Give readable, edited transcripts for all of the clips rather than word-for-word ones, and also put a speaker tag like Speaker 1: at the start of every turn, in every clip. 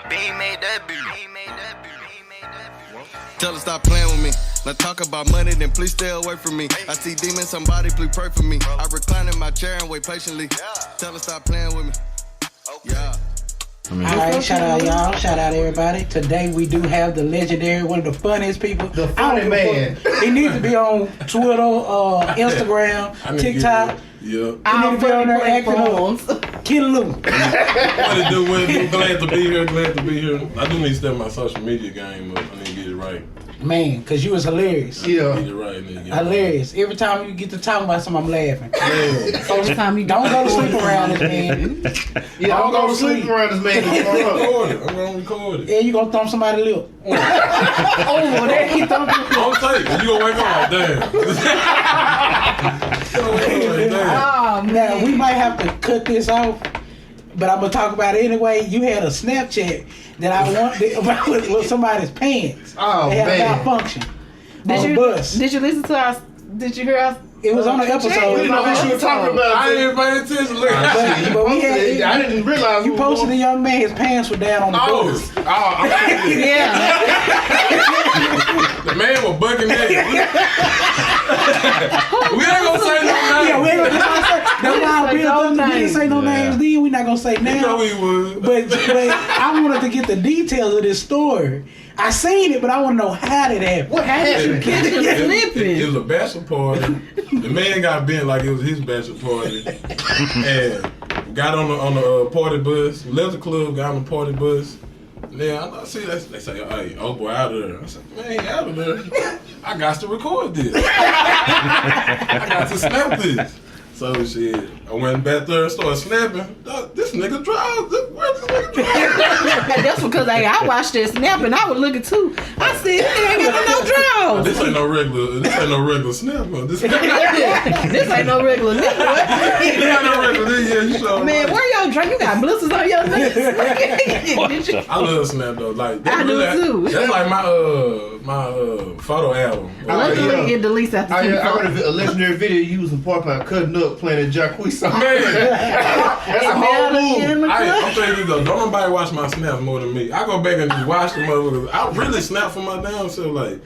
Speaker 1: Bean made that beat.
Speaker 2: Tell her stop playing with me. Now talk about money, then please stay away from me. I see demons, somebody please pray for me. I recline in my chair and wait patiently. Tell her stop playing with me. Yeah.
Speaker 3: Alright, shout out y'all, shout out everybody. Today we do have the legendary, one of the funniest people.
Speaker 4: The funny man.
Speaker 3: He needs to be on Twitter, Instagram, TikTok.
Speaker 5: Yeah.
Speaker 3: He needs to be on there acting up. Kid Lou.
Speaker 5: What it do? Glad to be here. Glad to be here. I do need to step my social media game up. I need to get it right.
Speaker 3: Man, cause you was hilarious.
Speaker 4: Yeah.
Speaker 5: Get it right.
Speaker 3: Hilarious. Every time you get to talking about something, I'm laughing.
Speaker 5: Yeah.
Speaker 6: So every time you
Speaker 3: Don't go to sleep around this man.
Speaker 4: Yeah, don't go to sleep around this man.
Speaker 5: I'm gonna record it.
Speaker 3: Yeah, you gonna thump somebody's lip.
Speaker 6: oh, there he thumping.
Speaker 5: Don't take it. You gonna wake up like damn.
Speaker 6: Oh man.
Speaker 3: Now we might have to cut this off, but I'm gonna talk about it anyway. You had a Snapchat that I wanted about with somebody's pants.
Speaker 4: Oh,
Speaker 3: they had
Speaker 4: man.
Speaker 3: a malfunction on the bus.
Speaker 6: Did you listen to us? Did you hear us?
Speaker 3: It was on the episode.
Speaker 4: We didn't know what you were talking about.
Speaker 5: I didn't pay attention. Look.
Speaker 3: But we had,
Speaker 4: I didn't realize
Speaker 3: you posted a young man, his pants were down on the bus.
Speaker 6: Yeah.
Speaker 5: The man was bucking naked. We ain't gonna say no names.
Speaker 3: Yeah, we ain't gonna say. That's why we didn't say no names then. We not gonna say now.
Speaker 5: You know we would.
Speaker 3: But I wanted to get the details of this story. I seen it, but I want to know how did it happen.
Speaker 4: What happened?
Speaker 5: It was a bachelor party. The man got bent like it was his bachelor party, and got on the party bus. Left the club, got on the party bus. Now I see they say, "Hey, oh boy, out of there." I said, "Man, he out of there. I got to record this. I got to snap this." So shit, I went back there and started snapping. This nigga drives. Where this nigga drives?
Speaker 6: That's because I watched that snap and I was looking too. I said, he ain't got no draws.
Speaker 5: This ain't no regular snap. This ain't
Speaker 6: This ain't no regular nigga.
Speaker 5: no regular. Yeah, you sure.
Speaker 6: Man,
Speaker 5: right.
Speaker 6: where y'all drink? You got blisters on your lips.
Speaker 5: I love Snap though. Like
Speaker 6: I do too.
Speaker 5: That's like my photo album.
Speaker 6: Luckily, it deletes after
Speaker 4: I
Speaker 6: 2
Speaker 4: heard a legendary video you was in Park Pound cutting up playing a Jacquees song.
Speaker 5: Man,
Speaker 4: That's a whole move.
Speaker 5: I'm telling you though, don't nobody watch my snaps more than me. I go back and just watch the motherfuckers. I really snap for my damn self, like,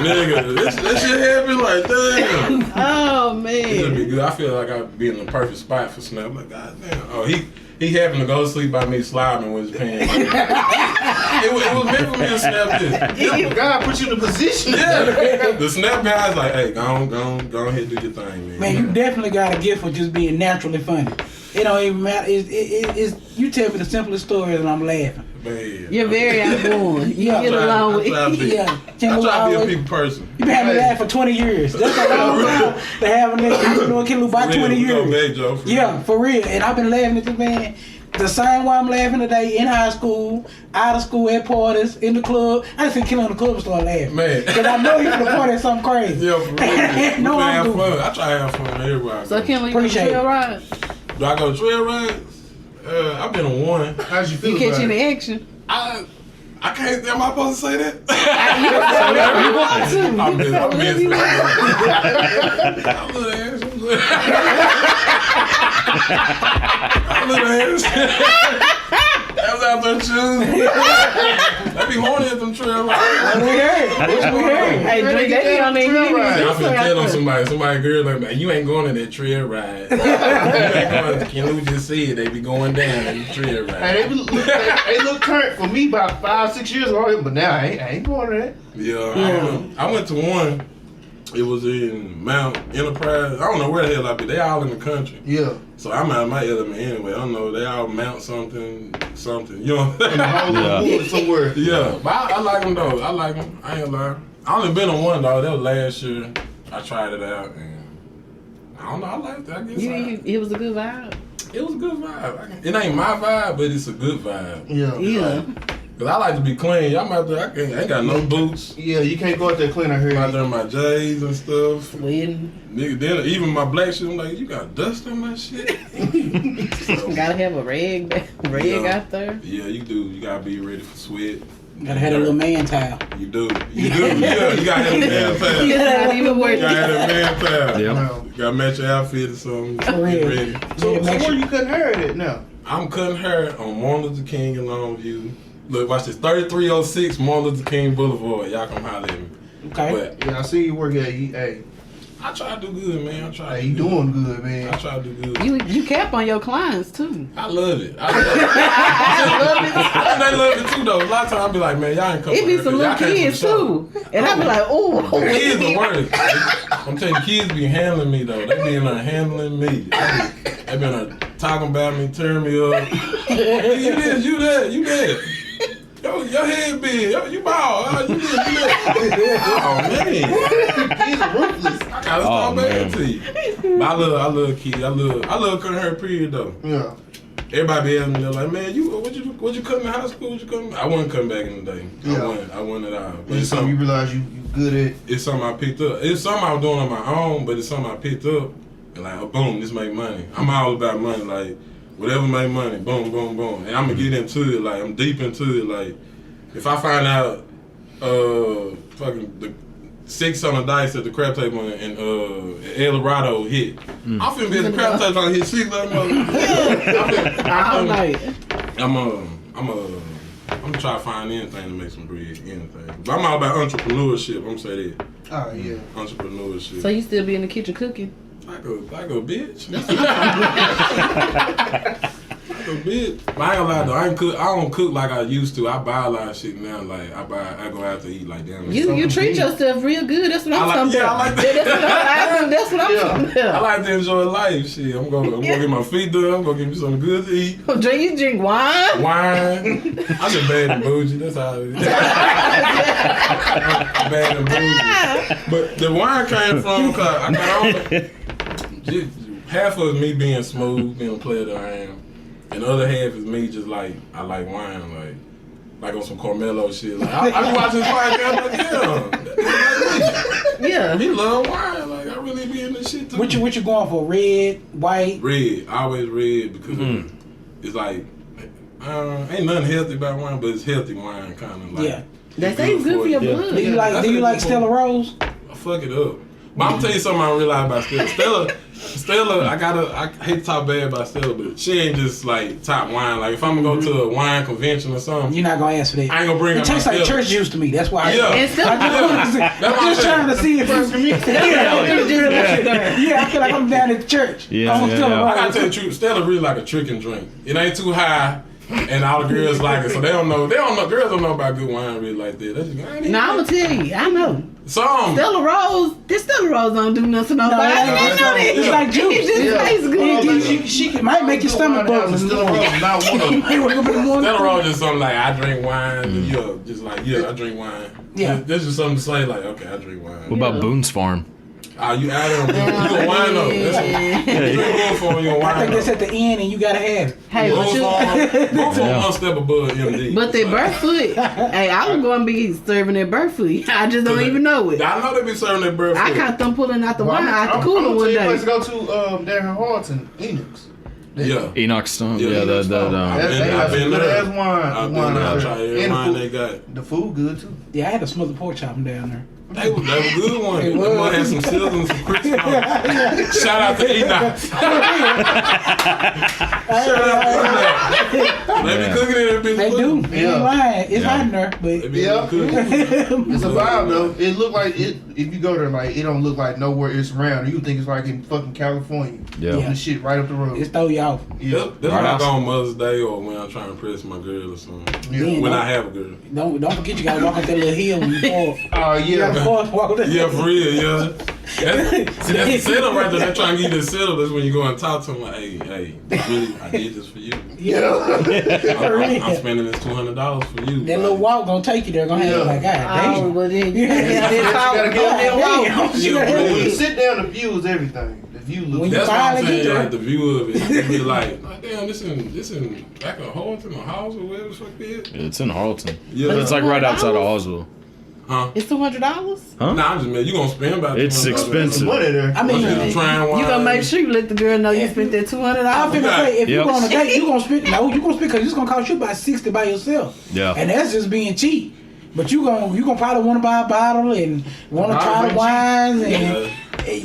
Speaker 5: nigga, this shit happened, like, damn.
Speaker 6: Oh
Speaker 5: It'll
Speaker 6: man.
Speaker 5: be good. I feel like I'd be in the perfect spot for snap. Like, god damn. Oh, he happened to go to sleep by me slobbing with his pants. it was meant for me to snap this.
Speaker 4: God put you in a position.
Speaker 5: Yeah. The snap guy's like, hey, go on ahead, do your thing, man.
Speaker 3: Man, you definitely got a gift for just being naturally funny. It don't even matter. It's you tell me the simplest stories and I'm laughing.
Speaker 5: Man,
Speaker 6: You're very outgoing. You get along with
Speaker 5: I try to be a people person.
Speaker 3: You been having that for 20 years. That's a long time to have a nigga, you know, Kid Lou by 20 years.
Speaker 5: Back, Joe,
Speaker 3: For real. And I've been laughing at this man the same way I'm laughing today in high school, out of school, at parties, in the club. I just see Kid in the club and start laughing.
Speaker 5: Man.
Speaker 3: Because I know he's gonna party at something crazy.
Speaker 5: Yeah, for real.
Speaker 3: No, I'm
Speaker 5: have
Speaker 3: doing.
Speaker 5: fun. I try to have fun with everybody.
Speaker 6: So Kim, you
Speaker 3: Appreciate
Speaker 6: trail
Speaker 3: it.
Speaker 6: ride?
Speaker 5: Do I go trail rides? I've been on one.
Speaker 4: How'd you feel
Speaker 6: You catch
Speaker 4: about
Speaker 6: any
Speaker 4: it?
Speaker 6: action?
Speaker 5: I can't. Am I supposed to say that?
Speaker 6: You want to?
Speaker 5: I'm
Speaker 6: You can say whatever you want.
Speaker 5: I'm a little ass. I was out there choosing. They be horny at them trail rides.
Speaker 3: We heard.
Speaker 6: Hey, drink that on their
Speaker 4: Trail ride.
Speaker 5: I've been telling somebody girl like, man, you ain't going to that trail ride. Can Lou just said they be going down in the trail ride.
Speaker 4: Hey, they look current for me about 5-6 years ago, but now I ain't going to that.
Speaker 5: Yeah. I went to one. It was in Mount Enterprise. I don't know where the hell I be. They all in the country.
Speaker 4: Yeah.
Speaker 5: So I'm out of my element anyway. I don't know. They all Mount something. You know.
Speaker 4: In a whole little wood somewhere.
Speaker 5: Yeah. But I like them though. I like them. I ain't lying. I only been on one though. That was last year. I tried it out and I don't know. I liked it. I guess
Speaker 6: It was a good vibe.
Speaker 5: it was a good vibe. It ain't my vibe, but it's a good vibe.
Speaker 6: Yeah.
Speaker 5: Cause I like to be clean. I'm out there. I ain't got no boots.
Speaker 4: Yeah, you can't go out there clean out here.
Speaker 5: I'm out there in my J's and stuff.
Speaker 6: Wedding.
Speaker 5: Nigga, then even my black shit, I'm like, you got dust on my shit?
Speaker 6: Gotta have a rag out there.
Speaker 5: Yeah, you do. You gotta be ready for sweat.
Speaker 3: Gotta have a little man towel.
Speaker 5: You do. Yeah, you gotta have a man towel. You
Speaker 6: Not even worth
Speaker 5: gotta have a man towel.
Speaker 7: Yeah.
Speaker 5: You gotta match your outfit or something.
Speaker 3: For
Speaker 5: Get
Speaker 3: real.
Speaker 5: ready.
Speaker 4: So where you cutting hair at now?
Speaker 5: I'm cutting hair on Martin Luther King in Longview. Look, watch this. 3306 Martin Luther King Boulevard. Y'all come holler at me.
Speaker 3: Okay.
Speaker 5: But
Speaker 4: Yeah, I see you work at. Hey,
Speaker 5: I try to do good, man. I try.
Speaker 4: you doing good, man.
Speaker 5: I try to do good.
Speaker 6: You cap on your clients too.
Speaker 5: I love it. I love it. And they love it too, though. A lot of times I be like, man, y'all ain't coming.
Speaker 6: It be some little kids too, and I be like, oh,
Speaker 5: Kids the worst. I'm telling you, kids be handling me though. They be in there handling me. They be in there talking about me, tearing me up. Hey, you this, you that, you that. Yo, your head big. Yo, you bald. Oh, you this, you that. Oh man,
Speaker 4: He's ruthless.
Speaker 5: I gotta start back to you. But I love kids. I love cutting hair. Period though.
Speaker 4: Yeah.
Speaker 5: Everybody be asking me, they're like, man, what you cut in high school? What you cut? I wasn't cutting back in the day.
Speaker 4: Yeah.
Speaker 5: I wasn't at all. But
Speaker 4: It's something you realize you good at.
Speaker 5: It's something I picked up. It's something I was doing on my own, but it's something I picked up. And like, oh, boom, this make money. I'm all about money. Like, whatever make money, boom, boom, boom. And I'm going to get into it. Like, I'm deep into it. Like, if I find out fucking the 6 on the dice at the crap table and El Dorado hit, I'm finna be at the crap table and hit 6 like I'm gonna try to find anything to make some bread, anything. But I'm all about entrepreneurship. I'm gonna say that.
Speaker 4: Oh yeah.
Speaker 5: Entrepreneurship.
Speaker 6: So you still be in the kitchen cooking?
Speaker 5: Like a bitch. Like a bitch. But I ain't gonna lie though, I don't cook like I used to. I buy a lot of shit now. Like I go out to eat like damn.
Speaker 6: You treat yourself real good. That's what I'm talking
Speaker 5: I
Speaker 6: about.
Speaker 5: like that.
Speaker 6: That's what I'm talking about.
Speaker 5: I like to enjoy life. Shit, I'm gonna get my feet done. I'm gonna give me something good to eat.
Speaker 6: You drink wine?
Speaker 5: Wine. I'm just bad and bougie. That's how it is. Bad and bougie. But the wine came from cause I got on half of me being smooth, being a player that I am, and the other half is me just like I like wine, like on some Carmelo shit. Like I be watching this podcast like
Speaker 6: Yeah.
Speaker 5: he love wine. Like I really be in this shit too.
Speaker 3: What you going for? Red, white?
Speaker 5: Red, always red because it's like ain't nothing healthy about wine, but it's healthy wine kind of like.
Speaker 3: Yeah.
Speaker 6: They say it's good for your blood.
Speaker 3: Do you like Stella Rose?
Speaker 5: I fuck it up. But I'm tell you something I don't realize about Stella, I hate to talk bad about Stella, but she ain't just like top wine. Like if I'm gonna go to a wine convention or something,
Speaker 3: you're not gonna ask for that.
Speaker 5: I ain't gonna bring
Speaker 3: it. It tastes like church juice to me. That's why.
Speaker 5: Yeah.
Speaker 3: I'm just trying to see if it's for me. Yeah, I feel like I'm down at the church.
Speaker 5: I gotta tell you the truth. Stella really like a tricking drink. It ain't too high. And all the girls like it, so they don't know. Girls don't know about good wine really like that. That's just,
Speaker 6: I'm gonna tell you, I know.
Speaker 5: Some
Speaker 6: Stella Rose don't do nothing to nobody.
Speaker 3: It's like juice.
Speaker 6: It just tastes good.
Speaker 3: She might make your stomach bubble.
Speaker 4: Stella Rose, not one of them.
Speaker 5: Stella Rose is something like I drink wine. Just like I drink wine.
Speaker 3: Yeah,
Speaker 5: this is something to say like okay, I drink wine.
Speaker 1: What about Boone's Farm?
Speaker 5: You add them. You gonna wine though. You drink Boone's Farm, you gonna wine.
Speaker 3: I think that's at the end, and you gotta have it.
Speaker 6: Hey,
Speaker 5: Boone's Farm, one step above MD.
Speaker 6: But that Burfoot, hey, I was gonna be serving that Burfoot. I just don't even know it.
Speaker 5: I know they be serving that Burfoot.
Speaker 6: I caught them pulling out the wine out the cooler one day.
Speaker 4: Let's go to down in Harlton, Enoch's.
Speaker 5: Yeah.
Speaker 1: Enoch Stone. Yeah,
Speaker 4: I've been good ass wine.
Speaker 5: I've been there. I tried every wine they got.
Speaker 4: The food good too.
Speaker 3: Yeah, I had a smothered pork chop down there.
Speaker 5: They were good ones. They had some sizzle and some crisp. Shout out to Enoch. Shout out to Enoch. They be cooking in that bitch.
Speaker 3: They do.
Speaker 4: Yeah.
Speaker 3: It's hot in there, but
Speaker 5: They be cooking.
Speaker 4: It's a vibe though. It look like it. If you go there, like it don't look like nowhere it's around. You think it's like in fucking California.
Speaker 1: Yeah.
Speaker 4: And the shit right up the road.
Speaker 3: it's throw you off.
Speaker 4: Yeah.
Speaker 5: That's when I go on Mother's Day or when I'm trying to impress my girl or something.
Speaker 4: Yeah.
Speaker 5: When I have a girl.
Speaker 3: Don't forget you gotta walk up that little hill when you fall.
Speaker 4: Oh yeah.
Speaker 5: Yeah, for real, yeah. That's the setup right there. They're trying to give you the setup. That's when you go and talk to them like, hey, really, I did this for you.
Speaker 3: Yeah.
Speaker 5: I'm spending this $200 for you.
Speaker 3: That little walk gonna take you there. Gonna have you like, God damn.
Speaker 6: But then you
Speaker 4: gotta get
Speaker 3: Damn.
Speaker 4: When you sit down, the view is everything. The view looks.
Speaker 5: That's what I'm
Speaker 3: finally
Speaker 5: saying.
Speaker 3: get there.
Speaker 5: Like the view of it, you be like, damn, this in back of Harlton or House or whatever the fuck it is.
Speaker 1: It's in Harlton.
Speaker 5: Yeah.
Speaker 1: It's like right outside of Hallsville.
Speaker 5: Huh?
Speaker 6: it's $200.
Speaker 1: Huh?
Speaker 5: Nah, I'm just man. You gonna spend about
Speaker 1: It's
Speaker 5: $200.
Speaker 1: expensive.
Speaker 4: Money there.
Speaker 3: I mean,
Speaker 5: You trying wine?
Speaker 6: You gonna make sure you let the girl know you spent that $200.
Speaker 3: I'm finna say, if you
Speaker 1: Yep.
Speaker 3: go on a date, you gonna spend. No, you gonna spend because it's gonna cost you about $60 by yourself.
Speaker 1: Yeah.
Speaker 3: And that's just being cheap. But you gonna probably want to buy a bottle and want to try the wines and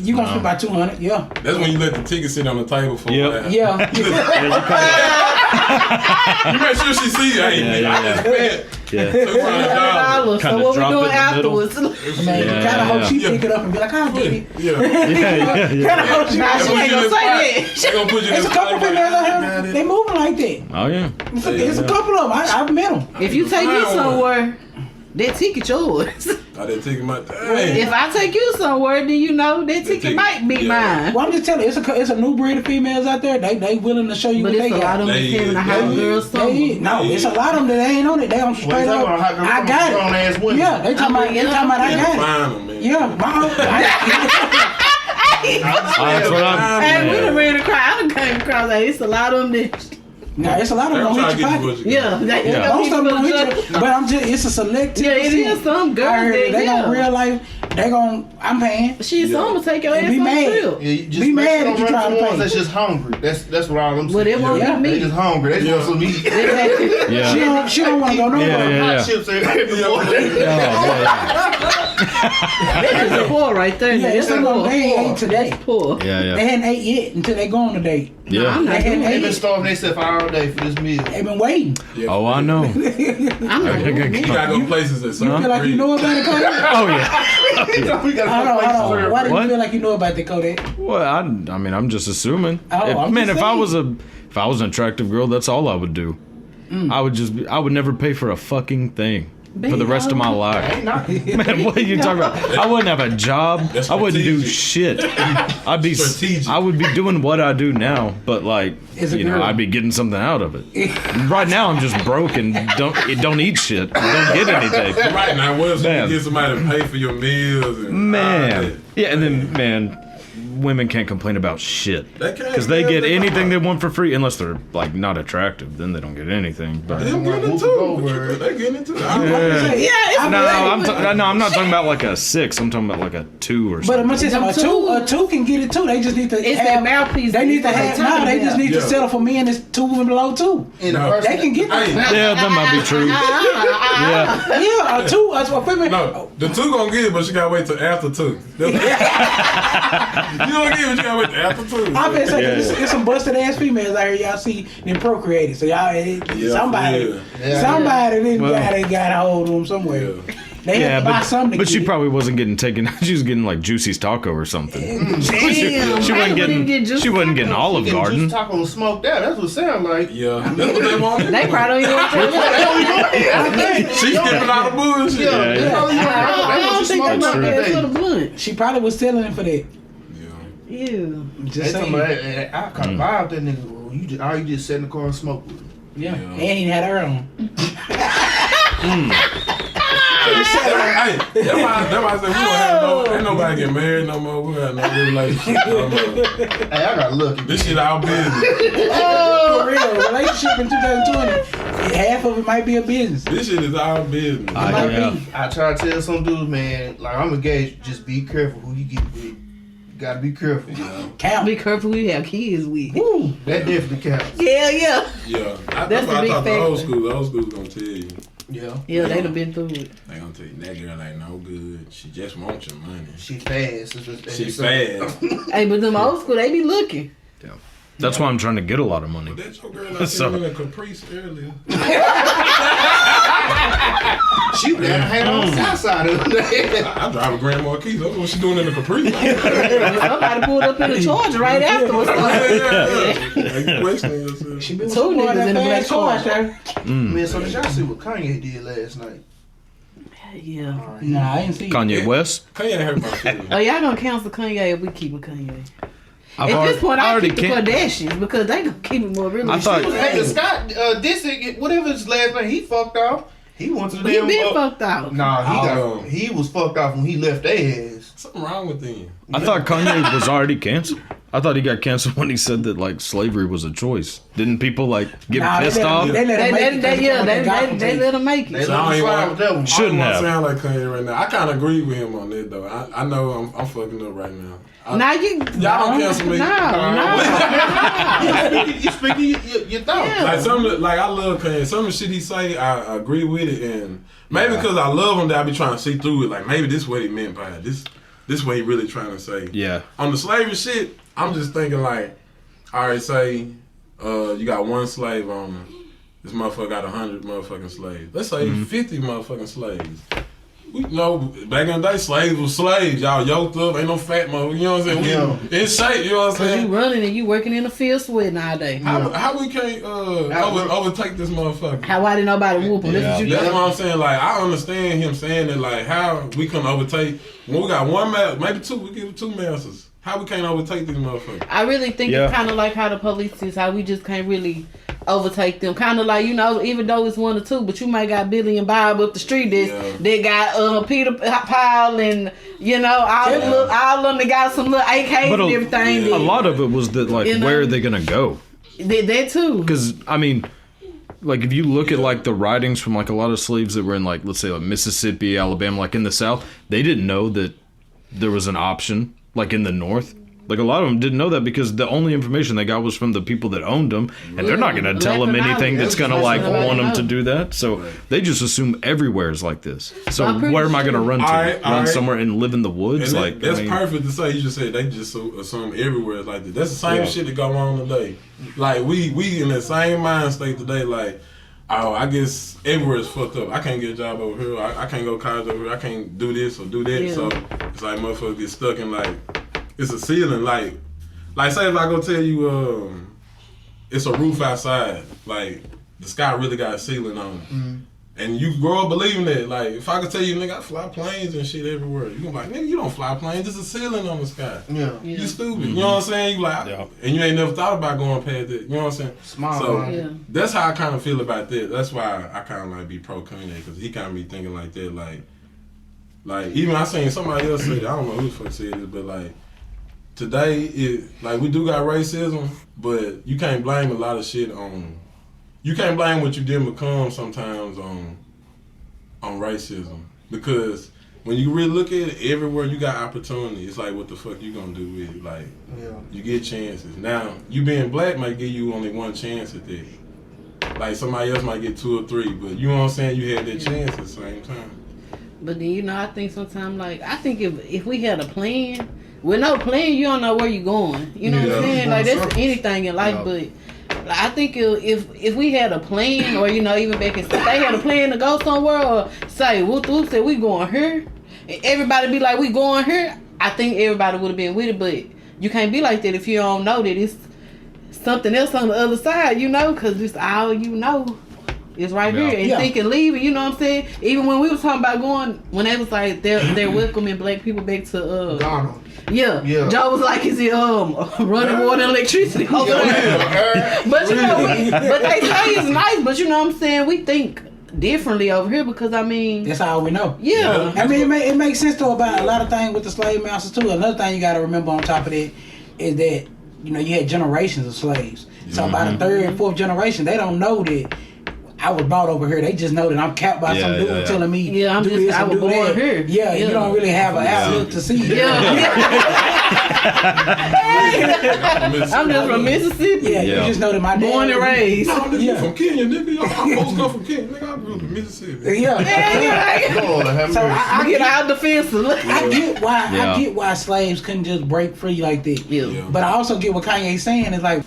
Speaker 3: you gonna spend about $200. Yeah.
Speaker 5: That's when you let the ticket sit on the table for a while.
Speaker 3: Yeah.
Speaker 5: You make sure she see you. Hey, I just spent
Speaker 6: $200.
Speaker 5: $200.
Speaker 6: So what we
Speaker 1: drop it
Speaker 6: doing
Speaker 1: in the middle.
Speaker 6: afterwards?
Speaker 3: Man,
Speaker 1: Yeah,
Speaker 3: kind of hope she
Speaker 5: yeah.
Speaker 3: pick it up and be like, I'll get it.
Speaker 5: Yeah.
Speaker 3: Kind of hope she
Speaker 6: Nah, she ain't gonna say that.
Speaker 5: They gonna put you in
Speaker 3: There's a
Speaker 5: the
Speaker 3: couple
Speaker 5: spot,
Speaker 3: females out
Speaker 5: like,
Speaker 3: here, they moving like that.
Speaker 1: Oh yeah.
Speaker 3: It's a couple of them. I've met them.
Speaker 6: If you take me somewhere, that ticket yours.
Speaker 5: I didn't take my dang.
Speaker 6: If I take you somewhere, then you know that ticket
Speaker 5: ticket,
Speaker 6: might be
Speaker 5: yeah.
Speaker 6: mine.
Speaker 3: Well, I'm just telling you, it's a new breed of females out there. They willing to show you
Speaker 6: But
Speaker 3: what
Speaker 6: it's
Speaker 3: they
Speaker 6: a lot
Speaker 3: got.
Speaker 6: of them
Speaker 5: They-
Speaker 6: having a hot
Speaker 5: they-
Speaker 6: girl summer.
Speaker 3: No, it's a lot of them that ain't on it. They on
Speaker 4: Well,
Speaker 3: straight
Speaker 4: you talking
Speaker 3: up.
Speaker 4: about hot girl
Speaker 3: I got
Speaker 4: grown ass
Speaker 3: it.
Speaker 4: women.
Speaker 3: Yeah, they talking about. They talking about. I got it.
Speaker 5: Find them, man.
Speaker 3: Yeah,
Speaker 1: That's what I'm.
Speaker 6: Hey, we done ran across. I done came across. Hey, it's a lot of them that.
Speaker 3: Nah, it's a lot of them
Speaker 5: I'm
Speaker 3: don't
Speaker 5: trying
Speaker 3: hit
Speaker 5: to
Speaker 3: your
Speaker 5: get you
Speaker 3: pocket.
Speaker 5: what you got.
Speaker 6: Yeah, they
Speaker 1: Yeah.
Speaker 3: Most of them don't hit
Speaker 6: judge.
Speaker 3: you. But I'm just, it's a select.
Speaker 6: Yeah, it is some girls
Speaker 3: I heard
Speaker 6: that,
Speaker 3: they
Speaker 6: yeah.
Speaker 3: gon' real life. They gon' I'm paying.
Speaker 6: Shit,
Speaker 5: Yeah.
Speaker 6: someone take your ass
Speaker 3: Be
Speaker 6: on
Speaker 3: mad.
Speaker 6: the trip.
Speaker 4: Yeah, you just
Speaker 3: Be
Speaker 4: make
Speaker 3: mad
Speaker 4: sure
Speaker 3: if you
Speaker 4: don't run
Speaker 3: trying
Speaker 4: from
Speaker 3: to
Speaker 4: ones
Speaker 3: pay.
Speaker 4: that's just hungry. That's what all I'm saying.
Speaker 6: But it won't
Speaker 3: Yeah.
Speaker 6: be
Speaker 4: They
Speaker 6: me.
Speaker 4: just hungry. They just want some meat.
Speaker 6: Exactly.
Speaker 1: Yeah.
Speaker 3: She don't want to go nowhere.
Speaker 1: Yeah.
Speaker 4: Hot chips every morning.
Speaker 6: That is poor right there.
Speaker 3: Yeah,
Speaker 6: That's
Speaker 3: it's like
Speaker 6: poor.
Speaker 3: they ain't ate today.
Speaker 6: Poor.
Speaker 1: Yeah.
Speaker 3: They hadn't ate yet until they go on a date.
Speaker 1: Yeah.
Speaker 6: I'm not doing
Speaker 4: They've been
Speaker 6: that.
Speaker 4: starving themselves all day for this meal.
Speaker 3: They been waiting.
Speaker 5: Yeah.
Speaker 1: Oh, I know.
Speaker 6: I'm not doing
Speaker 5: You
Speaker 6: that.
Speaker 5: gotta go places that
Speaker 3: You
Speaker 5: some
Speaker 3: feel like you know about it, Cody?
Speaker 1: Oh yeah.
Speaker 4: We gotta
Speaker 3: Hold on, hold on. Why do you
Speaker 1: What?
Speaker 3: feel like you know about the Codak?
Speaker 1: Well, I mean, I'm just assuming.
Speaker 3: Oh, I'm
Speaker 1: Man,
Speaker 3: just
Speaker 1: if I
Speaker 3: saying.
Speaker 1: was an attractive girl, that's all I would do. I would never pay for a fucking thing for the rest of my life. Man, what are you talking about? I wouldn't have a job.
Speaker 5: That's
Speaker 1: I wouldn't do
Speaker 5: strategic.
Speaker 1: shit.
Speaker 5: Strategic.
Speaker 1: I would be doing what I do now, but like,
Speaker 3: As a
Speaker 1: you know,
Speaker 3: girl.
Speaker 1: I'd be getting something out of it. Right now, I'm just broke and don't eat shit. Don't get anything.
Speaker 5: Right now, what if you
Speaker 1: Man.
Speaker 5: can get somebody to pay for your meals and all
Speaker 1: Man, yeah, and then women can't complain about shit
Speaker 5: They can't,
Speaker 1: because they
Speaker 5: man,
Speaker 1: get
Speaker 5: they
Speaker 1: anything
Speaker 5: don't.
Speaker 1: they want for free, unless they're like not attractive. Then they don't get anything. But
Speaker 5: They getting it too. They getting it too.
Speaker 1: yeah.
Speaker 6: Yeah,
Speaker 1: No, I'm not talking about like a 6. I'm talking about like a 2 or
Speaker 3: But
Speaker 1: something.
Speaker 3: I'm just saying, a two can get it too. They just need to
Speaker 6: It's
Speaker 3: have
Speaker 6: that mouthpiece.
Speaker 3: They need to
Speaker 6: that
Speaker 3: have
Speaker 6: they
Speaker 3: no.
Speaker 6: talking
Speaker 3: They just
Speaker 6: about.
Speaker 3: need to
Speaker 5: Yeah.
Speaker 3: settle for men that's 2 and below 2.
Speaker 4: In the
Speaker 5: No.
Speaker 4: person,
Speaker 3: They can get that.
Speaker 5: Hey,
Speaker 1: Yeah, that might be true. Yeah,
Speaker 3: Yeah, a 2. That's what female.
Speaker 5: no, the 2 gonna get it, but she gotta wait till after 2. You gonna get it, but you gotta wait till after 2.
Speaker 3: I've been saying
Speaker 1: Yeah,
Speaker 3: it's some busted ass females out here. Y'all see them procreated. So y'all, somebody didn't got a hold of them somewhere.
Speaker 5: Yeah.
Speaker 3: They had to buy something.
Speaker 1: but
Speaker 3: to
Speaker 1: she
Speaker 3: get.
Speaker 1: probably wasn't getting taken. She was getting like Juicy's Taco or something.
Speaker 6: Damn,
Speaker 1: she
Speaker 6: I
Speaker 1: wasn't
Speaker 6: wouldn't get Juicy
Speaker 1: She wasn't getting
Speaker 6: Taco.
Speaker 1: Olive Garden.
Speaker 4: Juice taco and smoked out. That's what it sounds like.
Speaker 5: Yeah, that's what they want.
Speaker 6: They probably don't even want
Speaker 5: She's skipping all the bullshit.
Speaker 1: Yeah.
Speaker 6: I don't think they
Speaker 1: That's
Speaker 6: want
Speaker 1: true.
Speaker 6: that for the blunt.
Speaker 3: She probably was selling it for that.
Speaker 6: Ew.
Speaker 3: Just
Speaker 4: They talking
Speaker 3: saying.
Speaker 4: about, I kind of vibed that nigga. Well, all you just sat in the car and smoke with him.
Speaker 3: Yeah.
Speaker 5: Yeah.
Speaker 3: And he had her on.
Speaker 5: Hey, that's why I said we don't have ain't nobody get married no more. We got no relationship no more.
Speaker 4: Hey, I got lucky.
Speaker 5: This shit our business.
Speaker 3: For real, relationship in 2020, half of it might be a business.
Speaker 5: This shit is our business.
Speaker 3: It might
Speaker 1: Yeah.
Speaker 3: be.
Speaker 4: I try to tell some dudes, man, like I'm engaged, just be careful who you get with. You gotta be careful.
Speaker 3: Count.
Speaker 6: Be careful who you have kids with.
Speaker 3: Woo.
Speaker 4: That definitely counts.
Speaker 6: Yeah.
Speaker 5: Yeah,
Speaker 6: That's
Speaker 5: that's
Speaker 6: the
Speaker 5: why I
Speaker 6: big
Speaker 5: talk to old
Speaker 6: factor.
Speaker 5: school. The old school's gonna tell you.
Speaker 4: Yeah.
Speaker 6: Yeah, they done been through it.
Speaker 5: They gonna tell you that girl ain't no good. She just wants your money.
Speaker 4: She fast.
Speaker 5: She fast.
Speaker 6: Hey, but them old school, they be looking.
Speaker 1: That's why I'm trying to get a lot of money.
Speaker 5: That's your girl I
Speaker 1: So-
Speaker 5: seen in a Caprice earlier.
Speaker 4: She got had on the south side of the day.
Speaker 5: I drive a Grand Marquis. That's what she doing in the Caprice.
Speaker 6: Somebody pulled up in the charge right afterwards.
Speaker 5: Like, questioning yourself.
Speaker 3: She been
Speaker 6: Two niggas in the black car.
Speaker 4: Man, so did y'all see what Kanye did last night?
Speaker 6: Yeah.
Speaker 3: Nah, I ain't see it.
Speaker 1: Kanye West.
Speaker 5: Kanye hurt my feelings.
Speaker 6: Oh, y'all gonna cancel Kanye if we keep with Kanye?
Speaker 1: I've
Speaker 6: At this point, I
Speaker 1: already
Speaker 6: keep the Kardashians because they gonna keep it more real.
Speaker 1: I thought-
Speaker 4: Hey, Scott Disick, whatever his last name, he fucked off. He went to the
Speaker 6: he
Speaker 4: damn.
Speaker 6: been fucked out.
Speaker 4: Nah, he was fucked off when he left their ass.
Speaker 5: Something wrong with them.
Speaker 1: I thought Kanye was already canceled. I thought he got canceled when he said that like slavery was a choice. Didn't people like get
Speaker 3: Nah,
Speaker 1: pissed
Speaker 3: they
Speaker 1: off?
Speaker 3: let him make it 'cause he wanted that gospel
Speaker 6: They
Speaker 3: tape.
Speaker 6: let him make
Speaker 4: They
Speaker 6: it.
Speaker 5: So I
Speaker 4: let
Speaker 5: don't
Speaker 4: him
Speaker 5: even
Speaker 4: slide
Speaker 5: want
Speaker 4: with that one.
Speaker 1: Shouldn't
Speaker 5: I
Speaker 1: have.
Speaker 5: don't sound like Kanye right now. I kind of agree with him on that though. I know I'm fucking up right now.
Speaker 6: Now you,
Speaker 5: Y'all don't cancel me.
Speaker 6: No.
Speaker 4: You speaking your thoughts.
Speaker 6: Yeah.
Speaker 5: Like some of the, like I love Kanye. Some of the shit he say, I agree with it, and maybe because I love him, that I be trying to see through it. Like maybe this what he meant by it. This what he really trying to say.
Speaker 1: Yeah.
Speaker 5: On the slavery shit, I'm just thinking like, all right, say you got one slave owner. This motherfucker got 100 motherfucking slaves. Let's say 50 motherfucking slaves. We know back in the day, slaves were slaves. Y'all yoked up, ain't no fat motherfucker. You know what I'm saying? We in shape. You know what I'm saying?
Speaker 6: You running and you working in the field sweating all day.
Speaker 5: How we can't overtake this motherfucker?
Speaker 6: Why didn't nobody whoop him?
Speaker 5: That's what I'm saying. Like, I understand him saying that. Like, how we couldn't overtake when we got one master, maybe two. We give 2 masters. How we can't overtake these motherfuckers?
Speaker 6: I really think it's kind of like how the police is. How we just can't really overtake them. Kind of like, you know, even though it's 1 or 2, but you might got Billy and Bob up the street that got Peter Powell and, you know, all of them that got some little AKs and everything.
Speaker 1: A lot of it was that, like, where are they going to go?
Speaker 6: That too.
Speaker 1: Because, I mean, like, if you look at, like, the writings from, like, a lot of slaves that were in, like, let's say, like, Mississippi, Alabama, like, in the South, they didn't know that there was an option, like, in the North. Like, a lot of them didn't know that because the only information they got was from the people that owned them, and they're not going to tell them anything that's going to, like, want them to do that. So they just assume everywhere is like this. So where am I going to run to? Run somewhere and live in the woods?
Speaker 5: And that's perfect to say. You just said they just assume everywhere is like this. That's the same shit that go on today. Like, we in the same mind state today, like, oh, I guess everywhere is fucked up. I can't get a job over here. I can't go to college over here. I can't do this or do that. Yeah. So it's like motherfuckers get stuck in, like, it's a ceiling. Like say if I go tell you it's a roof outside, like, the sky really got a ceiling on it. Mm-hmm. And you grow up believing that. Like, if I could tell you, nigga, I fly planes and shit everywhere, you gonna be like, nigga, you don't fly planes. There's a ceiling on the sky. Yeah. You stupid. You know what I'm saying? You like, and you ain't never thought about going past that. You know what I'm saying? Smart. So that's how I kind of feel about that. That's why I kind of like be pro Kanye, because he kind of be thinking like that. Like even I seen somebody else say that. I don't know who the fuck said this, but like, today, like, we do got racism, but you can't blame a lot of shit on. You can't blame what you didn't become sometimes on racism, because when you really look at it, everywhere you got opportunity, it's like, what the fuck you gonna do with it? Like, you get chances. Now, you being black might give you only 1 chance at that. Like, somebody else might get 2 or 3, but you know what I'm saying? You had that chance at the same time.
Speaker 6: But then, you know, I think sometimes, like, I think if we had a plan. With no plan, you don't know where you're going. You know what I'm saying? Like, that's anything in life, but like, I think if we had a plan, or, you know, even back in, if they had a plan to go somewhere, or say, whoop said we going here, and everybody be like, we going here, I think everybody would have been with it, but you can't be like that if you don't know that it's something else on the other side, you know, because it's all you know. It's right here, and thinking leaving, you know what I'm saying? Even when we was talking about going, when they was like, they're welcoming black people back to Ghana. Yeah. Joe was like, is it running water and electricity over there? But you know, but they say it's nice, but you know what I'm saying? We think differently over here because, I mean,
Speaker 3: that's all we know. Yeah. I mean, it makes sense though about a lot of things with the slave masters too. Another thing you got to remember on top of that is that, you know, you had generations of slaves. So by the 3rd and 4th generation, they don't know that I was brought over here. They just know that I'm capped by some dude telling me,
Speaker 6: I'm
Speaker 3: do
Speaker 6: just,
Speaker 3: this
Speaker 6: I was born
Speaker 3: that.
Speaker 6: here.
Speaker 3: Yeah, you don't really have an outlook to see.
Speaker 6: I'm just from Mississippi.
Speaker 3: Yeah, you just know that my dad
Speaker 6: born and raised.
Speaker 5: I'm from Kenya, nigga. I'm supposed to come from Kenya, nigga. I'm from Mississippi.
Speaker 3: So I
Speaker 6: get out the fence.
Speaker 3: I get why slaves couldn't just break free like that. Yeah. But I also get what Kanye's saying is like,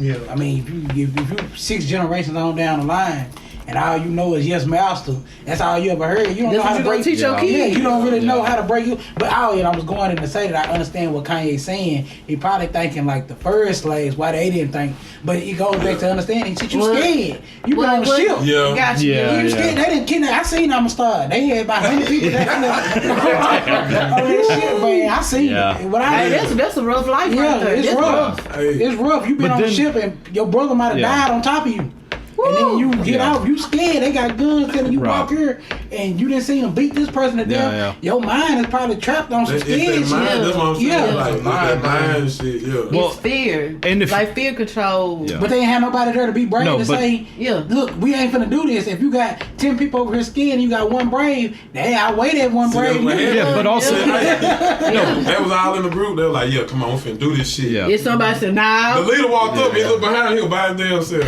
Speaker 3: I mean, if you 6 generations on down the line, and all you know is yes, master. That's all you ever heard. You don't know how to break.
Speaker 6: Teach your kids.
Speaker 3: Yeah, you don't really know how to break it. But I was going in to say that I understand what Kanye's saying. He probably thinking like the first slaves, why they didn't think. But it goes back to understanding. Shit, you scared. You been on the ship.
Speaker 6: Gotcha.
Speaker 3: You scared. They didn't kidnap. I seen I'm a star. They had about 100 people that on that shit, man. I seen it.
Speaker 6: That's a rough life.
Speaker 3: Yeah, it's rough. It's rough. You been on the ship and your brother might have died on top of you. And then you get out, you scared, they got guns telling you walk here, and you didn't see them beat this person to death. Your mind is probably trapped on some scared shit.
Speaker 5: That's what I'm saying. Like, mind shit,
Speaker 6: Well, it's fear. And like fear control.
Speaker 3: Yeah. But they ain't have nobody there to be brave to say, look, we ain't finna do this. If you got 10 people over here scared and you got 1 brave, they outweigh that 1 brave.
Speaker 1: But also,
Speaker 5: that was all in the group. They were like, come on, we finna do this shit.
Speaker 6: If somebody said, nah.
Speaker 5: The leader walked up, he looked behind, he was by his damn self.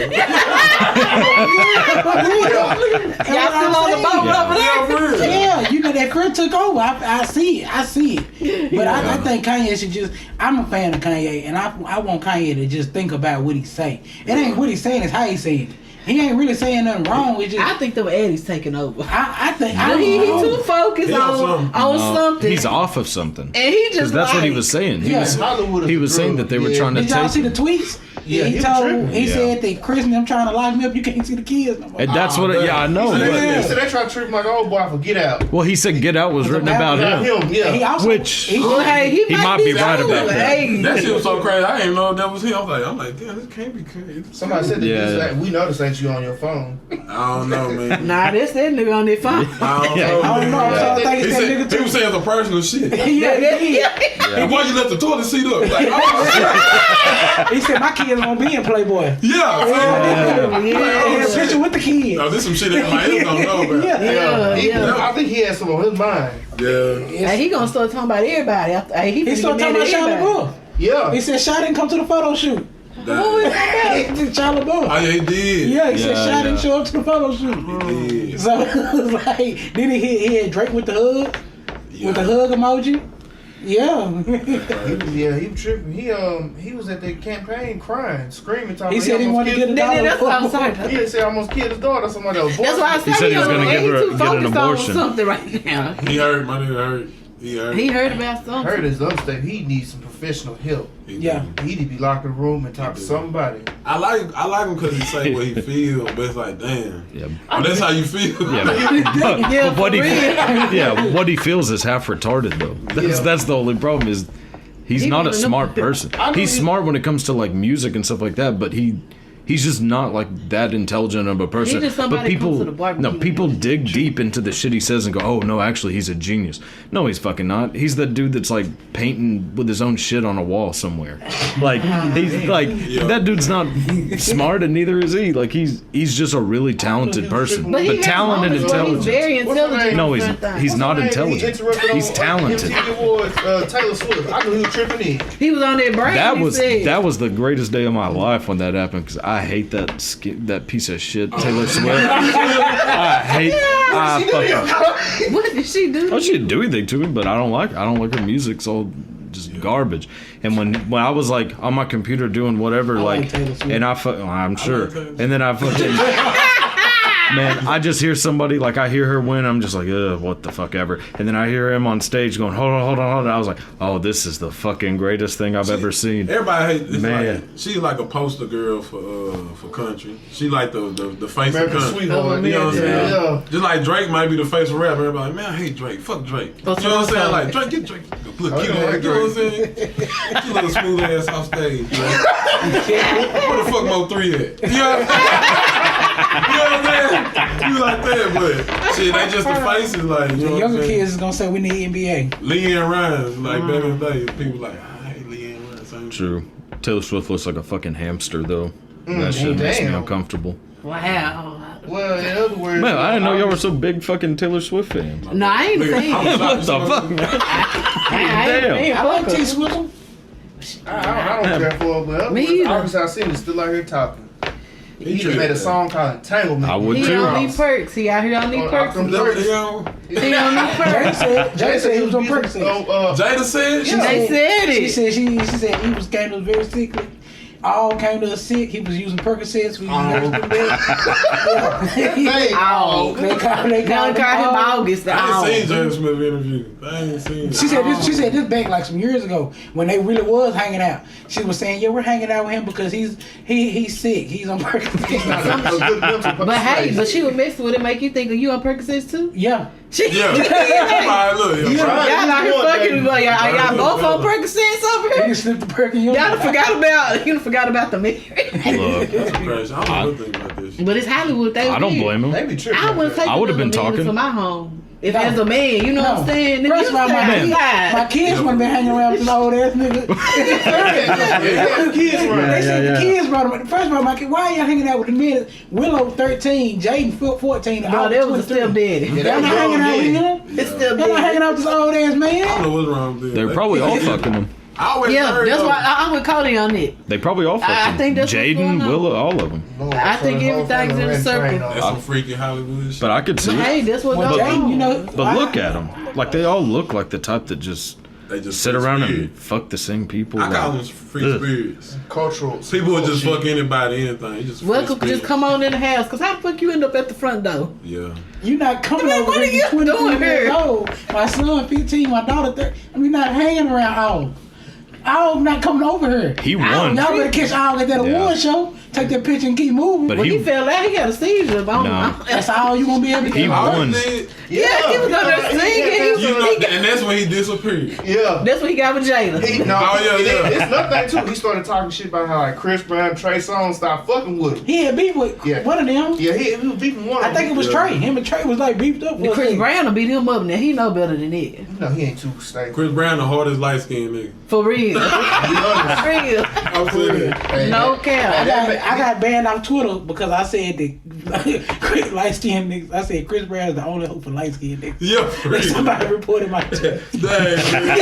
Speaker 6: Y'all still on the boat over there?
Speaker 3: Yeah, you know that Chris took over. I see it. But I think Kanye should just. I'm a fan of Kanye, and I want Kanye to just think about what he's saying. It ain't what he's saying; it's how he's saying it. He ain't really saying nothing wrong. It's just,
Speaker 6: I think the Eddie's taking over.
Speaker 3: I think
Speaker 6: He too focused on something.
Speaker 1: He's off of something.
Speaker 6: And he just
Speaker 1: Because that's what he was saying. He was saying that they were trying to
Speaker 3: Did y'all
Speaker 1: take.
Speaker 3: see the tweets?
Speaker 4: Yeah,
Speaker 3: he said that Chris and them trying to lock me up. You can't see the kids no more.
Speaker 1: And that's what. I know.
Speaker 4: They said they try to treat him like an old boy for Get Out.
Speaker 1: Well, he said "Get Out" was written about him.
Speaker 4: Yeah.
Speaker 3: He also,
Speaker 1: Which
Speaker 3: he
Speaker 1: might be right about that.
Speaker 6: Hey,
Speaker 5: That shit was so crazy. I didn't know that was him. I'm like, damn, this can't be crazy.
Speaker 4: Somebody said that we know this ain't you on your phone.
Speaker 5: I don't know, man.
Speaker 6: nah, that's that nigga on their phone.
Speaker 5: I don't know.
Speaker 3: I think it's that nigga
Speaker 5: He
Speaker 3: too.
Speaker 5: was saying some personal shit.
Speaker 6: Yeah.
Speaker 5: Why you left the toilet seat up? Like, oh,
Speaker 3: He said my kids won't be in Playboy.
Speaker 5: yeah.
Speaker 3: He had a picture with the kids.
Speaker 5: No, this some shit that my ears don't know about.
Speaker 6: Yeah.
Speaker 4: I think he had some on his mind.
Speaker 5: Yeah.
Speaker 6: Hey, he gonna start talking about everybody.
Speaker 3: He started talking about Shia LaBeouf.
Speaker 4: Yeah.
Speaker 3: He said Shia didn't come to the photo shoot.
Speaker 5: Damn.
Speaker 3: Who is that? Shia LaBeouf.
Speaker 5: Oh, yeah, he did.
Speaker 3: Yeah, he said
Speaker 1: Yeah,
Speaker 3: Shia didn't show up to the photo shoot.
Speaker 5: He did.
Speaker 3: So like, then he had Drake with the hug, with the hug emoji. Yeah.
Speaker 4: He was tripping. He was at the campaign crying, screaming, talking.
Speaker 3: He said he wanted to get a dollar.
Speaker 6: That's what I'm saying.
Speaker 4: He said almost killed his daughter. Somebody else.
Speaker 6: That's why I said
Speaker 1: He said he was gonna get an
Speaker 6: focused on
Speaker 1: abortion.
Speaker 6: something right now.
Speaker 5: He hurt. My nigga hurt. He hurt.
Speaker 6: He heard about
Speaker 4: I
Speaker 6: something.
Speaker 4: heard his other statement. He needs some professional help.
Speaker 3: Yeah.
Speaker 4: He need to be locked in a room and talk to somebody.
Speaker 5: I like him because he say what he feels, but it's like, damn.
Speaker 1: Yeah.
Speaker 5: But that's how you feel.
Speaker 6: Yeah,
Speaker 1: What he,
Speaker 6: for real.
Speaker 1: what he feels is half retarded though. That's the only problem is he's not a smart person. He's smart when it comes to like music and stuff like that, but he's just not like that intelligent of a person.
Speaker 6: He's just somebody
Speaker 1: but people,
Speaker 6: comes to the barbecue.
Speaker 1: people dig deep into the shit he says and go, "Oh no, actually he's a genius." No, he's fucking not. He's the dude that's like painting with his own shit on a wall somewhere. Like he's like that dude's not smart and neither is he. Like he's just a really talented person.
Speaker 6: But he has
Speaker 1: talent and
Speaker 6: moments where
Speaker 1: intelligence.
Speaker 6: He's very intelligent.
Speaker 1: No,
Speaker 6: on certain things.
Speaker 1: he's not
Speaker 4: He
Speaker 1: intelligent.
Speaker 4: interrupted
Speaker 1: He's
Speaker 4: on
Speaker 1: talented.
Speaker 4: MTV Awards, Taylor Swift. I knew he was tripping in.
Speaker 6: He was on their brain.
Speaker 1: That was the greatest day of my life when that happened because I hate that piece of shit Taylor Swift.
Speaker 6: What did she do?
Speaker 1: Oh, she didn't do anything to me, but I don't like her music. It's all just garbage. And when I was like on my computer doing whatever, like
Speaker 3: Taylor Swift.
Speaker 1: and I'm sure, and then I fucking. Man, I just hear somebody, like I hear her win, I'm just like, ugh, what the fuck ever. And then I hear him on stage going, hold on. I was like, oh, this is the fucking greatest thing I've ever seen.
Speaker 5: Everybody hates.
Speaker 1: Man.
Speaker 5: Like, she's like a poster girl for country. She like the face
Speaker 4: American
Speaker 5: of country.
Speaker 4: Sweetheart.
Speaker 5: You know what I'm saying?
Speaker 4: Yeah.
Speaker 5: Just like Drake might be the face of rap. Everybody like, man, I hate Drake. Fuck Drake. You know what I'm saying? Like Drake, get Drake. Look cute ass. You know what I'm saying? Get your little smooth ass off stage. Where the fuck Mo 3 at? You know what I'm saying? You like that, but shit, they just the faces, like, you know
Speaker 3: The
Speaker 5: what
Speaker 3: younger
Speaker 5: I'm saying?
Speaker 3: kids is gonna say we need NBA.
Speaker 5: Leanne Rhymes, like back in the day, people like, I hate Leanne Rhymes.
Speaker 1: True. Taylor Swift looks like a fucking hamster, though. That shit makes me
Speaker 4: damn.
Speaker 1: uncomfortable.
Speaker 6: Wow.
Speaker 4: Well, in other words,
Speaker 1: Man, I didn't know y'all were so big fucking Taylor Swift fans.
Speaker 6: No, I ain't
Speaker 5: Nigga,
Speaker 6: saying.
Speaker 5: I'm
Speaker 1: What the fuck, man? Damn.
Speaker 3: I like T Swizzle.
Speaker 4: I don't care for it, but
Speaker 6: Me either.
Speaker 4: obviously I see him still out here talking. He just
Speaker 5: tripped
Speaker 4: made a
Speaker 5: that.
Speaker 4: song called Entanglement.
Speaker 1: I would
Speaker 6: He
Speaker 1: too.
Speaker 6: don't need perks. He out here on need perks.
Speaker 4: them
Speaker 5: Is that what they
Speaker 6: He don't need
Speaker 3: Jay
Speaker 6: perks.
Speaker 3: said he was on Percocet.
Speaker 5: Jada said?
Speaker 6: They said
Speaker 3: She
Speaker 6: it.
Speaker 3: said he came to us very sickly. All came to us sick. He was using Percocets. We used them
Speaker 6: Oh.
Speaker 3: They called
Speaker 6: Now call him August.
Speaker 5: I ain't seen
Speaker 6: Oh.
Speaker 5: Jada Smith interview. I ain't seen it.
Speaker 3: She said this back like some years ago when they really was hanging out. She was saying, "Yeah, we're hanging out with him because he's sick. He's on Percocet."
Speaker 6: But hey, but she was messing with it. Make you think of you on Percocets too?
Speaker 3: Yeah.
Speaker 5: Yeah. Alright, look.
Speaker 6: Y'all out here fucking. Y'all both on Percocets over
Speaker 3: You
Speaker 6: here.
Speaker 3: can slip the perk in your
Speaker 6: Y'all forgot about the marriage.
Speaker 1: Look,
Speaker 5: That's crazy. I don't know nothing about this shit.
Speaker 6: But it's Hollywood. They
Speaker 1: I don't
Speaker 6: did.
Speaker 1: blame
Speaker 4: They
Speaker 1: him.
Speaker 4: be tripping.
Speaker 6: I wouldn't take
Speaker 1: I would've been talking.
Speaker 6: to my home. If
Speaker 3: No.
Speaker 6: as a man, you know what I'm saying? Nigga,
Speaker 3: First of all,
Speaker 6: you
Speaker 3: my
Speaker 6: stay outside.
Speaker 3: kids would have been hanging around with this old ass nigga.
Speaker 4: The kids were.
Speaker 3: They said the kids brought him. First of all, my kid, why are y'all hanging out with the men? Willow 13, Jaden 14, and
Speaker 6: No,
Speaker 3: Oliver
Speaker 6: that was a
Speaker 3: 23.
Speaker 6: stepdaddy.
Speaker 3: Y'all not hanging out with him?
Speaker 6: It's still
Speaker 3: Y'all not hanging
Speaker 6: big.
Speaker 3: out with this old ass
Speaker 5: I don't
Speaker 3: man?
Speaker 5: know what's wrong with this.
Speaker 1: They're probably all fucking him.
Speaker 5: I always
Speaker 6: Yeah,
Speaker 5: heard
Speaker 6: that's
Speaker 5: of-
Speaker 6: why I'm with Cody on it.
Speaker 1: They probably all fucking.
Speaker 6: I think that's what's
Speaker 1: Jaden,
Speaker 6: going on.
Speaker 1: Willow, all of them.
Speaker 4: Lord,
Speaker 6: I
Speaker 4: so
Speaker 6: think
Speaker 4: the whole
Speaker 6: everything's
Speaker 4: family
Speaker 6: in a
Speaker 4: ran
Speaker 6: circle.
Speaker 4: train on
Speaker 5: That's
Speaker 4: it.
Speaker 5: some freaky Hollywood shit.
Speaker 1: But I could see it.
Speaker 6: Hey, that's what
Speaker 3: Well,
Speaker 6: goes
Speaker 3: Jaden,
Speaker 6: on.
Speaker 3: you know,
Speaker 1: But look at them. Like they all look like the type that just
Speaker 5: They just
Speaker 1: sit around
Speaker 5: weird.
Speaker 1: and fuck the same people.
Speaker 5: I call them
Speaker 1: like,
Speaker 5: free
Speaker 1: ugh.
Speaker 5: spirits.
Speaker 4: Cultural.
Speaker 5: People would just
Speaker 4: bullshit.
Speaker 5: fuck anybody, anything. You just
Speaker 6: Welcome,
Speaker 5: free
Speaker 6: just
Speaker 5: spirits.
Speaker 6: come on in the house. Cause how the fuck you end up at the front door?
Speaker 5: Yeah.
Speaker 3: you not coming
Speaker 6: Man,
Speaker 3: over
Speaker 6: what
Speaker 3: here.
Speaker 6: are you
Speaker 3: You 23
Speaker 6: doing
Speaker 3: years
Speaker 6: here?
Speaker 3: old. My son 15, my daughter 30. We not hanging around all. I'm not coming over here.
Speaker 1: He won.
Speaker 3: Y'all better catch all at that
Speaker 1: Yeah.
Speaker 3: award show. Take that picture and keep moving.
Speaker 1: But
Speaker 6: When he
Speaker 1: he
Speaker 6: fell out, he had a seizure.
Speaker 1: Nah.
Speaker 3: That's all you gonna be able to
Speaker 1: He
Speaker 3: do.
Speaker 5: All
Speaker 1: won.
Speaker 5: did-
Speaker 6: Yeah, he was on there singing.
Speaker 5: You know, and that's when he disappeared.
Speaker 4: Yeah.
Speaker 6: That's what he got with Jada.
Speaker 4: He, no,
Speaker 5: Oh, yeah, yeah.
Speaker 4: It's another thing too. He started talking shit about how like Chris Brown, Trey Songz stopped fucking with him.
Speaker 3: He had beef with
Speaker 4: Yeah.
Speaker 3: one of them.
Speaker 4: Yeah, he was beefing one.
Speaker 3: I
Speaker 4: of
Speaker 3: think
Speaker 4: them.
Speaker 3: it was Trey. Him and Trey was like beefed up. for a
Speaker 6: Chris
Speaker 3: second.
Speaker 6: Brown will beat him up now. He know better than that.
Speaker 4: No, he ain't too stable.
Speaker 5: Chris Brown, the hardest light skinned nigga.
Speaker 6: For real.
Speaker 4: Be honest.
Speaker 6: For real.
Speaker 5: I'm saying.
Speaker 4: Hey,
Speaker 6: No
Speaker 4: hey,
Speaker 6: cap.
Speaker 3: I got banned off Twitter because I said that light skinned niggas. I said Chris Brown is the only hope for light skinned niggas.
Speaker 5: Yeah, for real.
Speaker 3: Somebody reported my tweet.
Speaker 5: Dang, man.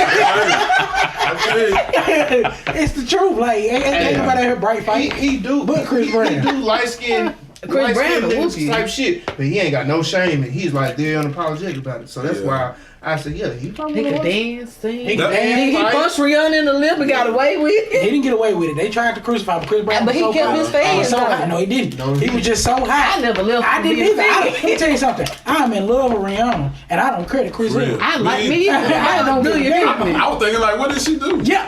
Speaker 3: It's the truth. Like ain't nobody out here bright fight.
Speaker 4: He do,
Speaker 3: But Chris Brown.
Speaker 4: he do light skin.
Speaker 6: Chris Brown, the whoopsie.
Speaker 4: type shit, but he ain't got no shame, and he's like they're unapologetic about it. So that's
Speaker 5: Yeah.
Speaker 4: why I said, yeah, he probably
Speaker 6: He could
Speaker 4: was.
Speaker 6: dance, sing.
Speaker 3: He
Speaker 5: That-
Speaker 3: could dance,
Speaker 6: He
Speaker 3: fight.
Speaker 6: punched Rihanna in the lip and got away with
Speaker 3: He
Speaker 6: it.
Speaker 3: didn't get away with it. They tried to crucify him. Chris Brown,
Speaker 6: But
Speaker 3: was
Speaker 6: he
Speaker 3: so
Speaker 6: kept
Speaker 3: high.
Speaker 6: his fans,
Speaker 3: He was so
Speaker 6: though.
Speaker 3: high. No, he didn't.
Speaker 4: No,
Speaker 3: he was just so high.
Speaker 6: I never left
Speaker 3: I
Speaker 6: from
Speaker 3: didn't
Speaker 6: being
Speaker 3: either. Let me
Speaker 6: fake.
Speaker 3: tell you something. I'm in love with Rihanna, and I don't credit Chris
Speaker 5: Real.
Speaker 3: Hill.
Speaker 6: I like me.
Speaker 3: I don't
Speaker 6: do
Speaker 3: give
Speaker 6: you
Speaker 3: a
Speaker 6: hear
Speaker 3: damn.
Speaker 6: me?
Speaker 5: I was thinking like, what did she do?
Speaker 3: Yeah,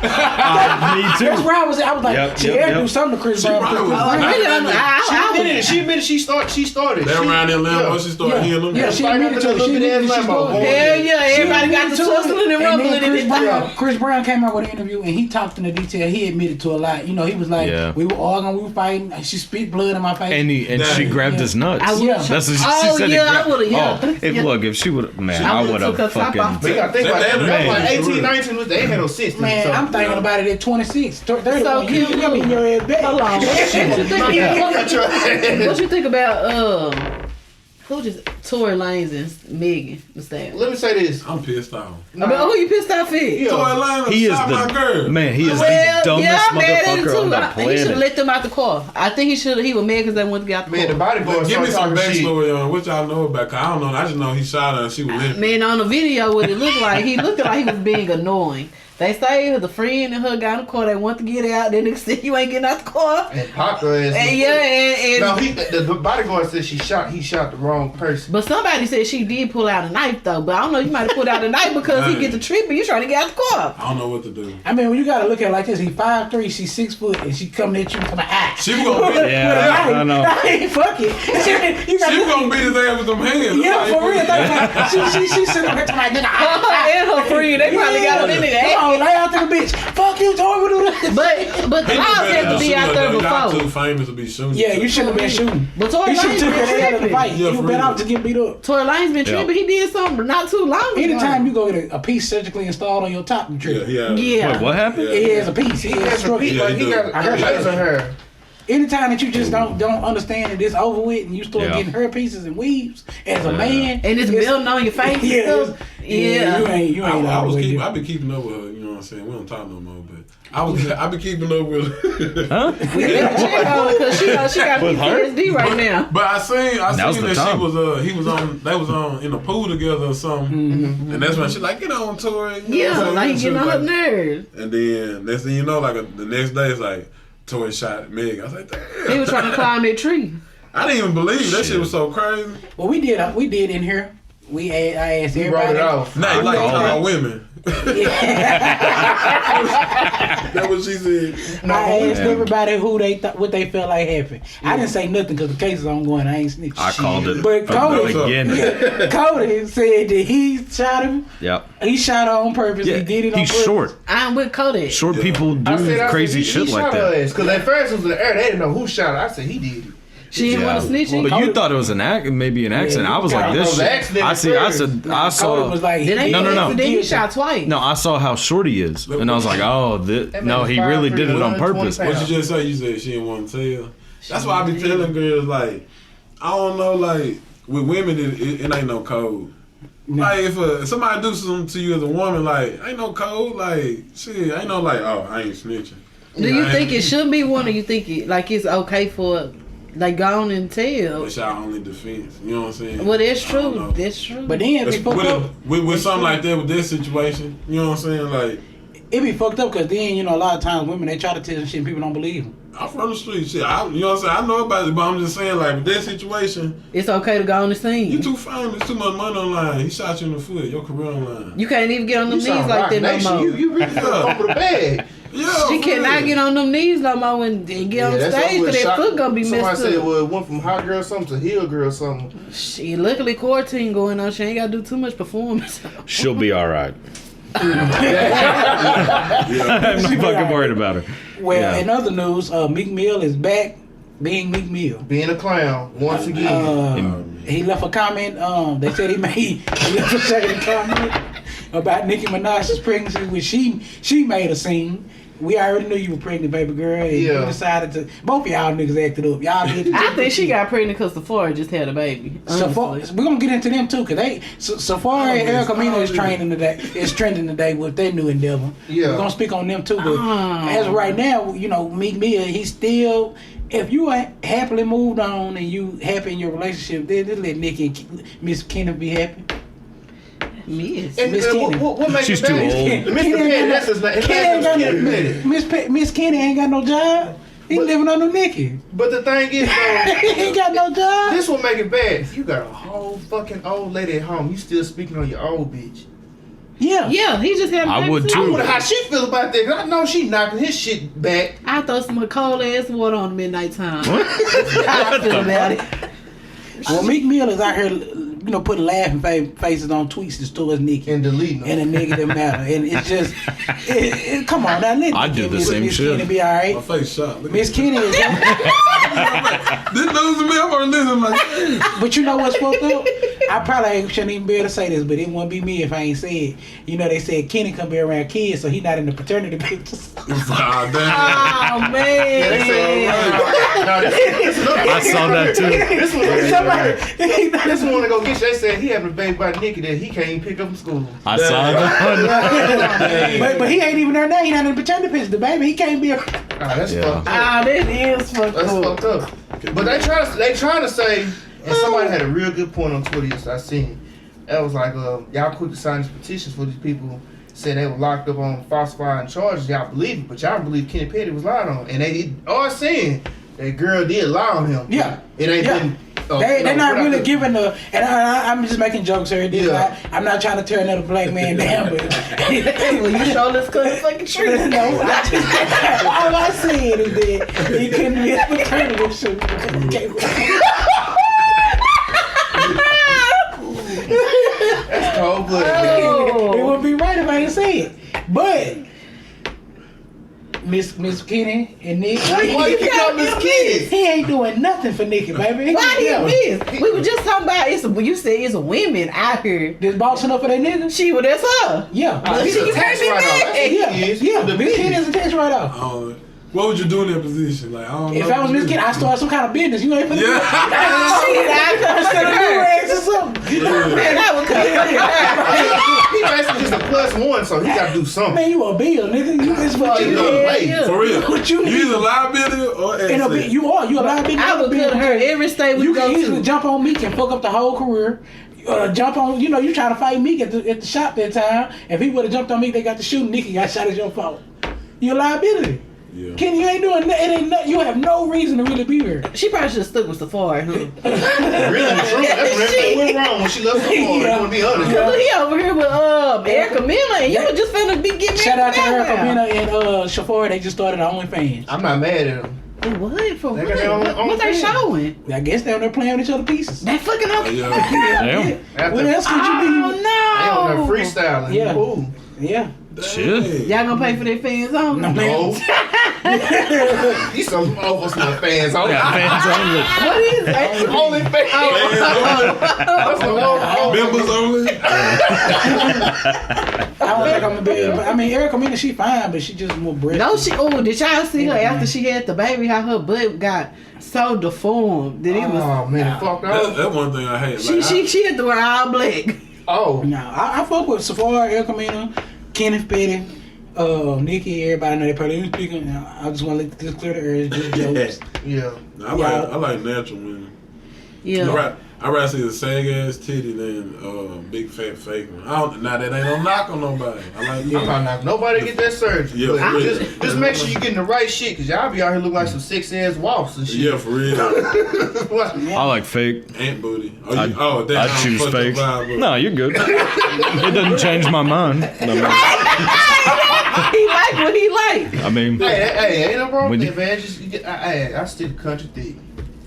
Speaker 1: me too.
Speaker 3: that's where I was. I was like,
Speaker 1: Yep,
Speaker 3: she
Speaker 1: yep,
Speaker 3: had to
Speaker 1: yep.
Speaker 3: do something to Chris
Speaker 5: She
Speaker 3: Brown.
Speaker 5: probably
Speaker 3: because
Speaker 5: was
Speaker 3: Chris
Speaker 6: Really,
Speaker 3: Brown-
Speaker 4: She admitted she started.
Speaker 5: They
Speaker 4: She-
Speaker 5: around that Lambo, she started healing them.
Speaker 3: Yeah, she
Speaker 4: Fight
Speaker 3: admitted
Speaker 4: under
Speaker 3: to
Speaker 4: that
Speaker 3: it.
Speaker 4: little
Speaker 3: She
Speaker 4: bit
Speaker 3: admitted
Speaker 4: ass
Speaker 3: she
Speaker 4: Lambo.
Speaker 3: started.
Speaker 6: Hell yeah,
Speaker 3: She
Speaker 6: everybody got
Speaker 3: admitted
Speaker 6: the
Speaker 3: to it.
Speaker 6: tussling and
Speaker 3: then
Speaker 6: rumbling in
Speaker 3: Chris
Speaker 6: his
Speaker 3: Brown,
Speaker 6: mouth.
Speaker 3: Chris Brown came out with an interview and he talked in the detail. He admitted to a lot. You know, he was like,
Speaker 1: Yeah.
Speaker 3: we were arguing, we were fighting. She spit blood in my face.
Speaker 1: And she
Speaker 5: Dang.
Speaker 1: grabbed his nuts.
Speaker 6: I would've-
Speaker 1: That's what she
Speaker 6: Oh,
Speaker 1: said.
Speaker 6: yeah,
Speaker 1: he grabbed-
Speaker 6: I would've, yeah.
Speaker 1: Oh, if
Speaker 6: Yeah.
Speaker 1: look, if she would, man,
Speaker 6: I
Speaker 1: I
Speaker 6: would've
Speaker 1: would
Speaker 6: took her
Speaker 1: have
Speaker 6: top
Speaker 1: fucking.
Speaker 6: off.
Speaker 4: But you gotta think
Speaker 5: That-
Speaker 4: about
Speaker 5: that
Speaker 4: that. That was like
Speaker 5: man,
Speaker 4: 18,
Speaker 5: real.
Speaker 4: 19. They had no sense. to
Speaker 3: Man,
Speaker 4: them,
Speaker 3: I'm
Speaker 4: so-
Speaker 3: thinking about it at 26, 30.
Speaker 6: So
Speaker 3: you
Speaker 6: cute.
Speaker 3: got me in your ass back.
Speaker 6: Hold on. What you think
Speaker 4: Yeah.
Speaker 6: What you think about who just Tory Lanez and Megan Thee Stallion?
Speaker 4: Let me say this.
Speaker 5: I'm pissed off.
Speaker 6: I mean, who you pissed off at?
Speaker 4: Yeah.
Speaker 5: Toy Atlanta
Speaker 1: He is
Speaker 5: shot my girl.
Speaker 1: the man. He is
Speaker 6: Well,
Speaker 1: the dumbest
Speaker 6: yeah, I'm mad at him
Speaker 1: motherfucker on
Speaker 6: too.
Speaker 1: the
Speaker 6: He should have
Speaker 1: planet.
Speaker 6: let them out the car. I think he was mad because they went to get out the
Speaker 4: Man, the
Speaker 6: car.
Speaker 4: bodyguard
Speaker 5: Give me
Speaker 4: started
Speaker 5: some
Speaker 4: talking shit.
Speaker 5: backstory on what y'all know about. Cause I don't know. I just know he shot her and she was limping.
Speaker 6: Man, on the video, what it looked like, he looked like he was being annoying. They say the friend and her got in the car. They want to get out. Then they said you ain't getting out the car.
Speaker 4: And popped her ass.
Speaker 6: And yeah, and
Speaker 4: No, the bodyguard said he shot the wrong person.
Speaker 6: but somebody said she did pull out a knife though. But I don't know. You might have pulled out a knife because he get the treatment. You trying to get out the car.
Speaker 5: I don't know what to do.
Speaker 3: I mean, when you gotta look at it like this, he 5'3", she's 6 foot, and she coming at you from the eye.
Speaker 5: She was gonna beat.
Speaker 1: Yeah, I know.
Speaker 3: Fuck it. You
Speaker 5: She
Speaker 3: gotta
Speaker 5: was gonna beat his ass with them hands.
Speaker 3: Yeah,
Speaker 5: Like,
Speaker 3: for real. That's like, she sitting up here like, nigga,
Speaker 6: And her friend, they probably got him in there.
Speaker 3: Come on, lay out to the bitch. Fuck you, Tori, we do this.
Speaker 6: But the
Speaker 5: People
Speaker 6: laws
Speaker 5: better
Speaker 6: had to
Speaker 5: not
Speaker 6: be
Speaker 5: shoot
Speaker 6: out
Speaker 5: her,
Speaker 6: there
Speaker 5: though. Y'all
Speaker 6: before.
Speaker 5: too famous to be shooting.
Speaker 3: Yeah, you shouldn't have been shooting.
Speaker 6: But Tory
Speaker 3: You should
Speaker 6: Lanez
Speaker 3: have took
Speaker 6: been
Speaker 3: that out of the
Speaker 6: tripping.
Speaker 3: fight.
Speaker 5: Yeah,
Speaker 3: You
Speaker 5: for
Speaker 3: been
Speaker 5: real.
Speaker 3: out to get beat up.
Speaker 6: Tory Lanez been tripping. He did something not too long ago.
Speaker 3: Anytime you go get a piece surgically installed on your top, you trip.
Speaker 5: Yeah.
Speaker 6: Yeah.
Speaker 1: Wait, what happened?
Speaker 5: Yeah.
Speaker 3: He has a piece. He has a stroke.
Speaker 5: Yeah, he
Speaker 4: He
Speaker 5: do.
Speaker 4: got
Speaker 3: I heard
Speaker 4: laser hair.
Speaker 3: Anytime that you just don't understand that it's over with and you start
Speaker 1: Yeah.
Speaker 3: getting hair pieces and weaves as a man,
Speaker 6: And it's building on your face
Speaker 3: Yeah,
Speaker 6: and stuff.
Speaker 3: yeah, you ain't
Speaker 5: I
Speaker 3: all
Speaker 5: was
Speaker 3: the way
Speaker 5: keep,
Speaker 3: there.
Speaker 5: I be keeping up with her. You know what I'm saying? We don't talk no more, but I be keeping up with her.
Speaker 1: Huh?
Speaker 6: We better check on her because she got
Speaker 1: With her?
Speaker 6: PTSD right now.
Speaker 5: But I seen
Speaker 1: Now's
Speaker 5: that
Speaker 1: the
Speaker 5: she
Speaker 1: time.
Speaker 5: was he was on they was on in the pool together or something, and that's when she like get on tour. You know
Speaker 6: Yeah,
Speaker 5: what I'm saying?
Speaker 6: like
Speaker 5: She
Speaker 6: getting
Speaker 5: was
Speaker 6: on her
Speaker 5: like-
Speaker 6: nerves.
Speaker 5: And then next thing you know, like the next day it's like Toy shot Meg. I was like, damn.
Speaker 6: He was trying to climb that tree.
Speaker 5: I didn't even believe that shit was so crazy.
Speaker 3: Well, we did in here. I asked
Speaker 4: He wrote
Speaker 3: everybody.
Speaker 4: it off.
Speaker 5: Nah, you like
Speaker 1: all
Speaker 5: talking
Speaker 1: that.
Speaker 5: about women. That's what she said.
Speaker 3: I asked
Speaker 1: man.
Speaker 3: everybody who what they felt like happened. I didn't say nothing because the case is ongoing. I ain't snitching.
Speaker 1: I called it
Speaker 3: But
Speaker 1: from
Speaker 3: Cody-
Speaker 1: the beginning.
Speaker 3: Cody said that he shot him.
Speaker 1: Yep.
Speaker 3: He shot her on purpose.
Speaker 1: Yeah,
Speaker 3: He did it on
Speaker 1: he's
Speaker 3: purpose.
Speaker 1: short.
Speaker 6: I'm with Codak.
Speaker 1: Short people do
Speaker 4: I said,
Speaker 1: crazy
Speaker 4: he
Speaker 1: shit like
Speaker 4: shot
Speaker 1: that.
Speaker 4: her ass. Because at first it was in the air. They didn't know who shot her. I said, he did it.
Speaker 6: She didn't want to snitch.
Speaker 1: But
Speaker 3: Cody-
Speaker 1: you thought it was maybe an accident. I was like,
Speaker 3: Cody
Speaker 1: this
Speaker 4: was
Speaker 1: shit.
Speaker 4: accident
Speaker 1: I
Speaker 4: at
Speaker 1: see. I
Speaker 4: first.
Speaker 1: said, I
Speaker 3: Cody
Speaker 1: saw.
Speaker 3: was like,
Speaker 6: Then
Speaker 3: he-
Speaker 1: No, no, no.
Speaker 6: Then he shot twice.
Speaker 1: No, I saw how short he is, and I was like, oh,
Speaker 4: That
Speaker 1: no,
Speaker 4: man
Speaker 1: he
Speaker 4: is
Speaker 1: really
Speaker 4: 5'3",
Speaker 1: did it on
Speaker 4: 120
Speaker 1: purpose.
Speaker 4: pounds.
Speaker 5: What you just say? You said she didn't want to tell. That's why I be telling girls like, I don't know, like with women it ain't no code. Like if somebody do something to you as a woman, like ain't no code, like shit, ain't no like, oh, I ain't snitching.
Speaker 6: Do you think it should be one, or you think it like it's okay for like go on and tell?
Speaker 5: It's our only defense. You know what I'm saying?
Speaker 6: Well, that's true. That's true.
Speaker 3: But then it be fucked up.
Speaker 5: With something like that, with this situation, you know what I'm saying? Like
Speaker 3: it be fucked up because then a lot of times women they try to tell them shit and people don't believe them.
Speaker 5: I'm from the street, shit. You know what I'm saying? I know about it, but I'm just saying, like with that situation,
Speaker 6: it's okay to go on the scene.
Speaker 5: You too famous, too much money online. He shot you in the foot. Your career online.
Speaker 6: You can't even get on them knees like that no more.
Speaker 4: You really over the bag.
Speaker 5: Yeah,
Speaker 6: she cannot get on them knees no more when they get on stage because that foot gonna be messed up.
Speaker 4: Somebody said, well, it went from hot girl something to heel girl something.
Speaker 6: She luckily quarantine going on. She ain't gotta do too much performance.
Speaker 1: She'll be all right. I'm not fucking worried about her.
Speaker 3: Well, in other news, Meek Mill is back being Meek Mill.
Speaker 4: Being a clown once again.
Speaker 3: He left a comment. They said he left a second comment about Nicki Minaj's pregnancy, which she made a scene. We already knew you were pregnant, baby girl. And you decided to. Both of y'all niggas acted up. Y'all did.
Speaker 6: I think she got pregnant because Sephora just had a baby.
Speaker 3: We're gonna get into them too, cause Sephora and Erica Mena is trending today with their new endeavor. Yeah, we're gonna speak on them too. But as of right now, Meek Mill, he's still. If you are happily moved on and you happy in your relationship, then let Nicki and Miss Kenneth be happy.
Speaker 6: Miss
Speaker 4: what makes
Speaker 1: she's
Speaker 4: it
Speaker 1: too
Speaker 4: better?
Speaker 1: old.
Speaker 3: Miss Kenny ain't got no job. He living under Nicki.
Speaker 4: But the thing is,
Speaker 3: he ain't got no job.
Speaker 4: This will make it bad. You got a whole fucking old lady at home. You still speaking on your old bitch.
Speaker 3: Yeah,
Speaker 6: he just had.
Speaker 1: I would too.
Speaker 4: I wonder how she feel about that. 'Cause I know she knocking his shit back.
Speaker 6: I throw some cold ass water on midnight time. How I feel about it.
Speaker 3: Well, Meek Mill is out here, putting laughing faces on tweets towards Nicki
Speaker 4: and deleting them
Speaker 3: in a negative manner, and it's just, come on now, let
Speaker 1: I do the same
Speaker 3: Miss
Speaker 1: shit.
Speaker 3: Kenny be all right.
Speaker 5: My face shot.
Speaker 3: Miss Kenny is.
Speaker 5: This news to me, I'm gonna listen like.
Speaker 3: But you know what's fucked up? I probably shouldn't even be able to say this, but it wouldn't be me if I ain't say it. They said Kenny come be around kids, so he not in the paternity pictures.
Speaker 6: Oh man!
Speaker 4: Yeah, they say,
Speaker 1: I saw that too.
Speaker 4: This one want to go get you. They said he having a baby by Nicki that he can't even pick up from school.
Speaker 1: I saw that.
Speaker 3: but he ain't even there now. He not in the paternity pictures. The baby, he can't be.
Speaker 4: That's fucked up.
Speaker 6: That is fucked up.
Speaker 4: That's fucked up. But they trying to say, and somebody had a real good point on Twitter. I seen. That was like, y'all quick to sign these petitions for these people. Said they were locked up on falsifying charges. Y'all believe it, but y'all don't believe Kenny Petty was lied on, and they are saying that girl did lie on him.
Speaker 3: Yeah,
Speaker 4: it ain't been.
Speaker 3: They're not really giving the. And I'm just making jokes here. I'm not trying to tear another black man down, but
Speaker 6: well, you sure let's cut the fucking tree.
Speaker 3: No, all I said is that he couldn't be a paternity shoot.
Speaker 4: That's cold blooded.
Speaker 3: It would be right if I didn't say it, but. Miss Kenny and Nick.
Speaker 4: Why you call Miss Kenny?
Speaker 3: He ain't doing nothing for Nicki, baby.
Speaker 6: Why he miss? We were just talking about you said it's women out here
Speaker 3: just bossing up for that nigga.
Speaker 6: That's her.
Speaker 3: Yeah.
Speaker 4: He's a tax write-off.
Speaker 3: Yeah. Miss Kenny is a tax write-off.
Speaker 5: What would you do in that position? Like, I don't know.
Speaker 3: If I was Miss Kenny, I'd start some kind of business. You ain't finna do
Speaker 6: I'd
Speaker 3: instead of new eggs or something.
Speaker 6: Man, I would cut her.
Speaker 4: He basically just a +1, so he got to do something.
Speaker 3: Man, you a bill, nigga. It's what you
Speaker 6: Yeah.
Speaker 5: For real.
Speaker 3: What you need.
Speaker 5: You either liability or asset.
Speaker 3: You a liability.
Speaker 6: I would cut her every state we
Speaker 3: You
Speaker 6: go
Speaker 3: can easily
Speaker 6: to.
Speaker 3: jump on Meek and fuck up the whole career. Jump on, you trying to fight Meek at the shop that time. If he would have jumped on Meek, they got to shoot. Nicki got shot. It's your fault. You a liability.
Speaker 5: Yeah.
Speaker 3: Kenny, you ain't doing that. It ain't nothing. You have no reason to really be here.
Speaker 6: She probably should have stuck with Safari, huh?
Speaker 4: Really, that's what went wrong when she left the boy.
Speaker 3: Yeah.
Speaker 4: To be honest.
Speaker 6: He over here with Erica Miller, and you were just finna be getting
Speaker 3: Shout out to
Speaker 6: married
Speaker 3: Erica
Speaker 6: now.
Speaker 3: Mena and Shafari. They just started OnlyFans.
Speaker 4: I'm not mad at him.
Speaker 6: What? For
Speaker 4: They
Speaker 6: what?
Speaker 4: got their own
Speaker 6: What they
Speaker 4: thing.
Speaker 6: showing?
Speaker 3: I guess they're on there playing with each other pieces.
Speaker 6: That fucking okay.
Speaker 5: Yeah.
Speaker 1: Damn.
Speaker 3: What else could you
Speaker 6: Oh
Speaker 3: be?
Speaker 4: They on there
Speaker 6: no!
Speaker 4: freestyling.
Speaker 3: Yeah.
Speaker 4: Ooh.
Speaker 3: Yeah.
Speaker 1: Shit.
Speaker 6: Y'all gonna pay for their fans on?
Speaker 3: No.
Speaker 4: These some of us not fans.
Speaker 1: Yeah, fans only.
Speaker 6: What is it?
Speaker 4: Only fans.
Speaker 5: Members only.
Speaker 3: I don't think I'm gonna be. I mean, Erica Mena, she fine, but she just more breast.
Speaker 6: No, did y'all see her after she had the baby? How her butt got so deformed that it was.
Speaker 4: Oh man, fuck off.
Speaker 5: That's one thing I hate.
Speaker 6: She had to wear all black.
Speaker 4: Oh.
Speaker 3: No, I fuck with Safari, El Camino, Kenneth Petty, Nikki. Everybody know they probably speaking. I just want to let this clear the air. It's just jokes.
Speaker 4: Yeah.
Speaker 5: I like natural women.
Speaker 6: Yeah.
Speaker 5: I'd rather see a sag ass titty than big fat fake one. Now that ain't no knock on nobody. I like
Speaker 4: I'm not knocking nobody get that surgery.
Speaker 5: Yeah,
Speaker 4: but
Speaker 5: for real.
Speaker 4: just make sure you getting the right shit, cause y'all be out here looking like some 6 ass wasps and shit.
Speaker 5: Yeah, for real.
Speaker 1: I like fake.
Speaker 5: Ant booty.
Speaker 1: I'd
Speaker 5: I'd
Speaker 1: choose fake. No, you're good. It doesn't change my mind.
Speaker 6: He like what he like.
Speaker 1: I mean,
Speaker 4: Hey, ain't no wrong
Speaker 1: When
Speaker 4: with
Speaker 1: you-
Speaker 4: that, man. Just I still country dick.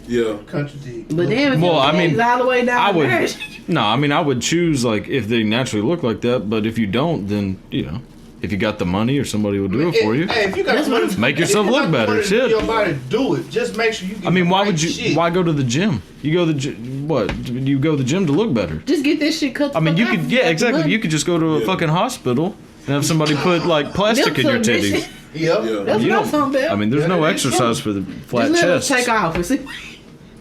Speaker 5: Yeah.
Speaker 4: Country dick.
Speaker 6: But damn, if
Speaker 1: Well, I mean,
Speaker 6: it's all the way down
Speaker 1: I would.
Speaker 6: there.
Speaker 1: No, I mean, I would choose like if they naturally look like that. But if you don't, then if you got the money or somebody will do it for you.
Speaker 4: Hey, if you got the money,
Speaker 1: Make yourself
Speaker 4: if you
Speaker 1: look
Speaker 4: got the
Speaker 1: better,
Speaker 4: money to
Speaker 1: shit.
Speaker 4: do your body, do it. Just make sure you. Get
Speaker 1: I mean,
Speaker 4: the
Speaker 1: why
Speaker 4: right
Speaker 1: would you?
Speaker 4: shit.
Speaker 1: Why go to the gym? You go to the gym. What? You go to the gym to look better.
Speaker 6: Just get this shit cut.
Speaker 1: I mean, you
Speaker 6: fuck
Speaker 1: could.
Speaker 6: off.
Speaker 1: Yeah,
Speaker 6: got the
Speaker 1: exactly.
Speaker 6: money.
Speaker 1: You could just go to a fucking hospital and have somebody put like plastic in your
Speaker 6: Them some
Speaker 1: titties.
Speaker 6: bitches.
Speaker 4: Yep.
Speaker 5: Yeah.
Speaker 6: That's
Speaker 1: You
Speaker 6: what I'm
Speaker 1: don't-
Speaker 6: talking about.
Speaker 1: I mean, there's
Speaker 4: Yeah,
Speaker 1: no
Speaker 4: that is
Speaker 1: exercise for the flat
Speaker 6: just let
Speaker 1: chest.
Speaker 6: them take off and see.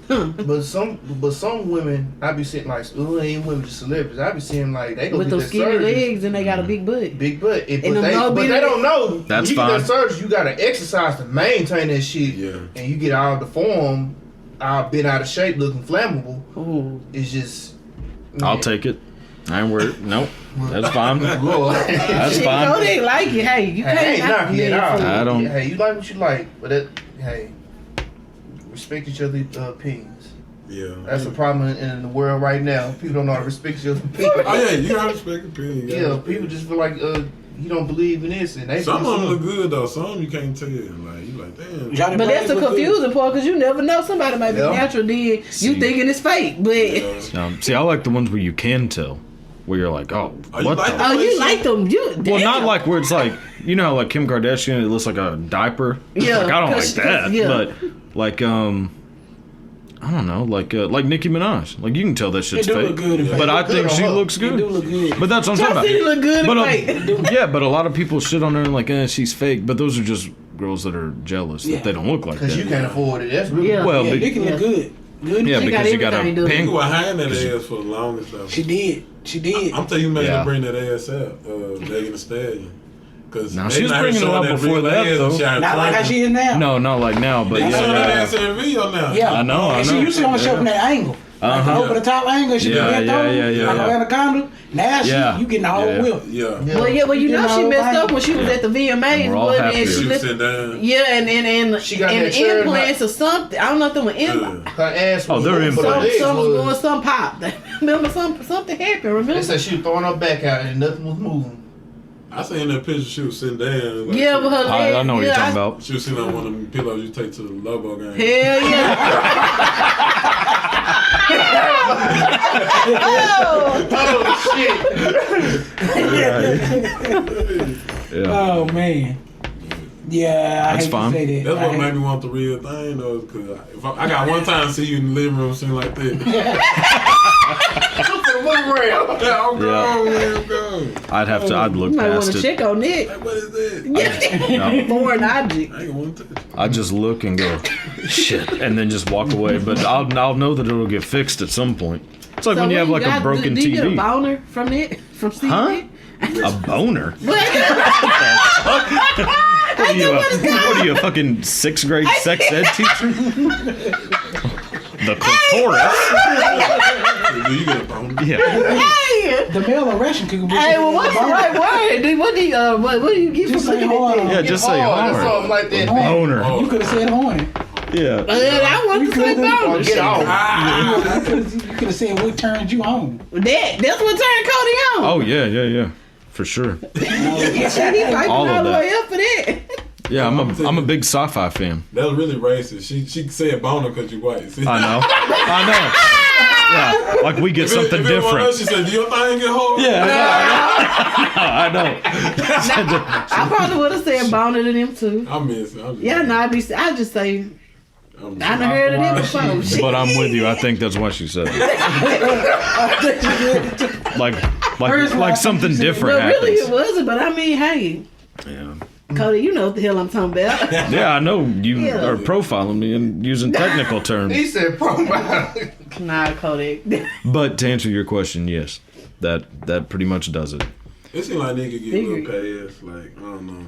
Speaker 4: But some women, I be seeing like, ain't women, just celebrities. I be seeing like they go
Speaker 6: With
Speaker 4: get
Speaker 6: those
Speaker 4: that
Speaker 6: skinny
Speaker 4: surgery.
Speaker 6: legs and they got a big butt.
Speaker 4: Big butt.
Speaker 6: And
Speaker 4: But
Speaker 6: them no
Speaker 4: they
Speaker 6: bitty-
Speaker 4: don't know.
Speaker 1: That's
Speaker 4: when you
Speaker 1: fine.
Speaker 4: get that surgery, you gotta exercise to maintain that shit.
Speaker 5: Yeah.
Speaker 4: And you get all deformed, all bent out of shape, looking flammable.
Speaker 6: Ooh.
Speaker 4: It's just.
Speaker 1: I'll take it. I ain't worried. Nope. That's fine.
Speaker 4: Lord.
Speaker 1: That's
Speaker 6: Shit,
Speaker 1: fine.
Speaker 6: Cody ain't like it. Hey, you
Speaker 4: Hey, I
Speaker 6: can't
Speaker 4: ain't
Speaker 6: knock
Speaker 4: knocking
Speaker 6: me
Speaker 4: it out.
Speaker 6: for it.
Speaker 1: I don't-
Speaker 4: Hey, you like what you like, but hey, respect each other's opinions.
Speaker 5: Yeah.
Speaker 4: That's a problem in the world right now. People don't know how to respect each other's opinions.
Speaker 5: Oh yeah, you gotta respect opinion.
Speaker 4: Yeah, people just feel like you don't believe in this, and they
Speaker 5: Some of them
Speaker 4: believe
Speaker 5: look good though. Some of them you can't tell. Like you like damn.
Speaker 3: Johnny
Speaker 6: But that's
Speaker 3: Blaze
Speaker 6: the
Speaker 3: look good.
Speaker 6: confusing part because you never know. Somebody might be
Speaker 4: Yeah.
Speaker 6: natural, then you
Speaker 1: See.
Speaker 6: thinking it's fake. But
Speaker 1: See, I like the ones where you can tell, where you're like, oh,
Speaker 5: you
Speaker 1: what
Speaker 5: like
Speaker 1: the?
Speaker 6: oh, you like them? You
Speaker 1: Well, not
Speaker 6: damn.
Speaker 1: like where it's like, you know how like Kim Kardashian, it looks like a diaper.
Speaker 6: Yeah,
Speaker 1: Like, I don't like
Speaker 6: 'cause-
Speaker 1: that.
Speaker 6: yeah.
Speaker 1: But like I don't know, like Nicki Minaj. Like you can tell that
Speaker 3: They
Speaker 1: shit's
Speaker 3: do
Speaker 1: fake.
Speaker 3: look good in
Speaker 1: But
Speaker 3: fake.
Speaker 1: I think
Speaker 4: Good
Speaker 1: she
Speaker 4: on her.
Speaker 1: looks
Speaker 3: They do
Speaker 1: good.
Speaker 3: look good.
Speaker 1: But that's what I'm
Speaker 6: Y'all
Speaker 1: talking
Speaker 6: see
Speaker 1: about.
Speaker 6: look good in
Speaker 1: But
Speaker 6: fake.
Speaker 1: yeah, but a lot of people shit on her and like, she's fake. But those are just girls that are jealous
Speaker 3: Yeah.
Speaker 1: that they don't look like
Speaker 4: because
Speaker 1: that.
Speaker 4: you can't afford it. That's really
Speaker 6: Yeah.
Speaker 1: Well,
Speaker 3: Yeah,
Speaker 1: but-
Speaker 3: Nicki look good. Good.
Speaker 1: yeah,
Speaker 6: She got
Speaker 1: because you got a
Speaker 6: everything to do.
Speaker 1: pink.
Speaker 5: You were hiding that ass for the longest though.
Speaker 3: She did. She did.
Speaker 5: I'm telling you, man,
Speaker 1: Yeah.
Speaker 5: to bring that ass up, Megan Thee Stallion. Cause
Speaker 1: Nah,
Speaker 5: they
Speaker 1: she was
Speaker 5: not
Speaker 1: bringing it
Speaker 5: showing
Speaker 1: up before
Speaker 5: real
Speaker 1: that,
Speaker 5: ass
Speaker 1: though.
Speaker 5: and shit.
Speaker 3: Not like how she is now.
Speaker 1: No, not like now, but
Speaker 5: They
Speaker 1: yeah,
Speaker 5: showing that
Speaker 1: yeah.
Speaker 5: ass in the video now.
Speaker 3: Yeah.
Speaker 1: I know, I
Speaker 3: And
Speaker 1: know.
Speaker 3: she used to only show from that angle. Like the
Speaker 1: Uh-huh.
Speaker 3: over the top angle, she
Speaker 1: Yeah,
Speaker 3: be bent
Speaker 1: yeah,
Speaker 3: over,
Speaker 1: yeah, yeah,
Speaker 3: like
Speaker 1: yeah.
Speaker 3: an anaconda. Now
Speaker 1: Yeah.
Speaker 3: you getting the whole
Speaker 1: Yeah.
Speaker 3: whip.
Speaker 5: Yeah.
Speaker 6: Well, you know she messed up when she was
Speaker 1: Yeah.
Speaker 6: at the VMAs.
Speaker 1: And we're all
Speaker 6: wasn't it?
Speaker 1: happy.
Speaker 6: And
Speaker 5: She
Speaker 6: she
Speaker 5: was
Speaker 6: lit-
Speaker 5: sitting down.
Speaker 6: yeah, and
Speaker 4: She got that shirt and
Speaker 6: implants or something. I don't know if they were implants.
Speaker 5: Yeah.
Speaker 4: Her ass.
Speaker 1: Oh,
Speaker 4: was
Speaker 1: they're
Speaker 4: moving, but her
Speaker 1: implants.
Speaker 4: legs
Speaker 6: Some was
Speaker 4: was-
Speaker 6: going, some popped. Remember, something happened.
Speaker 4: They
Speaker 6: Remember?
Speaker 4: said she was throwing her back out and nothing was moving.
Speaker 5: I seen that picture. She was sitting down. Like,
Speaker 6: Yeah, with her legs.
Speaker 1: I know what you're
Speaker 6: yeah,
Speaker 1: talking about.
Speaker 5: She was sitting on one of them pillows you take to the Lobo game.
Speaker 6: Hell yeah. Oh,
Speaker 4: Oh shit!
Speaker 1: Yeah.
Speaker 3: Oh man. Yeah, I
Speaker 1: That's
Speaker 3: hate
Speaker 1: fine.
Speaker 3: to say that.
Speaker 5: That's
Speaker 3: I
Speaker 5: what
Speaker 3: hate-
Speaker 5: made me want the real thing though. Cause if I got one time to see you in the living room sitting like that.
Speaker 4: Look around.
Speaker 5: Yeah, I'm gone,
Speaker 1: Yeah.
Speaker 5: man, I'm gone.
Speaker 1: I'd look
Speaker 6: you might want
Speaker 1: past
Speaker 6: to
Speaker 1: it.
Speaker 6: check on it.
Speaker 5: Like, what is that?
Speaker 6: Yeah. Foreign object.
Speaker 5: I ain't want to touch it.
Speaker 1: I just look and go, shit, and then just walk away. But I'll know that it'll get fixed at some point. It's like when you have like a broken
Speaker 6: do you get a
Speaker 1: TV.
Speaker 6: boner from it? From seeing
Speaker 1: Huh?
Speaker 6: it?
Speaker 1: A boner?
Speaker 6: What?
Speaker 1: What are you, a fucking 6th grade sex ed teacher? The clitoris?
Speaker 5: Do you get a boner?
Speaker 1: Yeah.
Speaker 6: Hey!
Speaker 3: The male erection could be.
Speaker 6: Hey, well, what's the right word? Dude, what do you get
Speaker 3: Just
Speaker 6: from
Speaker 3: say
Speaker 6: looking
Speaker 3: hard.
Speaker 6: at that?
Speaker 1: Yeah, just say
Speaker 4: That's
Speaker 1: hard.
Speaker 4: something like that.
Speaker 1: Boner.
Speaker 3: You could have said horny.
Speaker 1: Yeah.
Speaker 6: I want to say boner.
Speaker 4: Get off.
Speaker 3: You could have said what turned you on.
Speaker 6: That's what turned Cody on.
Speaker 1: Oh, yeah. For sure.
Speaker 6: He piping
Speaker 1: all of
Speaker 6: all the
Speaker 1: that.
Speaker 6: way up for that.
Speaker 1: Yeah, I'm a big sci-fi fan.
Speaker 5: That was really racist. She said boner because you white. See?
Speaker 1: I know. Yeah, like we get something
Speaker 5: if it was
Speaker 1: different.
Speaker 5: us, she said, "Do your thing get hard?"
Speaker 1: Yeah, I know.
Speaker 6: I probably would have said boner to them too.
Speaker 5: I'm missing.
Speaker 6: Yeah, no, I just say I done heard of them before. Shit.
Speaker 1: But I'm with you. I think that's why she said it. like something different
Speaker 6: But really, it
Speaker 1: happens.
Speaker 6: wasn't. But I mean, hey,
Speaker 1: Yeah.
Speaker 6: Cody, you know what the hell I'm talking about.
Speaker 1: Yeah, I know you
Speaker 6: Yeah.
Speaker 1: are profiling me and using technical terms.
Speaker 4: He said profile.
Speaker 6: Nah, Cody.
Speaker 1: But to answer your question, yes. that pretty much does it.
Speaker 5: It seems like nigga get a little pass. Like, I don't know.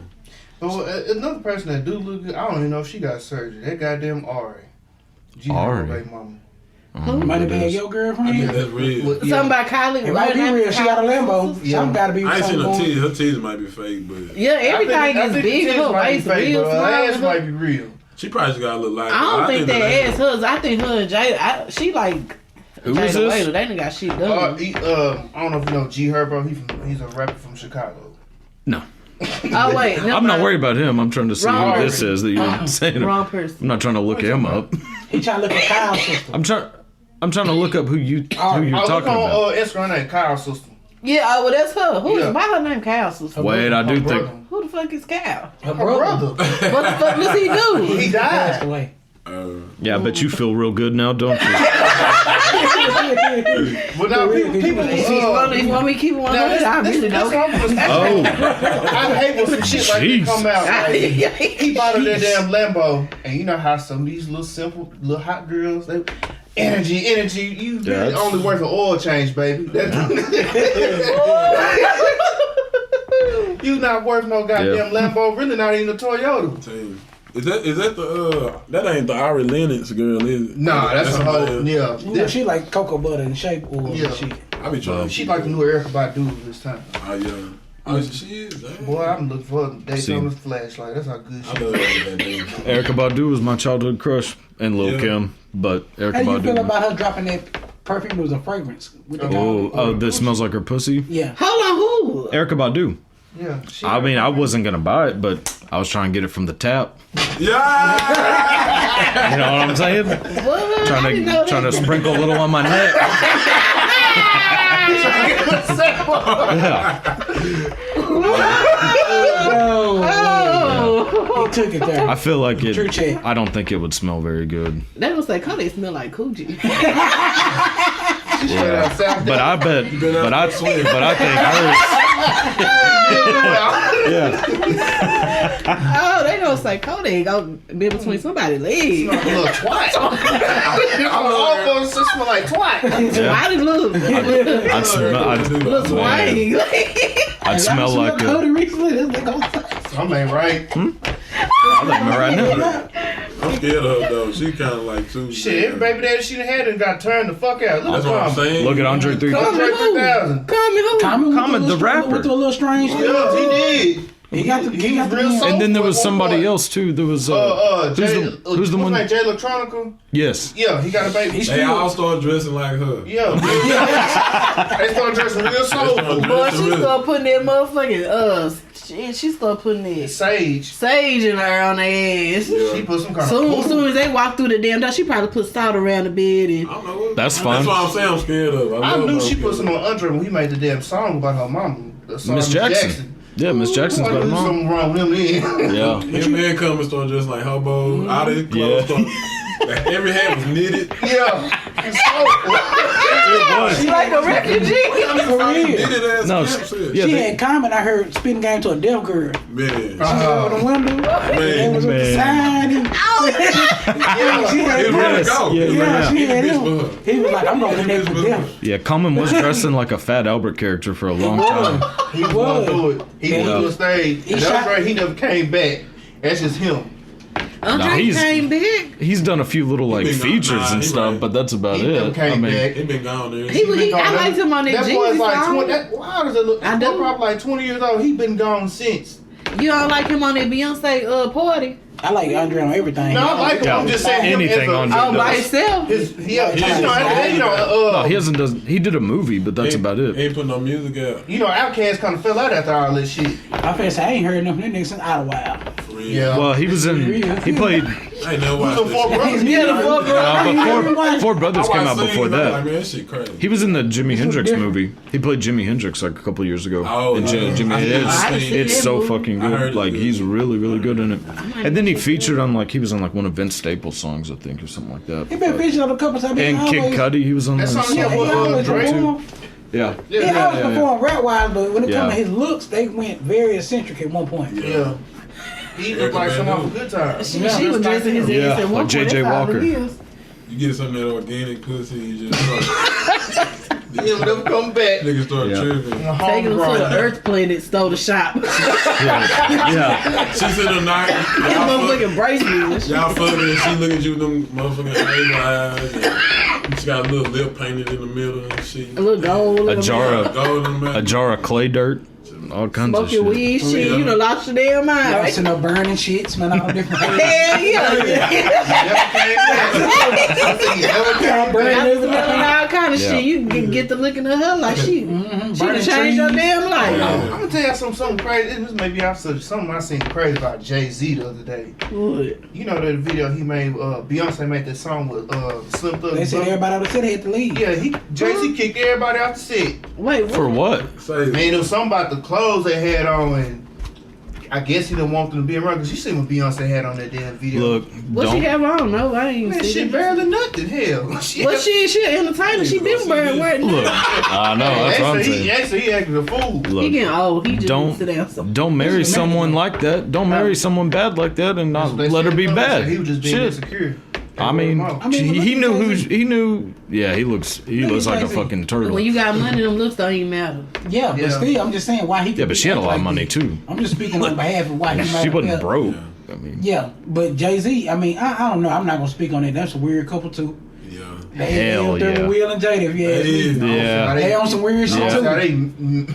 Speaker 4: But another person that do look good, I don't even know if she got surgery. That goddamn Ari.
Speaker 1: Ari?
Speaker 4: Baby mama.
Speaker 3: Money bag your
Speaker 5: I
Speaker 3: girlfriend?
Speaker 5: think that's real.
Speaker 6: Something about Kylie.
Speaker 3: It might be real. She got a Lambo.
Speaker 4: Yeah.
Speaker 3: Something got to be
Speaker 5: I ain't seen her
Speaker 3: something
Speaker 5: titties.
Speaker 3: going.
Speaker 5: Her titties might be fake, but
Speaker 6: Yeah, everything
Speaker 4: I
Speaker 6: is
Speaker 4: think
Speaker 6: big.
Speaker 4: the
Speaker 6: Her
Speaker 4: titties might be
Speaker 6: waist
Speaker 4: fake,
Speaker 6: real
Speaker 4: but her
Speaker 6: small.
Speaker 4: ass might be real.
Speaker 5: she probably just got a little like.
Speaker 6: I don't think that
Speaker 5: the
Speaker 6: ass hers. I think her and Jada. She like.
Speaker 1: Who is
Speaker 6: Jada
Speaker 1: this?
Speaker 6: Waiter, they done got shit done.
Speaker 4: I don't know if you know G Herbo. He's a rapper from Chicago.
Speaker 1: No.
Speaker 6: Oh wait, no,
Speaker 1: I'm not worried about him. I'm trying to see
Speaker 6: Wrong
Speaker 1: who this is that you're saying.
Speaker 6: Wrong person.
Speaker 1: I'm not trying to look him up.
Speaker 3: He trying to look at Kyle's sister.
Speaker 1: I'm trying to look up who you're talking
Speaker 4: look
Speaker 1: about.
Speaker 4: on Instagram name Kyle's sister.
Speaker 6: Yeah, oh well, that's her.
Speaker 4: Yeah.
Speaker 6: Why her name Cal? Sister?
Speaker 1: Wait, I do
Speaker 4: Her
Speaker 1: think.
Speaker 4: brother.
Speaker 6: Who the fuck is Cal?
Speaker 3: Her
Speaker 4: Her
Speaker 3: brother.
Speaker 4: brother.
Speaker 6: What the fuck does he do?
Speaker 4: He
Speaker 3: Passed
Speaker 4: died.
Speaker 3: away.
Speaker 1: Yeah, I bet you feel real good now, don't you?
Speaker 4: But now people
Speaker 6: You want me to keep it 100? I really
Speaker 4: that's
Speaker 6: don't.
Speaker 4: what I'm gonna say.
Speaker 1: Oh,
Speaker 4: I hate when some shit like
Speaker 1: Jeez.
Speaker 4: that come out. Like,
Speaker 6: Yeah.
Speaker 4: he bought her that damn Lambo, and you know how some of these little simple, little hot girls, they energy. You really
Speaker 1: that's-
Speaker 4: only worth an oil change, baby. You not worth no goddamn Lambo. Really not even a Toyota.
Speaker 5: Is that the that ain't the Ari Lennox girl, is it?
Speaker 4: Nah, that's a
Speaker 5: somebody
Speaker 4: whole
Speaker 5: else.
Speaker 4: yeah.
Speaker 3: You know, she like cocoa butter and shape oil
Speaker 4: Yeah.
Speaker 3: and shit.
Speaker 5: I be trying.
Speaker 4: She like the new Erykah Badu this time.
Speaker 5: Oh yeah. Oh, she is. Damn.
Speaker 4: Boy, I'm looking for Daytona's flashlight. That's how good
Speaker 5: I
Speaker 4: she
Speaker 5: love
Speaker 4: is.
Speaker 5: that damn.
Speaker 1: Erykah Badu was my childhood crush, and Lil
Speaker 5: Yeah.
Speaker 1: Kim, but
Speaker 3: How
Speaker 1: Erykah
Speaker 3: do you feel
Speaker 1: Badu.
Speaker 3: about her dropping that perfume? It was a fragrance. With the
Speaker 1: Oh, that smells like her pussy.
Speaker 3: Yeah.
Speaker 6: Hold on, who?
Speaker 1: Erykah Badu.
Speaker 4: Yeah.
Speaker 1: I mean, I wasn't gonna buy it, but I was trying to get it from the tap.
Speaker 5: Yeah.
Speaker 1: You know what I'm saying?
Speaker 6: What? I didn't know
Speaker 1: Trying to
Speaker 6: that.
Speaker 1: sprinkle a little on my neck. Yeah.
Speaker 6: Oh.
Speaker 3: He took it there.
Speaker 1: I feel like it.
Speaker 3: TruChat.
Speaker 1: I don't think it would smell very good.
Speaker 6: They gonna say Cody smell like coochie.
Speaker 1: Yeah. But I bet. But I think hers. Yeah.
Speaker 6: Oh, they gonna say Cody go be between somebody's legs.
Speaker 4: Like a little twat. I'm almost smell like twat.
Speaker 6: Why did look?
Speaker 1: I'd smell.
Speaker 6: Look swing.
Speaker 1: I'd smell like
Speaker 3: Cody
Speaker 1: a.
Speaker 3: recently. That's what they gonna say.
Speaker 4: Something ain't right.
Speaker 1: I think right now.
Speaker 5: I'm scared of her though. She kind of like too.
Speaker 4: Shit, every baby daddy she done had and got turned the fuck out. Look
Speaker 5: That's
Speaker 4: at
Speaker 5: what I'm
Speaker 4: Common.
Speaker 5: saying.
Speaker 1: Look at Andre 3000.
Speaker 4: Andre 3000.
Speaker 3: Common
Speaker 1: the rapper.
Speaker 3: With a little strange.
Speaker 4: Yeah, he did.
Speaker 3: He got the
Speaker 4: real soul.
Speaker 1: And then there was somebody else too. There was who's the one?
Speaker 4: Name? Jay Electronica.
Speaker 1: Yes.
Speaker 4: Yeah, he got a baby.
Speaker 5: They all start dressing like her.
Speaker 4: Yeah. They started dressing real soulful.
Speaker 6: Boy, she started putting that motherfucking she started putting that
Speaker 4: Sage
Speaker 6: in her on their ass.
Speaker 4: She put some kind
Speaker 6: Soon as they walk through the damn door, she probably put salt around the bed and
Speaker 5: I don't know what.
Speaker 1: That's fine.
Speaker 5: That's what I'm saying. I'm scared of.
Speaker 4: I
Speaker 5: love
Speaker 4: knew
Speaker 5: her.
Speaker 4: she put some on Andre when he made the damn song about her mama. The song
Speaker 1: Miss Jackson. Yeah, Miss Jackson's
Speaker 4: I
Speaker 1: got
Speaker 4: knew
Speaker 1: them on.
Speaker 4: something wrong with him then.
Speaker 1: Yeah.
Speaker 5: Him man come and start dressing like hobo. All his clothes start. Like, every hat was knitted.
Speaker 4: Yeah. It's
Speaker 6: she like a refugee.
Speaker 5: Knitted ass
Speaker 1: No,
Speaker 5: caps here.
Speaker 1: yeah,
Speaker 3: She
Speaker 1: they-
Speaker 3: had Common, I heard, spitting game to a deaf girl.
Speaker 5: Man.
Speaker 3: Over the window. They was with the
Speaker 1: Man.
Speaker 3: sign. And she had
Speaker 5: He
Speaker 3: him.
Speaker 5: ready to go.
Speaker 1: Yeah,
Speaker 5: He
Speaker 1: yeah.
Speaker 5: ready to
Speaker 3: She
Speaker 5: go.
Speaker 3: had
Speaker 5: He
Speaker 3: him.
Speaker 5: bitch for her.
Speaker 3: He was like, I'm gonna connect with them.
Speaker 1: Yeah, Common was dressing like a Fat Albert character for a long time.
Speaker 4: He was going to do it. He went to a stage.
Speaker 3: He
Speaker 4: That's
Speaker 3: shot-
Speaker 4: right. He never came back. That's just him.
Speaker 6: Andre
Speaker 1: he's-
Speaker 6: came big.
Speaker 1: He's done a few little like
Speaker 5: He been gone.
Speaker 1: features
Speaker 5: Nah,
Speaker 1: and
Speaker 5: he
Speaker 1: stuff,
Speaker 5: right.
Speaker 1: but that's about
Speaker 4: He never
Speaker 1: it.
Speaker 4: came
Speaker 1: I mean,
Speaker 4: back.
Speaker 5: He been gone there.
Speaker 6: I liked him on that
Speaker 4: That boy's
Speaker 6: Jesus
Speaker 4: like
Speaker 6: song.
Speaker 4: 20. How does it look?
Speaker 6: I do.
Speaker 4: That boy probably like 20 years old. He been gone since.
Speaker 6: You don't like him on that Beyonce party?
Speaker 3: I like Andre on everything.
Speaker 4: No, I like him.
Speaker 1: Yeah,
Speaker 4: I'm just saying him
Speaker 1: anything
Speaker 4: as a,
Speaker 1: Andre
Speaker 6: Oh, by
Speaker 1: does.
Speaker 6: himself?
Speaker 1: No, he hasn't done. He did a movie, but that's about it.
Speaker 5: Ain't put no music out.
Speaker 4: You know, Outkast kind of fell out after all this shit.
Speaker 3: I feel say I ain't heard enough of them niggas since Idlewild.
Speaker 5: For real.
Speaker 4: Yeah.
Speaker 1: Well, he was in. He played.
Speaker 5: I ain't never watched
Speaker 4: Who's the four
Speaker 5: this.
Speaker 4: brothers?
Speaker 6: Yeah, the four brothers.
Speaker 1: But Four Brothers came out before
Speaker 5: Like,
Speaker 1: that.
Speaker 5: man, that shit crazy.
Speaker 1: He was in the Jimi Hendrix movie. He played Jimi Hendrix like a couple years ago.
Speaker 5: Oh,
Speaker 1: And
Speaker 5: yeah.
Speaker 1: Jimi,
Speaker 5: I
Speaker 1: it's,
Speaker 5: seen
Speaker 1: it's
Speaker 6: that
Speaker 1: so
Speaker 6: movie.
Speaker 1: fucking
Speaker 5: I heard
Speaker 1: good.
Speaker 5: it
Speaker 1: Like
Speaker 5: good.
Speaker 1: he's really, really good in it. And then he featured on like he was on like one of Vince Staples' songs, I think, or something like that.
Speaker 3: He been
Speaker 1: But-
Speaker 3: featured on a couple times.
Speaker 1: and Kid Cudi, he was on
Speaker 4: That
Speaker 1: that
Speaker 4: song, yeah,
Speaker 1: song.
Speaker 4: was,
Speaker 3: He always
Speaker 4: Drake.
Speaker 3: perform.
Speaker 1: Yeah.
Speaker 3: He always perform rap wise, but when it
Speaker 1: Yeah.
Speaker 3: comes to his looks, they went very eccentric at one point.
Speaker 4: Yeah. He looked like someone from Good Times.
Speaker 6: She was dressing his
Speaker 1: Yeah,
Speaker 6: ass at one
Speaker 1: like
Speaker 6: point.
Speaker 1: J.J.
Speaker 6: That's all
Speaker 1: Walker.
Speaker 6: it is.
Speaker 5: You get some of that organic pussy, you just
Speaker 4: He'll never come back.
Speaker 5: Niggas start
Speaker 1: Yeah.
Speaker 5: tripping.
Speaker 6: Take him to the Earth Planet, stole the shop.
Speaker 1: Yeah.
Speaker 5: She's in the night.
Speaker 6: That motherfucking bracelet.
Speaker 5: Y'all fucking and she look at you with them motherfucking angel eyes. And she got a little lip painted in the middle and shit.
Speaker 6: A little gold.
Speaker 1: A jar of
Speaker 5: Gold in the middle.
Speaker 1: a jar of clay dirt, all kinds
Speaker 6: Smoke
Speaker 1: of
Speaker 6: your
Speaker 1: shit.
Speaker 6: weed, shit.
Speaker 5: Yeah.
Speaker 6: You done lost your damn mind,
Speaker 3: I
Speaker 6: right?
Speaker 3: seen no burning shit, smell all different.
Speaker 6: Hell yeah.
Speaker 3: Burning
Speaker 6: Smelling all kind of
Speaker 1: Yeah.
Speaker 6: shit. You can get the looking at her like she done
Speaker 3: burning
Speaker 6: changed your
Speaker 3: trees.
Speaker 6: damn life.
Speaker 4: I'm gonna tell you something crazy. This may be something I seen crazy about Jay-Z the other day.
Speaker 6: What?
Speaker 4: You know that video he made, Beyonce made that song with Slim Thug.
Speaker 3: They said everybody on the city had to leave.
Speaker 4: Yeah, Jay-Z kicked everybody out the set.
Speaker 6: Wait,
Speaker 1: For what?
Speaker 5: Say,
Speaker 4: Man, it was something about the clothes they had on, and I guess he didn't want them to be around because you seen what Beyonce had on that damn video.
Speaker 1: Look,
Speaker 6: What she
Speaker 1: don't.
Speaker 6: have on? No, I ain't
Speaker 4: Man,
Speaker 6: see
Speaker 4: shit
Speaker 6: it.
Speaker 4: barely nothing. Hell.
Speaker 6: Well, she an entertainer. She been wearing
Speaker 1: Look, I know that's what I'm saying.
Speaker 4: He acted a fool.
Speaker 6: He
Speaker 1: Look,
Speaker 6: getting old. He just
Speaker 1: don't
Speaker 6: sit down. So.
Speaker 1: don't marry someone like that. Don't marry someone bad like that, and not let her be bad.
Speaker 4: He was just being
Speaker 1: Shit.
Speaker 4: insecure.
Speaker 1: I mean, he knew who he knew. Yeah, he looks like a
Speaker 3: Jay-Z.
Speaker 1: fucking turtle.
Speaker 6: When you got money, them looks don't even matter.
Speaker 3: Yeah, but
Speaker 4: Yeah.
Speaker 3: still, I'm just saying why he.
Speaker 1: Yeah, but she had a lot of money too.
Speaker 3: I'm just speaking on behalf of why he might
Speaker 1: She
Speaker 3: have
Speaker 1: wasn't
Speaker 3: felt.
Speaker 1: broke. I mean,
Speaker 3: Yeah, but Jay-Z, I mean, I don't know. I'm not gonna speak on it. That's a weird couple too.
Speaker 5: yeah.
Speaker 1: Hell
Speaker 3: They
Speaker 1: yeah.
Speaker 3: Will and Jada, if you ask me.
Speaker 1: Yeah.
Speaker 3: They on some weird shit
Speaker 1: Yeah.
Speaker 3: too.
Speaker 4: How they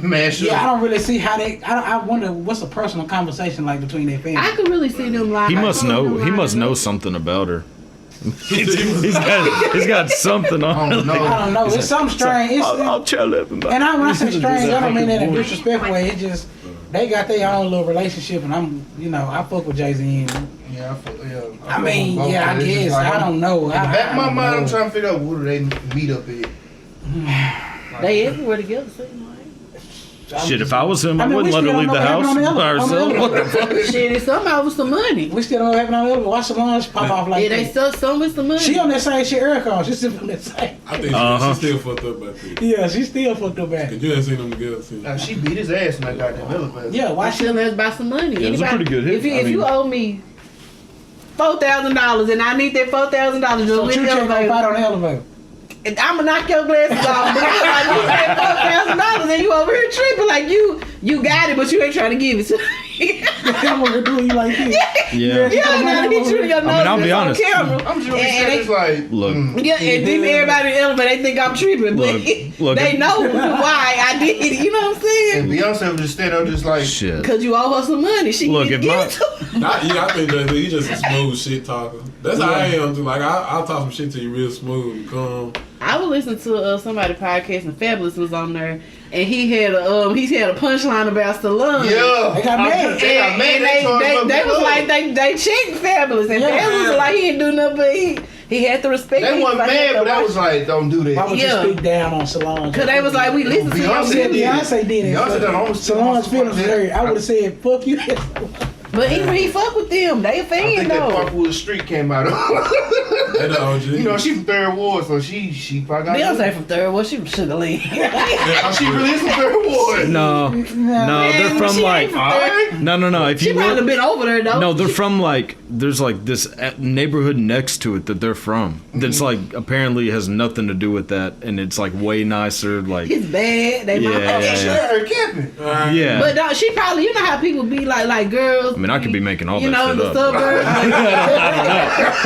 Speaker 4: mash
Speaker 3: Yeah, I
Speaker 4: up.
Speaker 3: don't really see how they. I wonder what's a personal conversation like between their families.
Speaker 6: I could really see them like.
Speaker 1: he must know. He must know something about her. he's got something on.
Speaker 4: I don't know.
Speaker 3: I don't know. It's something strange.
Speaker 1: I'll tell everybody.
Speaker 3: And when I say strange, I don't mean that in a disrespectful way. It just they got their own little relationship, and I fuck with Jay-Z. And
Speaker 4: Yeah,
Speaker 3: I mean, yeah, I
Speaker 4: It's just
Speaker 3: guess
Speaker 4: like,
Speaker 3: I don't know.
Speaker 4: In the back of my
Speaker 3: I don't
Speaker 4: mind, I'm
Speaker 3: know.
Speaker 4: trying to figure out where do they meet up at.
Speaker 6: They everywhere together. Seem like.
Speaker 1: Shit, if I was him, I,
Speaker 3: I mean,
Speaker 1: wouldn't
Speaker 3: we
Speaker 1: let her
Speaker 3: still
Speaker 1: leave
Speaker 3: don't
Speaker 1: the
Speaker 3: know
Speaker 1: house
Speaker 3: what happened
Speaker 1: by
Speaker 3: on the
Speaker 1: herself.
Speaker 3: elevator.
Speaker 1: What the fuck?
Speaker 6: Shit, it's somehow with some money.
Speaker 3: We still don't have no elevator. Watch the lunch pop off like
Speaker 6: Yeah, they
Speaker 3: that.
Speaker 6: still some with some money.
Speaker 3: She on that same shit Erica on. She's still on that same.
Speaker 5: I think
Speaker 1: Uh-huh.
Speaker 5: she still fucked up about that.
Speaker 3: Yeah, she still fucked up back.
Speaker 5: Cause you ain't seen them together since.
Speaker 4: Now, she beat his ass in that goddamn elevator.
Speaker 3: Yeah, why
Speaker 6: I
Speaker 3: she?
Speaker 6: still has about some money.
Speaker 1: Yeah, it was a pretty good hit.
Speaker 6: If you,
Speaker 1: I
Speaker 6: if you
Speaker 1: mean-
Speaker 6: owe me $4,000 and I need that $4,000 to
Speaker 3: So
Speaker 6: live
Speaker 3: TruChat
Speaker 6: the
Speaker 3: gonna fight
Speaker 6: elevator,
Speaker 3: on the elevator.
Speaker 6: and I'ma knock your glasses off. But if I need that $4,000 and you over here tripping like you got it, but you ain't trying to give it to me.
Speaker 3: I'm gonna do you like this.
Speaker 1: Yeah.
Speaker 6: Yeah, now hit you in your nose.
Speaker 1: I mean, I'll be
Speaker 6: it's on
Speaker 1: honest.
Speaker 6: camera.
Speaker 4: I'm just
Speaker 6: And
Speaker 4: saying, it's like,
Speaker 1: Look,
Speaker 6: Yeah, and then everybody in the elevator, they think I'm tripping, but
Speaker 1: Look,
Speaker 6: they know why I did it. You know what I'm saying?
Speaker 4: and Beyonce was just standing there just like,
Speaker 1: shit.
Speaker 6: Because you owe her some money. She
Speaker 1: Look,
Speaker 6: can
Speaker 1: if
Speaker 6: give
Speaker 1: my-
Speaker 6: it to her.
Speaker 5: I think that he just a smooth shit talker. That's how I am too. Like I'll talk some shit to you real smooth and calm.
Speaker 6: I was listening to somebody podcast and Fabulous was on there, and he had a punchline about Stallone.
Speaker 4: yeah.
Speaker 3: They got mad.
Speaker 4: They got mad. They charged him
Speaker 6: They was
Speaker 4: up.
Speaker 6: like they checked Fabulous, and
Speaker 3: Yeah.
Speaker 6: Fabulous was like he didn't do nothing, but he had to respect.
Speaker 4: They
Speaker 6: me.
Speaker 4: wasn't
Speaker 6: Like,
Speaker 4: mad, but that was like, don't do
Speaker 3: Why
Speaker 4: that.
Speaker 3: would
Speaker 6: Yeah.
Speaker 3: you speak down on Solange?
Speaker 6: Cause they was like we listened to your
Speaker 4: Beyonce
Speaker 3: said
Speaker 6: music.
Speaker 3: Beyonce did it.
Speaker 4: Beyonce done almost
Speaker 3: Solange's feelings was hurt. I would have said, "Fuck you."
Speaker 6: But even he fuck with them. They a
Speaker 4: I
Speaker 6: fan
Speaker 4: think that
Speaker 6: though.
Speaker 4: Parkwood Street came out of.
Speaker 5: They the OG.
Speaker 4: You know, she from Third Ward, so she probably got
Speaker 6: Beyonce from Third Ward, she from Sugar Land.
Speaker 4: Oh, she really is from Third Ward.
Speaker 1: No, they're from
Speaker 6: she
Speaker 1: like
Speaker 6: ain't from Third.
Speaker 1: no. If
Speaker 6: She
Speaker 1: you
Speaker 6: probably
Speaker 1: look,
Speaker 6: been over there though.
Speaker 1: no, they're from like there's like this neighborhood next to it that they're from. That's like apparently has nothing to do with that, and it's like way nicer. Like
Speaker 6: It's bad. They
Speaker 1: Yeah,
Speaker 6: might
Speaker 1: yeah,
Speaker 4: She
Speaker 1: yeah.
Speaker 4: had her camping.
Speaker 1: yeah.
Speaker 6: But she probably, you know how people be like girls.
Speaker 1: I mean, I could be making all
Speaker 6: you know,
Speaker 1: that
Speaker 6: in
Speaker 1: shit
Speaker 6: the
Speaker 1: up.
Speaker 6: suburbs.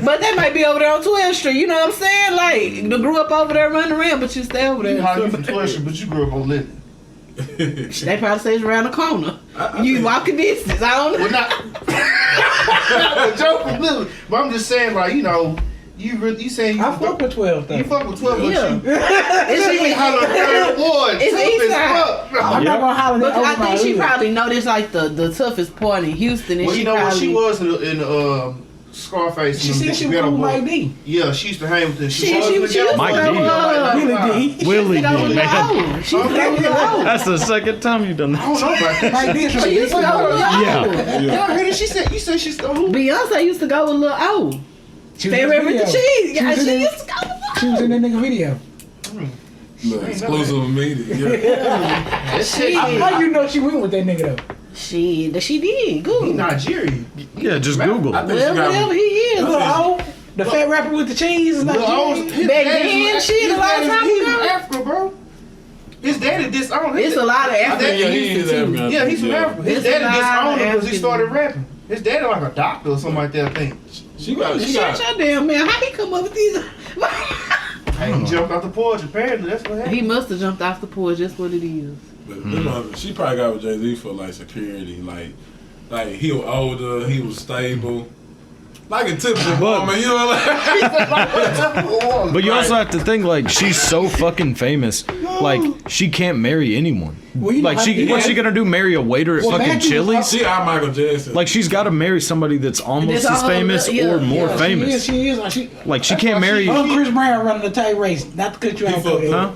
Speaker 6: But they might be over there on 12th Street. You know what I'm saying? Like, they grew up over there running around, but you stay over
Speaker 4: You
Speaker 6: there.
Speaker 4: know, you from 12th Street, but you grew up on Linden.
Speaker 6: They probably say it's around the corner. You walking distance. I don't know.
Speaker 4: Well, not. But Joe from Linden. But I'm just saying, like, you know, you saying you
Speaker 3: I fuck with 12 though.
Speaker 4: You fuck with 12,
Speaker 6: Yeah.
Speaker 4: but you
Speaker 6: It's
Speaker 4: really holler Third Ward.
Speaker 6: It's
Speaker 4: tough
Speaker 6: East
Speaker 4: as
Speaker 6: Side.
Speaker 4: fuck.
Speaker 3: I'm not gonna holler
Speaker 6: But
Speaker 3: that over
Speaker 6: I
Speaker 3: my
Speaker 6: think she
Speaker 3: hood.
Speaker 6: probably know this like the toughest part in Houston. And
Speaker 4: Well,
Speaker 6: she
Speaker 4: you know what?
Speaker 6: probably,
Speaker 4: She was in Scarface.
Speaker 3: She said she was with Mike D.
Speaker 4: Yeah, she used to hang with her.
Speaker 6: She used to
Speaker 4: together.
Speaker 1: Mike D.
Speaker 3: Really D.
Speaker 1: Willie D,
Speaker 6: go with
Speaker 1: man.
Speaker 6: Lil O. She used to go with Lil O.
Speaker 1: That's the second time you've done
Speaker 4: I don't
Speaker 1: that.
Speaker 4: know about that.
Speaker 3: Mike D.
Speaker 6: She used to go with Lil O.
Speaker 1: Yeah.
Speaker 4: Y'all heard it? You said she's the who?
Speaker 6: Beyonce used to go with Lil O.
Speaker 3: She was in
Speaker 6: Favorite
Speaker 3: the
Speaker 6: with the
Speaker 3: video.
Speaker 6: cheese. Yeah,
Speaker 3: was in
Speaker 6: she
Speaker 3: the-
Speaker 6: used to go with Lil
Speaker 3: She was in that nigga video.
Speaker 5: Look, exclusive media. Yeah.
Speaker 6: Shit.
Speaker 3: How you know she went with that nigga though?
Speaker 6: She did. Good.
Speaker 4: Nigerian.
Speaker 1: Yeah, just Google.
Speaker 5: I think
Speaker 6: Well,
Speaker 5: she got.
Speaker 6: whatever he is.
Speaker 3: Lil O. The fat rapper with the cheese is like
Speaker 4: His
Speaker 6: Back
Speaker 4: daddy
Speaker 6: then,
Speaker 4: was-
Speaker 6: shit,
Speaker 4: his
Speaker 6: a lot of
Speaker 4: daddy-
Speaker 6: time
Speaker 4: he
Speaker 6: ago.
Speaker 4: from Africa, bro. His daddy disowned him.
Speaker 6: It's a lot of African
Speaker 5: Yeah, he
Speaker 6: music
Speaker 5: is
Speaker 6: too.
Speaker 5: African.
Speaker 4: Yeah, he's from Africa. His
Speaker 6: It's a
Speaker 4: daddy
Speaker 6: lot
Speaker 4: disowned him
Speaker 6: of
Speaker 4: because he
Speaker 6: African-
Speaker 4: started rapping. His daddy like a doctor or something like that, I think.
Speaker 5: She got.
Speaker 6: Shut your damn man. How he come up with these?
Speaker 4: Hey, he jumped off the porch. Apparently, that's what happened.
Speaker 6: He must have jumped off the porch. That's what it is.
Speaker 5: But she probably got with Jay-Z for like security, like he was older, he was stable, like a typical woman, you know what I mean?
Speaker 1: But you also have to think like she's so fucking famous, like she can't marry anyone.
Speaker 3: Well, you know
Speaker 1: Like
Speaker 3: how-
Speaker 1: what's she gonna do? Marry a waiter at
Speaker 3: Well,
Speaker 1: fucking
Speaker 3: Matthew-
Speaker 1: Chili's?
Speaker 5: She out Michael Jackson.
Speaker 1: Like she's got to marry somebody that's almost
Speaker 6: That's
Speaker 1: as
Speaker 6: all-
Speaker 1: famous
Speaker 6: yeah,
Speaker 1: or more
Speaker 6: yeah,
Speaker 1: famous.
Speaker 3: She is. She
Speaker 1: Like she can't marry.
Speaker 3: Chris Brown running the tight race. Not to cut you
Speaker 5: He
Speaker 3: out.
Speaker 5: fucked
Speaker 3: Cody.
Speaker 1: Huh?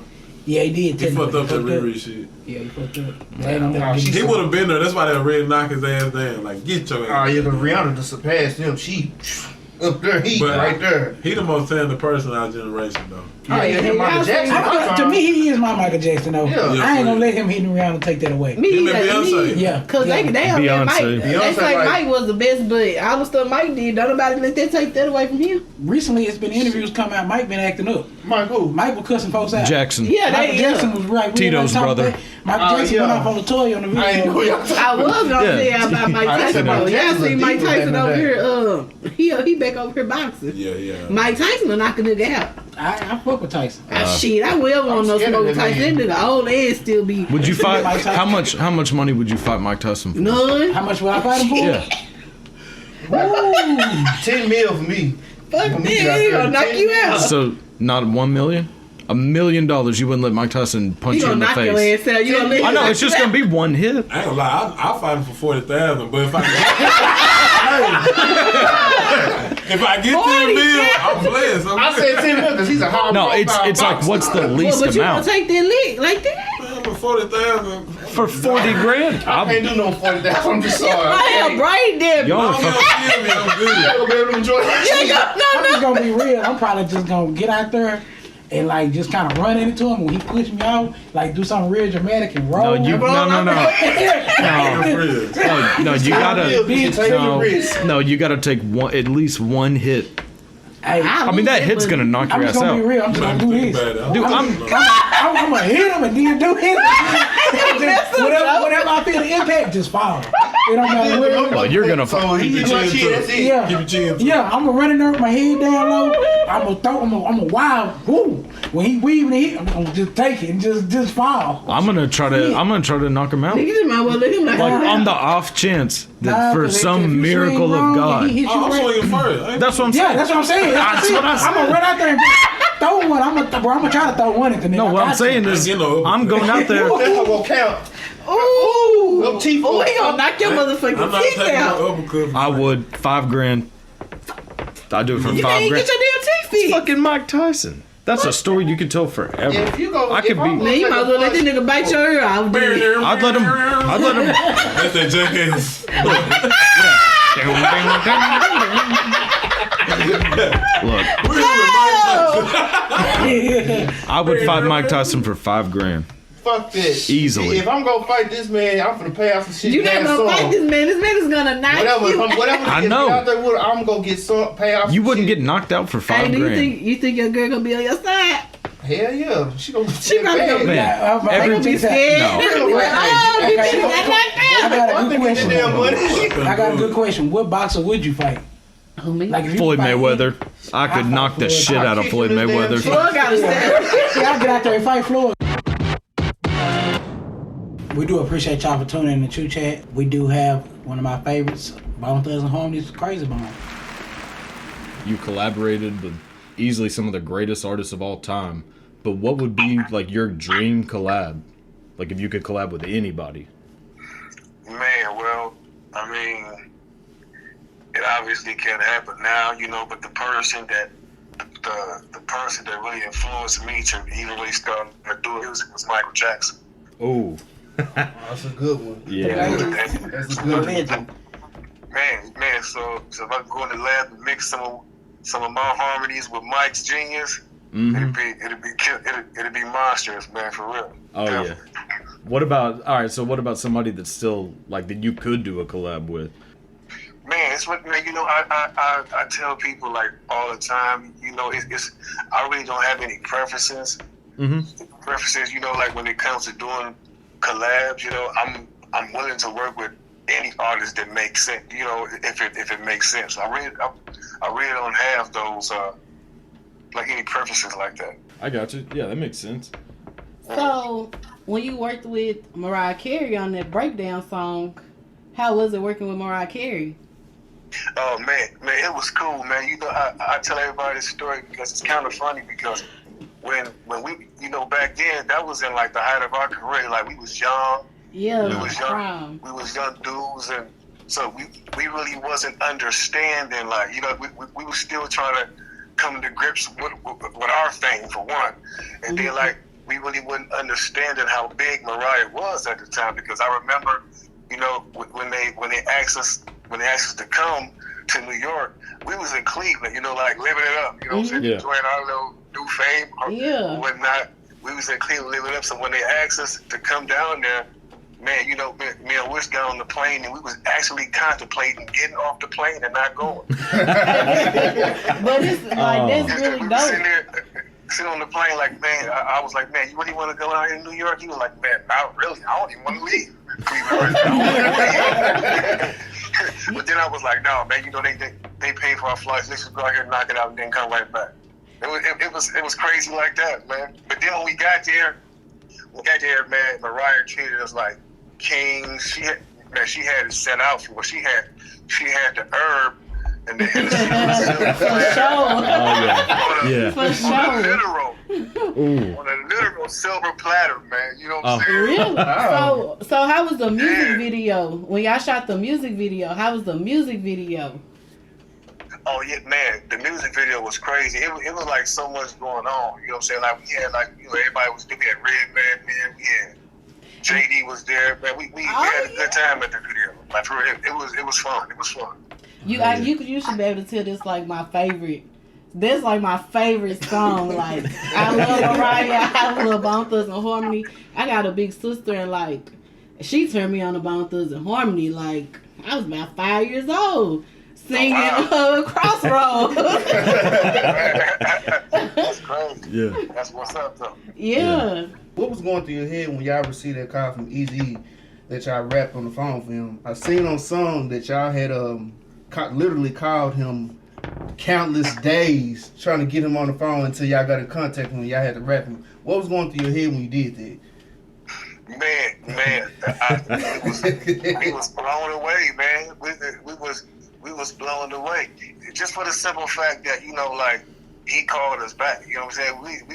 Speaker 3: Yeah, he did.
Speaker 5: he fucked up that
Speaker 3: technically.
Speaker 5: Riri shit.
Speaker 3: Yeah, he fucked up. They don't know.
Speaker 5: He would have been there. That's why that red knock his ass down. Like get your
Speaker 4: Oh,
Speaker 5: ass.
Speaker 4: yeah, but Rihanna just surpassed him. She up there, he
Speaker 5: But-
Speaker 4: right there.
Speaker 5: He the most talented person in our generation though.
Speaker 4: Yeah,
Speaker 6: hey,
Speaker 4: Michael
Speaker 6: y'all
Speaker 4: Jackson.
Speaker 3: To me, he is my Michael Jackson though.
Speaker 4: Yeah.
Speaker 3: I ain't gonna let him hit around and take that away.
Speaker 6: Me,
Speaker 5: Him and Beyonce.
Speaker 3: Yeah.
Speaker 6: Cause they don't let
Speaker 1: Beyonce.
Speaker 6: Mike. They
Speaker 4: Beyonce
Speaker 6: say
Speaker 4: like-
Speaker 6: Mike was the best, but all the stuff Mike did, don't nobody let that take that away from him.
Speaker 3: Recently, it's been interviews come out. Mike been acting up.
Speaker 4: Mike who?
Speaker 3: Mike was cussing folks out.
Speaker 1: Jackson.
Speaker 6: Yeah,
Speaker 3: Michael Jackson was right.
Speaker 1: Tito's brother.
Speaker 3: Michael Jackson went off on the toy on the
Speaker 4: I ain't know
Speaker 3: video.
Speaker 4: y'all
Speaker 6: I was gonna
Speaker 1: Yeah.
Speaker 6: say about Mike
Speaker 4: I
Speaker 6: Tyson
Speaker 4: said
Speaker 6: though.
Speaker 4: Michael
Speaker 6: Y'all
Speaker 4: Jackson
Speaker 6: see
Speaker 4: was
Speaker 6: Mike
Speaker 4: deep
Speaker 6: Tyson
Speaker 4: back
Speaker 6: over
Speaker 4: in
Speaker 6: here.
Speaker 4: the
Speaker 6: He back over here boxing.
Speaker 5: Yeah.
Speaker 6: Mike Tyson will knock a nigga out.
Speaker 3: I fuck with Tyson.
Speaker 6: Shit, I will want no
Speaker 4: scared of
Speaker 6: smoke
Speaker 4: that
Speaker 6: Tyson. That nigga old ass still be
Speaker 1: Would you fight?
Speaker 3: Mike Tyson.
Speaker 1: How much money would you fight Mike Tyson for?
Speaker 6: none.
Speaker 3: How much would I fight him for?
Speaker 1: Yeah.
Speaker 3: Woo.
Speaker 4: 10 mil for me.
Speaker 6: Fuck
Speaker 4: For me,
Speaker 6: nigga, he gonna knock you out.
Speaker 1: So not $1 million? $1 million. You wouldn't let Mike Tyson punch
Speaker 6: He
Speaker 1: you in
Speaker 6: gonna
Speaker 1: the
Speaker 6: knock your
Speaker 1: face.
Speaker 6: ass out. You gonna let
Speaker 1: I know
Speaker 6: him
Speaker 1: it's just gonna be one hit.
Speaker 5: I ain't gonna lie, I'll fight him for 40,000, but if I if I get 10 mil, I'm blessed.
Speaker 4: I said 10 mil because he's a high
Speaker 1: No,
Speaker 4: profile
Speaker 1: it's like
Speaker 4: boxer.
Speaker 1: what's the
Speaker 6: Well,
Speaker 1: least
Speaker 6: but you gonna
Speaker 1: amount
Speaker 6: take that lick like that?
Speaker 5: Man, for 40,000.
Speaker 1: for 40 grand?
Speaker 4: I can't do no 40,000. I'm just sorry.
Speaker 6: I have brain damage.
Speaker 1: Y'all are
Speaker 5: I'm
Speaker 1: fucking-
Speaker 5: gonna kill me, I'm good.
Speaker 4: I'm gonna be able to enjoy that shit.
Speaker 3: I'm just gonna be real. I'm probably just gonna get out there and like just kind of run into him when he push me out, like do something real dramatic and
Speaker 1: No,
Speaker 3: roll.
Speaker 1: you no.
Speaker 5: Real.
Speaker 1: No, you gotta
Speaker 4: You take the risk.
Speaker 1: no, you gotta take at least one hit.
Speaker 3: Hey,
Speaker 1: I mean that hit's gonna knock
Speaker 3: I'm
Speaker 1: your
Speaker 3: just
Speaker 1: ass
Speaker 3: gonna be
Speaker 1: out.
Speaker 3: real. I'm just gonna do this.
Speaker 1: Dude,
Speaker 3: I'm gonna hit him and then do his. Whatever I feel the impact, just fall. It don't matter where.
Speaker 1: Well, you're gonna
Speaker 4: So he
Speaker 5: Keep
Speaker 4: just
Speaker 5: your
Speaker 4: like
Speaker 5: chin
Speaker 4: shit.
Speaker 5: tucked.
Speaker 4: That's it.
Speaker 3: Yeah.
Speaker 5: Keep your chin to
Speaker 3: Yeah, I'm gonna run in there with my head down low. I'm gonna throw. I'm a wild. Woo! When he weaving it, I'm gonna just take it and just fall.
Speaker 1: I'm gonna try to knock him out.
Speaker 6: Nigga, just might well let him knock
Speaker 1: Like
Speaker 6: him
Speaker 1: on
Speaker 6: out.
Speaker 1: the off chance that
Speaker 3: Nah,
Speaker 1: for
Speaker 3: 'cause if
Speaker 1: some
Speaker 3: you swing
Speaker 1: miracle
Speaker 3: wrong
Speaker 1: of
Speaker 3: and he
Speaker 1: God.
Speaker 3: hit you
Speaker 5: I'm
Speaker 3: right-
Speaker 5: swinging first.
Speaker 1: That's what I'm
Speaker 3: Yeah,
Speaker 1: saying.
Speaker 3: that's what I'm saying.
Speaker 1: That's what I
Speaker 3: I'm
Speaker 1: said.
Speaker 3: gonna run out there and throw one. I'm gonna try to throw one at the nigga.
Speaker 1: No, what
Speaker 3: I
Speaker 1: I'm
Speaker 3: got
Speaker 1: saying
Speaker 3: you.
Speaker 1: is
Speaker 5: You know,
Speaker 1: I'm going out there.
Speaker 4: That's not gonna count.
Speaker 6: Ooh,
Speaker 4: No teeth.
Speaker 6: oh, he gonna knock your
Speaker 5: I'm
Speaker 6: motherfucking
Speaker 5: not
Speaker 6: teeth
Speaker 5: taking
Speaker 6: out.
Speaker 5: no uppercut.
Speaker 1: I would $5 grand. I'd do it for
Speaker 6: You
Speaker 1: $5
Speaker 6: can't
Speaker 1: grand.
Speaker 6: get your damn teeth fixed.
Speaker 1: Fucking Mike Tyson. That's a story you could tell forever.
Speaker 4: If you go,
Speaker 1: I could
Speaker 4: if I'm
Speaker 1: be.
Speaker 6: Man, you might as well let this nigga bite your ear out. dude.
Speaker 1: I'd let him.
Speaker 5: That's that jackass.
Speaker 1: Look, I would fight Mike Tyson for $5 grand.
Speaker 4: Fuck that.
Speaker 1: Easily.
Speaker 4: If I'm gonna fight this man, I'm gonna pay out some shit.
Speaker 6: You not gonna fight this man. This man is gonna knock
Speaker 4: Whatever.
Speaker 6: you.
Speaker 4: Whatever.
Speaker 1: I
Speaker 4: it
Speaker 1: know.
Speaker 4: is, out there with, I'm gonna get some pay off.
Speaker 1: You
Speaker 4: some
Speaker 1: wouldn't
Speaker 4: shit.
Speaker 1: get knocked out for
Speaker 6: Hey,
Speaker 1: $5
Speaker 6: do you
Speaker 1: grand.
Speaker 6: think your girl gonna be on your side?
Speaker 4: Hell yeah. She gonna.
Speaker 6: She probably gonna be
Speaker 1: Man,
Speaker 3: They
Speaker 1: every
Speaker 3: gonna be
Speaker 6: scared.
Speaker 1: No.
Speaker 6: They gonna be like, oh,
Speaker 3: Okay,
Speaker 6: bitch, you got knocked
Speaker 3: I
Speaker 6: out.
Speaker 3: got a
Speaker 4: I'm
Speaker 3: good
Speaker 4: thinking that
Speaker 3: question.
Speaker 4: damn money.
Speaker 3: I got a good question. What boxer would you fight?
Speaker 6: Oh, me?
Speaker 3: Like if you
Speaker 1: Floyd
Speaker 3: fight
Speaker 1: Mayweather. I could
Speaker 3: I
Speaker 1: knock
Speaker 3: fuck
Speaker 1: the
Speaker 3: Floyd.
Speaker 1: shit out of
Speaker 4: kick
Speaker 1: Floyd
Speaker 4: him in the damn
Speaker 1: Mayweather.
Speaker 4: shit.
Speaker 6: Floyd gotta stand.
Speaker 3: See, I get out there and fight Floyd. We do appreciate y'all for tuning in to TruChat. We do have one of my favorites, Bone Thugs and Harmony's Krayzie Bone.
Speaker 1: You collaborated with easily some of the greatest artists of all time. But what would be like your dream collab? Like if you could collab with anybody.
Speaker 7: Man, well, I mean, it obviously can't happen now, you know, but the person that really influenced me to even really start doing music was Michael Jackson.
Speaker 1: Oh.
Speaker 4: That's a good one.
Speaker 1: Yeah.
Speaker 4: That's a good one.
Speaker 7: Man, so if I could go in the lab and mix some of my harmonies with Mike's genius, it'd be monstrous, man, for real.
Speaker 1: Oh yeah. What about somebody that's still like that you could do a collab with?
Speaker 7: Man, it's what, man, you know, I tell people like all the time, you know, it's I really don't have any preferences. Preferences, you know, like when it comes to doing collabs, you know, I'm willing to work with any artist that makes sense, you know, if it makes sense. I really don't have those like any preferences like that.
Speaker 1: I got you. Yeah, that makes sense.
Speaker 6: So, when you worked with Mariah Carey on that breakdown song, how was it working with Mariah Carey?
Speaker 7: Oh man, it was cool, man. You know, I tell everybody this story because it's kind of funny because when we, you know, back then that was in like the height of our career. Like we was young.
Speaker 6: Yeah,
Speaker 7: we was young. We was young dudes, and so we really wasn't understanding. Like, you know, we were still trying to come to grips with our thing for one, and then like we really wasn't understanding how big Mariah was at the time, because I remember, you know, when they asked us to come to New York, we was in Cleveland, you know, like living it up, you know what I'm saying, enjoying our little new fame or whatnot. We was in Cleveland living it up. So when they asked us to come down there, man, you know, me and Wish got on the plane, and we was actually contemplating getting off the plane and not going.
Speaker 6: But it's like, that's really
Speaker 7: we
Speaker 6: dope.
Speaker 7: Sitting on the plane, like, man, I was like, man, you really want to go out here in New York? He was like, man, not really. I don't even want to leave. But then I was like, no, man, you know, they pay for our flights. Let's just go out here and knock it out and then come right back. It was crazy like that, man. But then when we got there, man, Mariah treated us like kings. She had it set out for us. She had the herb and the
Speaker 6: For sure.
Speaker 7: On a literal silver platter, man. You know what I'm saying?
Speaker 6: Really? So how was the music video? When y'all shot the music video, how was the music video?
Speaker 7: Oh yeah, man, the music video was crazy. It was like so much going on. You know what I'm saying? Like we had like, you know, everybody was there. We had Redman, man. We had JD was there, man. We had a good time at the video. Like for real, it was fun. It was fun.
Speaker 6: You should be able to tell this like my favorite. This like my favorite song. Like I love Mariah. I love Bone Thugs and Harmony. I got a big sister, and like she turned me on to Bone Thugs and Harmony. Like I was about 5 years old. Singing Crossroads.
Speaker 7: That's crazy.
Speaker 1: Yeah.
Speaker 7: That's what's up, though.
Speaker 6: Yeah.
Speaker 4: What was going through your head when y'all received that call from Eazy that y'all rapped on the phone for him? I seen on song that y'all had literally called him countless days trying to get him on the phone until y'all got in contact with him. Y'all had to rap him. What was going through your head when you did that?
Speaker 7: Man, we was blown away, man. We was blown away. Just for the simple fact that, you know, like, he called us back. You know what I'm saying?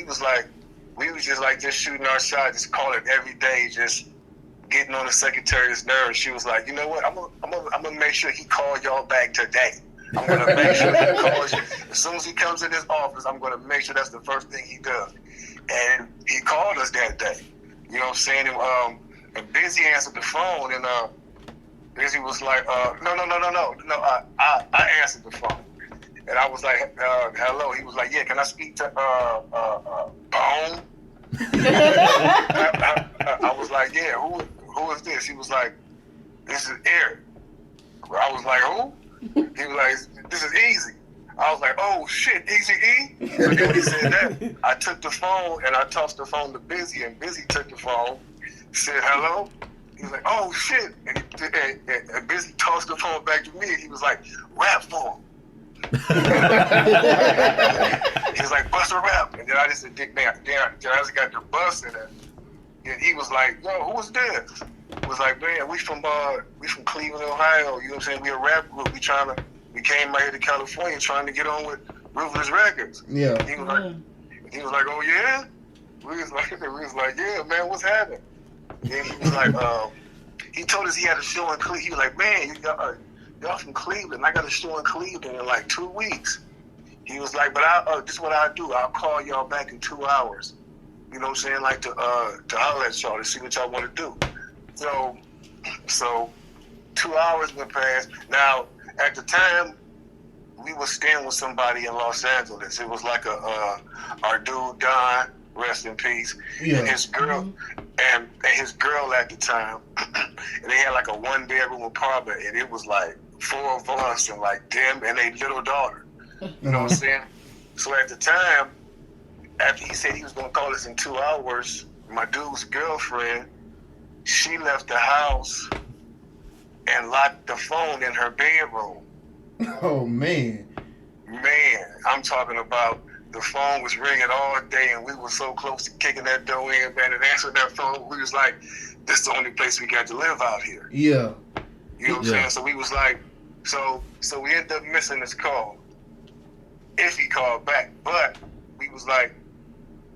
Speaker 7: We was just shooting our shot, just calling every day, just getting on the secretary's nerves. She was like, you know what, I'm gonna make sure he called y'all back today. I'm gonna make sure he calls you. As soon as he comes in his office, I'm gonna make sure that's the first thing he does. And he called us that day. You know what I'm saying? And Busy answered the phone, and Busy was like, no, I answered the phone. And I was like, hello. He was like, yeah, can I speak to Bone? I was like, yeah, who is this? He was like, this is Eric. I was like, who? He was like, this is Easy. I was like, oh shit, Easy E? So then when he said that, I took the phone and I tossed the phone to Busy, and Busy took the phone, said hello. He was like, oh shit. And Busy tossed the phone back to me, and he was like, rap for him. He was like, bust a rap. And then I just said, then I just got the bus, and he was like, yo, who was this? It was like, man, we from Cleveland, Ohio. You know what I'm saying? We a rap group. We came out here to California trying to get on with Ruthless Records. Yeah. He was like, oh yeah? We was like, yeah, man, what's happening? Then he was like, he told us he had a show in Cleveland. He was like, man, y'all from Cleveland. I got a show in Cleveland in like 2 weeks. He was like, but this is what I'll do. I'll call y'all back in 2 hours. You know what I'm saying? Like to holler at y'all to see what y'all want to do. So 2 hours went past. Now, at the time, we were staying with somebody in Los Angeles. It was like our dude Don, rest in peace, and his girl, and his girl at the time, and they had like a 1-bedroom apartment, and it was like 4 of us and like them and their little daughter. You know what I'm saying? So at the time, after he said he was gonna call us in 2 hours, my dude's girlfriend, she left the house and locked the phone in her bedroom.
Speaker 4: Oh man.
Speaker 7: Man, I'm talking about the phone was ringing all day and we were so close to kicking that door in, man, and answering that phone. We was like, this is the only place we got to live out here.
Speaker 4: Yeah.
Speaker 7: You know what I'm saying? So we was like, so we ended up missing his call. If he called back, but we was like,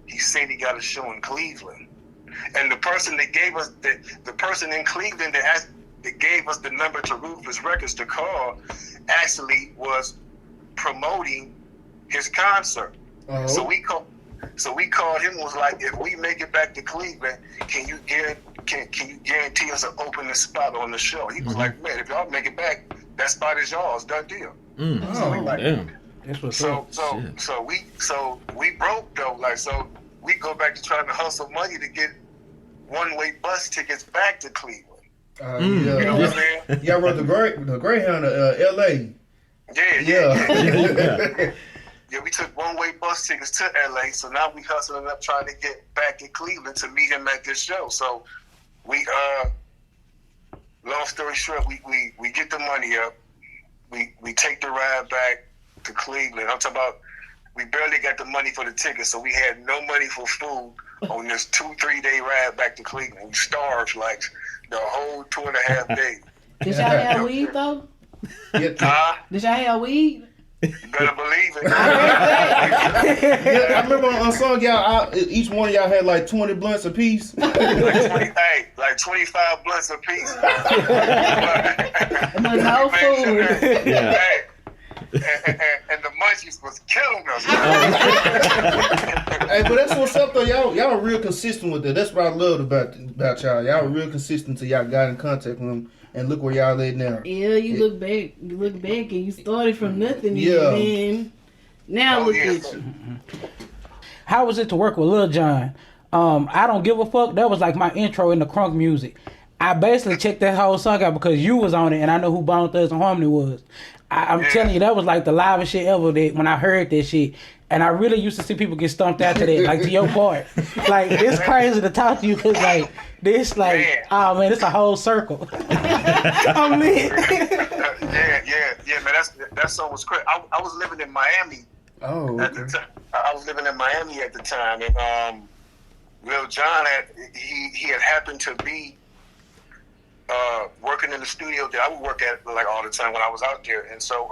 Speaker 7: he said he got a show in Cleveland. And the person that gave us, the person in Cleveland that gave us the number to Rufus Records to call actually was promoting his concert.
Speaker 4: Oh.
Speaker 7: So we called him and was like, if we make it back to Cleveland, can you guarantee us an opening spot on the show? He was like, man, if y'all make it back, that spot is yours, done deal.
Speaker 1: Oh,
Speaker 7: like,
Speaker 1: damn.
Speaker 3: That's what's
Speaker 7: So
Speaker 3: up.
Speaker 7: we broke though, like, so we go back to trying to hustle money to get one-way bus tickets back to Cleveland.
Speaker 4: Yeah.
Speaker 7: You know what I'm saying?
Speaker 4: Y'all rode the Greyhound to L.A.
Speaker 7: Yeah. Yeah, we took one-way bus tickets to LA, so now we hustling up trying to get back in Cleveland to meet him at this show. So we long story short, we get the money up. We take the ride back to Cleveland. I'm talking about we barely got the money for the tickets, so we had no money for food on this 2-3 day ride back to Cleveland. We starved like the whole 2.5 days.
Speaker 6: Did y'all have weed though? Did y'all have weed?
Speaker 7: You better believe it.
Speaker 4: I remember on song y'all, each one of y'all had like 20 blunts apiece.
Speaker 7: like 25 blunts apiece.
Speaker 6: No food.
Speaker 1: Yeah.
Speaker 7: And the munchies was killing us.
Speaker 4: Hey, but that's what's up though. Y'all are real consistent with it. That's what I loved about y'all. Y'all were real consistent till y'all got in contact with them. And look where y'all at now.
Speaker 6: Yeah, you look back and you started from nothing.
Speaker 4: Yeah.
Speaker 6: And now look at you.
Speaker 3: How was it to work with Lil Jon? I Don't Give a Fuck. That was like my intro in the crunk music. I basically checked that whole song out because you was on it and I know who Bone Thugs and Harmony was. I'm telling you, that was like the livest shit ever when I heard that shit. And I really used to see people get stumped out to that, like to your part. Like, it's crazy to talk to you because, like, this, like, oh man, it's a whole circle. I'm lit.
Speaker 7: Yeah, man, that song was crazy. I was living in Miami.
Speaker 4: Oh,
Speaker 7: At the time. I was living in Miami at the time, and Lil Jon he had happened to be working in the studio that I would work at like all the time when I was out there, and so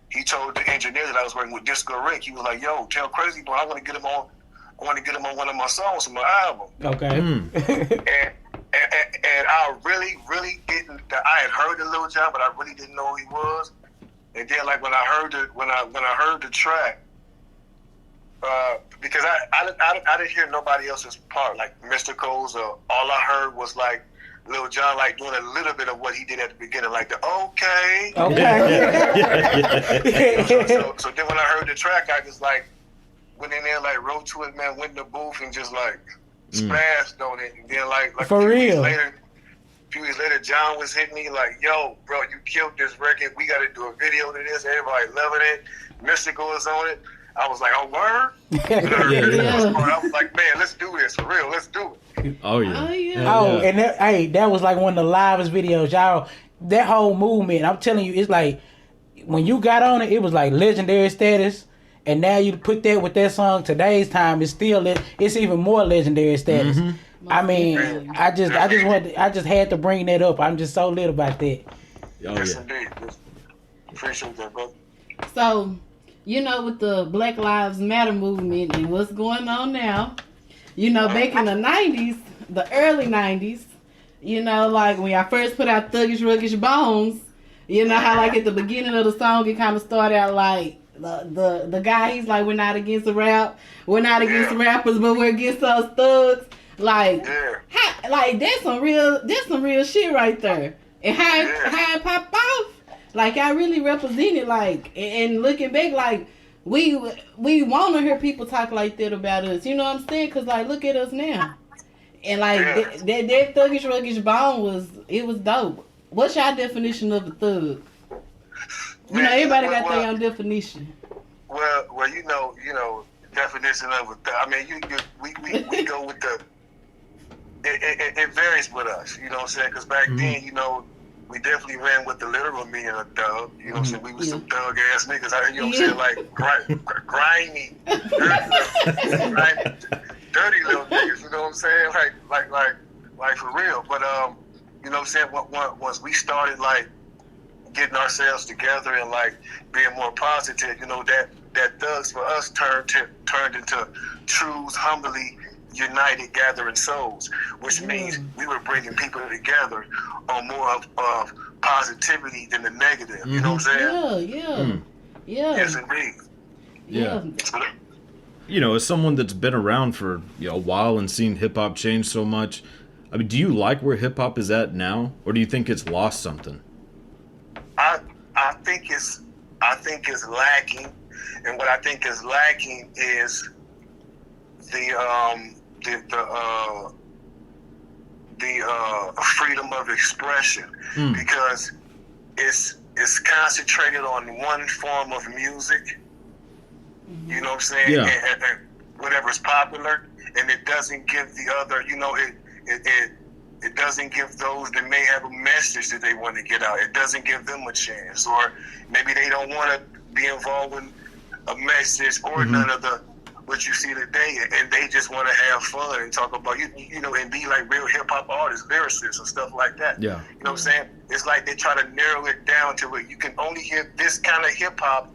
Speaker 7: he told the engineer that I was working with, Disco Rick. He was like, "Yo, tell Krayzie boy I want to get him on one of my songs on my album."
Speaker 3: Okay.
Speaker 7: And I really didn't. I had heard of Lil Jon, but I really didn't know who he was. And then, like when I heard the track, because I didn't hear nobody else's part, like Mystico's. All I heard was like Lil Jon like doing a little bit of what he did at the beginning, like the okay.
Speaker 3: Okay.
Speaker 7: So then when I heard the track, I just like went in there, like wrote to it, man, went in the booth and just like splashed on it. And then like
Speaker 3: For real.
Speaker 7: A few years later, John was hitting me like, yo, bro, you killed this record. We got to do a video to this. Everybody loving it. Mystical is on it. I was like, oh, word? I was like, man, let's do this. For real, let's do it.
Speaker 1: Oh, yeah.
Speaker 3: And that was like one of the livest videos. Y'all, that whole movement, I'm telling you, it's like, when you got on it, it was like legendary status. And now you put that with that song, today's time, it's even more legendary status.
Speaker 1: Mm-hmm.
Speaker 3: I mean, I just had to bring that up. I'm just so lit about that.
Speaker 1: Oh,
Speaker 7: yes,
Speaker 1: yeah.
Speaker 7: indeed. Appreciate that, bro.
Speaker 6: So, you know, with the Black Lives Matter movement and what's going on now, you know, back in the 90s, the early 90s, you know, like when y'all first put out Thuggish Ruggish Bones, you know how like at the beginning of the song it kind of started out like the guy, he's like, we're not against the rap, we're not against the rappers, but we're against those thugs. Like, that's some real shit right there. And how it popped off, like I really represented, like, and looking back, like we want to hear people talk like that about us. You know what I'm saying? Cause like, look at us now. And like that Thuggish Ruggish Bone was dope. What's your definition of a thug? You know, everybody got their own definition.
Speaker 7: Well, you know, definition of it. I mean, we go with the. It varies with us. You know what I'm saying? Because back then, you know, we definitely ran with the literal meaning of thug. You know what I'm saying? We was some thug ass niggas out here. You know what I'm saying? Like grimy, dirty little niggas. You know what I'm saying? Like for real. But you know what I'm saying? Once we started like getting ourselves together and like being more positive, you know, that thugs for us turned into truths, humbly united, gathering souls, which means we were bringing people together on more of positivity than the negative. You know what I'm saying?
Speaker 6: Yeah.
Speaker 7: Yes, indeed.
Speaker 1: Yeah. You know, as someone that's been around for a while and seen hip hop change so much, I mean, do you like where hip hop is at now, or do you think it's lost something?
Speaker 7: I think it's lacking, and what I think is lacking is the freedom of expression, because it's concentrated on one form of music. You know what I'm saying?
Speaker 1: Yeah.
Speaker 7: And whatever's popular, and it doesn't give the other. You know, it doesn't give those that may have a message that they want to get out. It doesn't give them a chance, or maybe they don't want to be involved in a message or none of the what you see today, and they just want to have fun and talk about you know, and be like real hip hop artists, lyricists, and stuff like that.
Speaker 1: Yeah.
Speaker 7: You know what I'm saying? It's like they try to narrow it down to where you can only hear this kind of hip hop,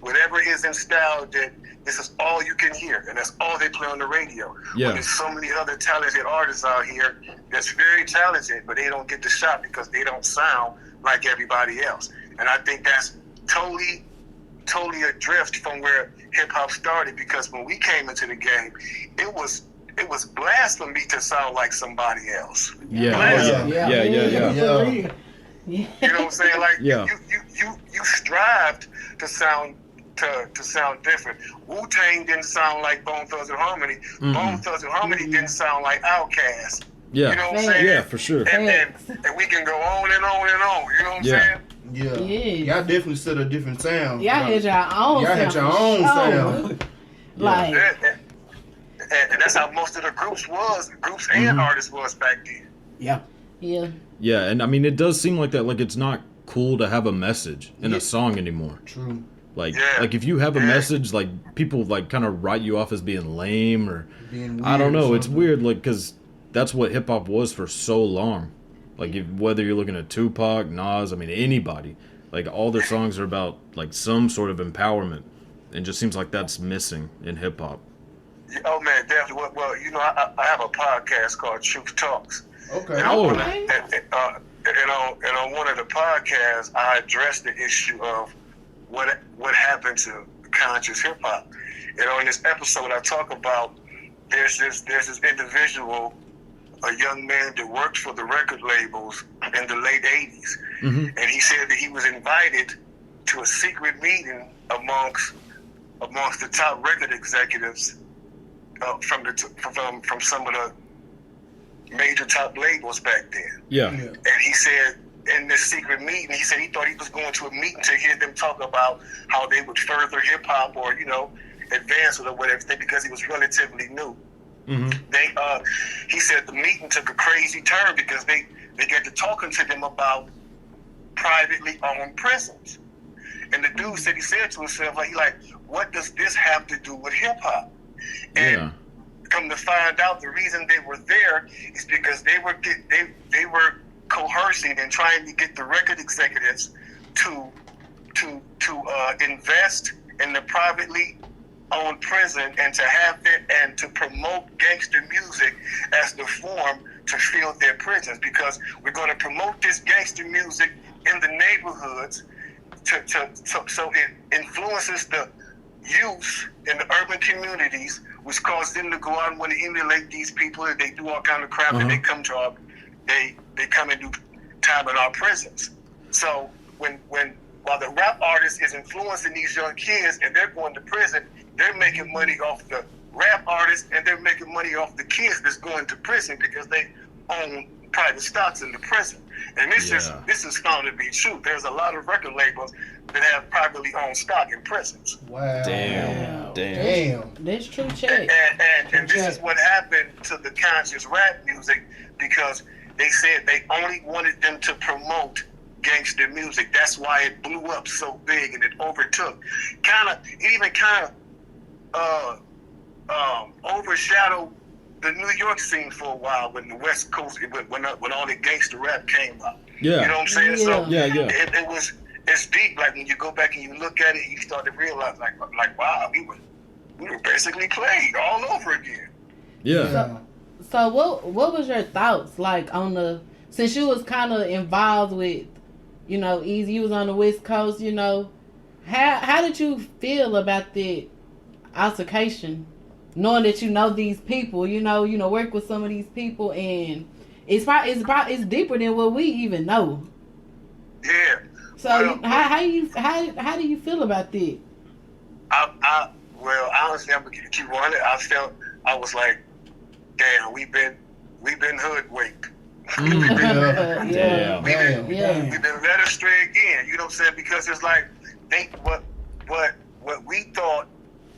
Speaker 7: whatever is in style, that this is all you can hear, and that's all they play on the radio.
Speaker 1: Yeah.
Speaker 7: When there's so many other talented artists out here that's very talented, but they don't get the shot because they don't sound like everybody else. And I think that's totally adrift from where hip hop started, because when we came into the game, it was blasphemy to sound like somebody else.
Speaker 1: Yeah.
Speaker 3: Yeah.
Speaker 7: You know what I'm saying? Like you strived to sound different. Wu-Tang didn't sound like Bone Thugs and Harmony. Bone Thugs and Harmony didn't sound like Outkast.
Speaker 1: Yeah.
Speaker 7: You know what I'm saying?
Speaker 1: Yeah, for sure.
Speaker 7: And we can go on and on and on. You know what I'm saying?
Speaker 4: Yeah.
Speaker 6: Yes.
Speaker 4: Y'all definitely set a different sound.
Speaker 6: Y'all had your own
Speaker 4: sound.
Speaker 6: Like,
Speaker 7: and that's how most of the groups and artists was back then.
Speaker 3: Yeah.
Speaker 1: Yeah, and I mean, it does seem like that. Like, it's not cool to have a message in a song anymore.
Speaker 4: True.
Speaker 1: Like if you have a message, like, people like kind of write you off as being lame or
Speaker 4: Being weird
Speaker 1: I don't know.
Speaker 4: or
Speaker 1: It's weird, like, because that's what hip hop was for so long. Like, whether you're looking at Tupac, Nas, I mean, anybody, like, all their songs are about like some sort of empowerment, and just seems like that's missing in hip hop.
Speaker 7: Oh man, definitely. Well, you know, I have a podcast called Truth Talks.
Speaker 4: Okay.
Speaker 7: And on one of the podcasts, I addressed the issue of what happened to conscious hip hop. And on this episode, I talk about there's this individual, a young man that worked for the record labels in the late 80s. And he said that he was invited to a secret meeting amongst the top record executives from some of the major top labels back then.
Speaker 1: Yeah.
Speaker 7: And he said in this secret meeting, he said he thought he was going to a meeting to hear them talk about how they would further hip hop or, you know, advance it or whatever, because he was relatively new. He said the meeting took a crazy turn because they got to talking to them about privately owned prisons. And the dude said, he said to himself, like, what does this have to do with hip hop? And come to find out, the reason they were there is because they were coercing and trying to get the record executives to invest in the privately owned prison and to have it and to promote gangster music as the form to fill their prisons, because we're going to promote this gangster music in the neighborhoods so it influences the youth in the urban communities, which causes them to go out and want to emulate these people. They do all kind of crap, and they come to they come and do time in our prisons. So while the rap artist is influencing these young kids and they're going to prison, they're making money off the rap artists and they're making money off the kids that's going to prison because they own private stocks in the prison. And this is found to be true. There's a lot of record labels that have privately owned stock in prisons.
Speaker 4: Wow.
Speaker 1: Damn.
Speaker 6: That's TruChat.
Speaker 7: And this is what happened to the conscious rap music, because they said they only wanted them to promote gangster music. That's why it blew up so big and it overtook. It even overshadowed the New York scene for a while when the West Coast, when all the gangster rap came up.
Speaker 1: Yeah.
Speaker 7: You know what I'm saying?
Speaker 6: Yeah.
Speaker 7: So
Speaker 1: Yeah.
Speaker 7: it's deep. Like when you go back and you look at it, you start to realize like wow, we were basically played all over again.
Speaker 1: Yeah.
Speaker 6: So what was your thoughts like on since you was kind of involved with, Easy, you was on the West Coast, how did you feel about the altercation, knowing that these people, work with some of these people, and it's deeper than what we even know.
Speaker 7: Yeah.
Speaker 6: So how do you feel about that?
Speaker 7: Well, honestly, I'm gonna keep running. I was like, damn, we've been hoodwinked.
Speaker 1: Damn.
Speaker 7: We've been led astray again. You know what I'm saying? Because it's like what we thought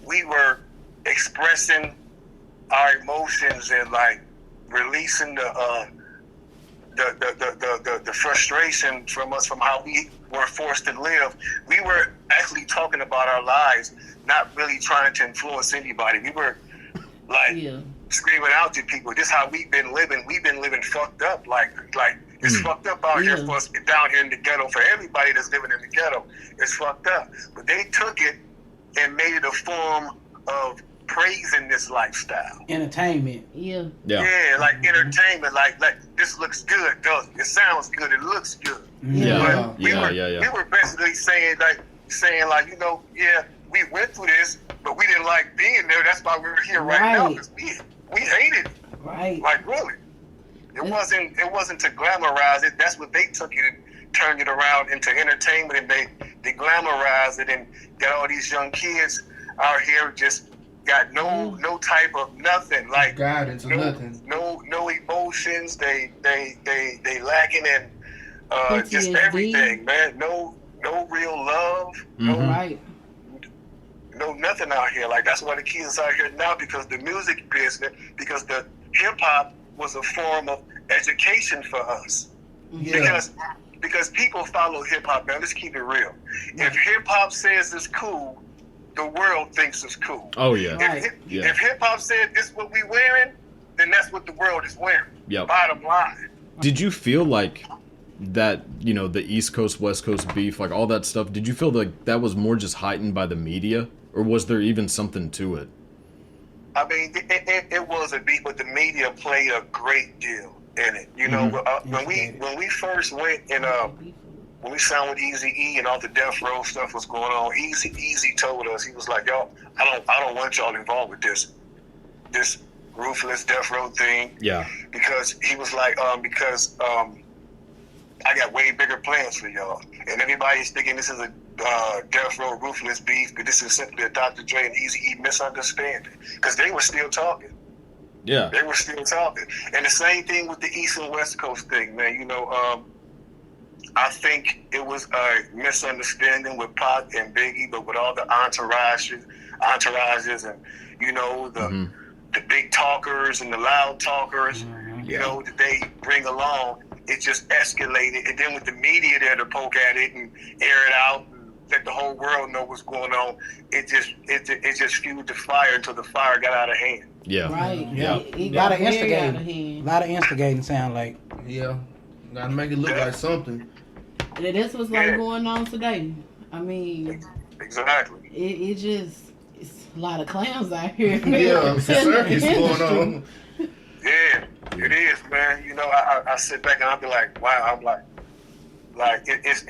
Speaker 7: we were expressing our emotions and like releasing the frustration from us from how we were forced to live. We were actually talking about our lives, not really trying to influence anybody. We were like screaming out to people, this is how we've been living. We've been living fucked up. Like it's fucked up out here for us, down here in the ghetto. For everybody that's living in the ghetto, it's fucked up. But they took it and made it a form of praising this lifestyle.
Speaker 3: Entertainment.
Speaker 6: Yeah,
Speaker 7: like entertainment. Like this looks good, doesn't it? It sounds good. It looks good.
Speaker 1: We
Speaker 7: were basically saying we went through this, but we didn't like being there. That's why we're here right now, because we hated it.
Speaker 6: Right.
Speaker 7: Like really, it wasn't to glamorize it. That's what they took it and turned it around into entertainment, and they glamorized it and got all these young kids out here just got no type of nothing, like
Speaker 4: guidance or nothing.
Speaker 7: No emotions. They lacking in just
Speaker 6: PTSD.
Speaker 7: everything, man. No real love. No nothing out here. Like that's why the kids out here now, because the music business, because the hip hop was a form of education for us.
Speaker 4: Yeah.
Speaker 7: Because people follow hip hop, man. Let's keep it real. If hip hop says it's cool, the world thinks it's cool.
Speaker 1: Oh yeah.
Speaker 7: If hip hop said this is what we wearing, then that's what the world is wearing.
Speaker 1: Yep.
Speaker 7: Bottom line.
Speaker 1: Did you feel like that, the East Coast, West Coast beef, like all that stuff, did you feel like that was more just heightened by the media, or was there even something to it?
Speaker 7: I mean, it was a beef, but the media played a great deal in it. When we first went and when we signed with Eazy-E and all the Death Row stuff was going on, Eazy told us, he was like, y'all, I don't want y'all involved with this ruthless Death Row thing.
Speaker 1: Yeah.
Speaker 7: Because he was like, I got way bigger plans for y'all. And everybody's thinking this is a Death Row ruthless beef, but this is simply a Dr. Dre and Eazy-E misunderstanding. Because they were still talking.
Speaker 1: Yeah.
Speaker 7: They were still talking. And the same thing with the East and West Coast thing, man. I think it was a misunderstanding with Pac and Biggie, but with all the entourages and, the big talkers and the loud talkers, that they bring along, it just escalated. And then with the media there to poke at it and air it out and let the whole world know what's going on, it just fueled the fire until the fire got out of hand.
Speaker 1: Yeah.
Speaker 6: Right.
Speaker 1: Yeah.
Speaker 6: It
Speaker 3: A lot
Speaker 6: got
Speaker 3: of
Speaker 6: very out of
Speaker 3: instigating.
Speaker 6: hand.
Speaker 3: A lot of instigating sound like.
Speaker 4: Yeah. Gotta make it look like something.
Speaker 6: And that's what's going on today. I mean,
Speaker 7: exactly.
Speaker 6: It's a lot of clowns out here.
Speaker 4: Yeah, circus going on.
Speaker 7: Yeah, it is, man. I sit back and I'll be like, wow. I'm like it's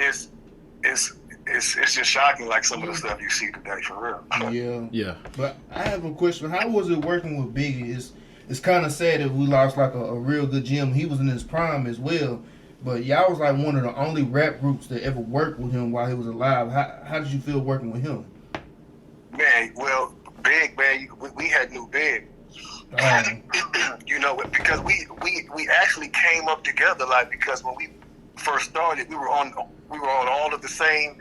Speaker 7: just shocking, like some of the stuff you see today, for real.
Speaker 4: Yeah.
Speaker 1: Yeah.
Speaker 4: But I have a question. How was it working with Biggie? It's kind of sad that we lost like a real good gem. He was in his prime as well. But y'all was like one of the only rap groups that ever worked with him while he was alive. How did you feel working with him?
Speaker 7: Man, well, Big, man, we had New Big. Because we actually came up together, like, because when we first started, we were on all of the same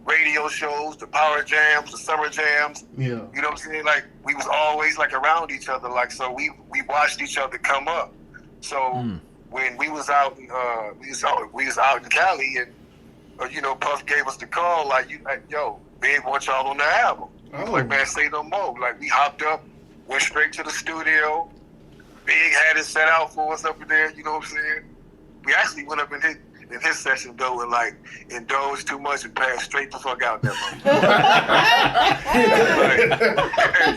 Speaker 7: radio shows, the power jams, the summer jams.
Speaker 4: Yeah.
Speaker 7: You know what I'm saying? Like we was always like around each other. Like so we watched each other come up. So when we was out in Cali and you know, Puff gave us the call like yo, Big want y'all on the album. He was like, man, say no more. Like we hopped up, went straight to the studio. Big had it set out for us up in there, you know what I'm saying? We actually went up in his session though and like indulged too much and passed straight the fuck out that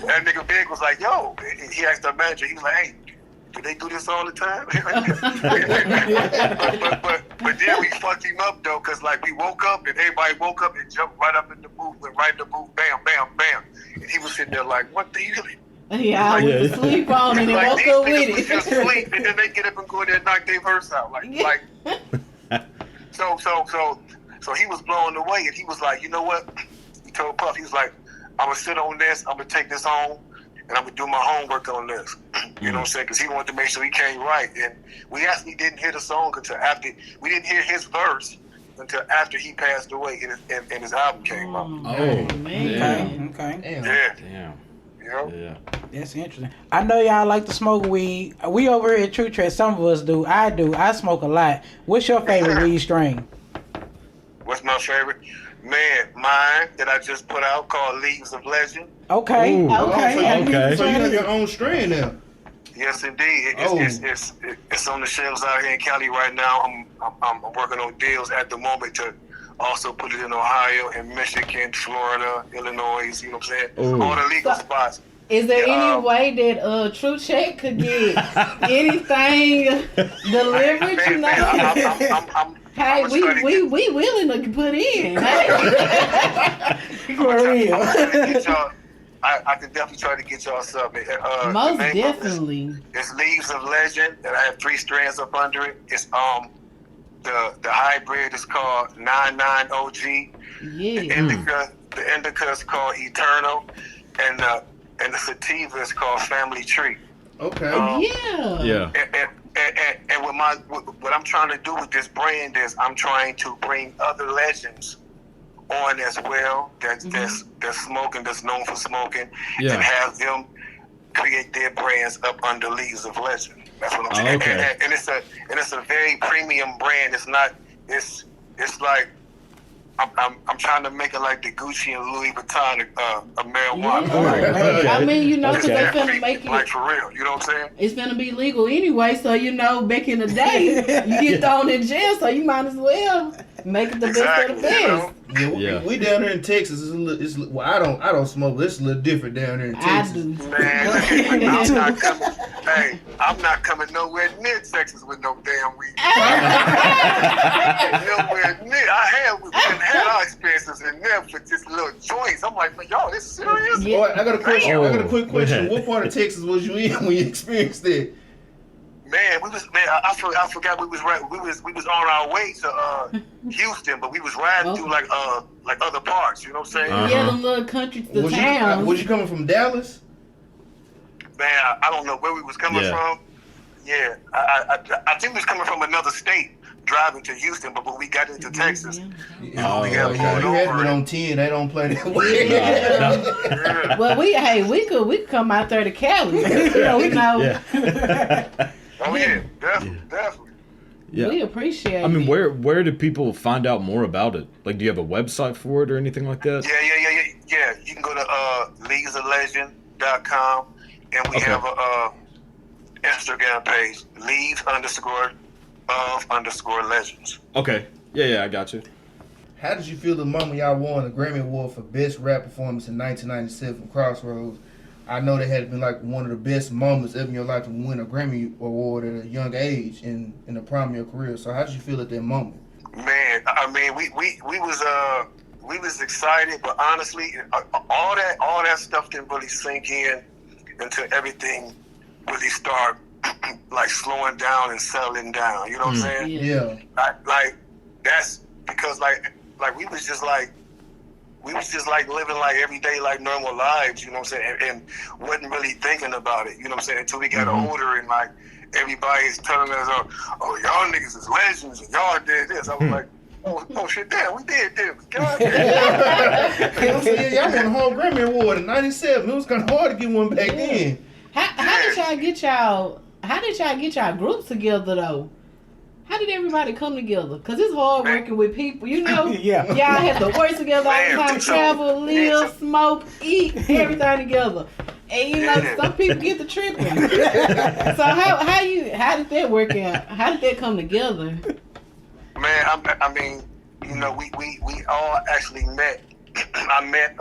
Speaker 7: that nigga Big was like, yo, he asked our manager, he was like, hey, do they do this all the time? but then we fucked him up though, cause like we woke up and everybody woke up and jumped right up in the booth, went right in the booth, bam, bam, bam. And he was sitting there like, what the hell?
Speaker 6: Yeah, I went to sleep on and
Speaker 7: like,
Speaker 6: woke up with
Speaker 7: it. Just sleep and then they get up and go there and knock their verse out. So he was blown away and he was like, you know what? He told Puff, he was like, I'm gonna sit on this, I'm gonna take this home, and I'm gonna do my homework on this. You know what I'm saying? Because he wanted to make sure he came right. And we actually didn't hear the song until after, we didn't hear his verse until after he passed away and his album came out.
Speaker 6: Oh, man.
Speaker 3: Okay.
Speaker 7: Damn. You know?
Speaker 1: Yeah.
Speaker 3: That's interesting. I know y'all like to smoke weed. We over here at TruChat, some of us do. I smoke a lot. What's your favorite weed strain?
Speaker 7: What's my favorite? Man, mine that I just put out called Leaves of Legend.
Speaker 3: Okay.
Speaker 1: Ooh.
Speaker 3: Okay.
Speaker 4: So you have your own strain now.
Speaker 7: Yes, indeed. It's on the shelves out here in Cali right now. I'm working on deals at the moment to also put it in Ohio and Michigan, Florida, Illinois. You know what I'm saying?
Speaker 1: Ooh.
Speaker 7: All the legal spots.
Speaker 6: Is there any way that TruChat could get anything delivered? You know. Hey, we willing to put in.
Speaker 3: For real.
Speaker 7: I can definitely try to get y'all something.
Speaker 6: Most definitely.
Speaker 7: It's Leaves of Legend, and I have 3 strands up under it. It's the hybrid is called 99 OG.
Speaker 6: Yeah.
Speaker 7: The indica is called Eternal, and the sativa is called Family Tree.
Speaker 4: Okay.
Speaker 1: Yeah.
Speaker 7: And what I'm trying to do with this brand is I'm trying to bring other legends on as well that's smoking, that's known for smoking, and have them create their brands up under Leaves of Legend. That's what I'm saying.
Speaker 1: Okay.
Speaker 7: And it's a very premium brand. It's not. It's like. I'm trying to make it like the Gucci and Louis Vuitton of marijuana.
Speaker 6: Yeah. I mean, you know, because they're finna make it.
Speaker 7: Like for real, you know what I'm saying?
Speaker 6: It's gonna be legal anyway, so you know, back in the day, you get thrown in jail, so you might as well make it the best of the best.
Speaker 7: You know?
Speaker 4: We down there in Texas. I don't smoke, but it's a little different down there in Texas.
Speaker 6: I do.
Speaker 7: Man, I'm not coming nowhere near Texas with no damn weed. Nowhere near. We had our experiences in there for just little joints. I'm like, man, y'all, this serious?
Speaker 6: Yeah.
Speaker 4: I got a question.
Speaker 1: Oh,
Speaker 4: I got a quick question.
Speaker 1: yeah.
Speaker 4: What part of Texas was you in when you experienced it?
Speaker 7: Man, I forgot we was on our way to Houston, but we was riding through like other parts. You know what I'm saying?
Speaker 6: Yeah, the little country, the
Speaker 4: Was
Speaker 6: town.
Speaker 4: you coming from Dallas?
Speaker 7: Man, I don't know where we was coming from. Yeah, I think we was coming from another state, driving to Houston, but when we got into Texas, we got
Speaker 4: You
Speaker 7: pulled
Speaker 4: had
Speaker 7: over.
Speaker 4: been on 10. They don't play that way.
Speaker 7: Yeah.
Speaker 6: Well, we could come out there to Cali. You know.
Speaker 7: Oh yeah, definitely.
Speaker 1: Yeah.
Speaker 6: We appreciate it.
Speaker 1: I mean, where do people find out more about it? Like, do you have a website for it or anything like that?
Speaker 7: Yeah. You can go to leavesoflegend.com, and we have a Instagram page, leaves_of_legends.
Speaker 1: Okay. Yeah, I got you.
Speaker 4: How did you feel the moment y'all won the Grammy Award for Best Rap Performance in 1997 from Crossroads? I know that had been like one of the best moments ever in your life to win a Grammy Award at a young age in the prime of your career. So how did you feel at that moment?
Speaker 7: Man, I mean, we was excited, but honestly, all that stuff didn't really sink in until everything really started like slowing down and settling down. You know what I'm saying?
Speaker 4: Yeah.
Speaker 7: Like that's because like we was just like we was just like living like everyday like normal lives, you know what I'm saying, and wasn't really thinking about it, you know what I'm saying, until we got older and like everybody's telling us, oh y'all niggas is legends and y'all did this. I was like, oh shit, damn, we did this. God damn.
Speaker 4: Y'all won the whole Grammy Award in '97. It was kind of hard to get one back then.
Speaker 6: How did y'all get y'all groups together though? How did everybody come together? Because it's hard working with people, you know?
Speaker 3: Yeah.
Speaker 6: Y'all have to work together all the time, travel, live, smoke, eat, everything together. And you know, some people get the tripping. So how did that work out? How did that come together?
Speaker 7: Man, I mean, you know, we all actually met. I met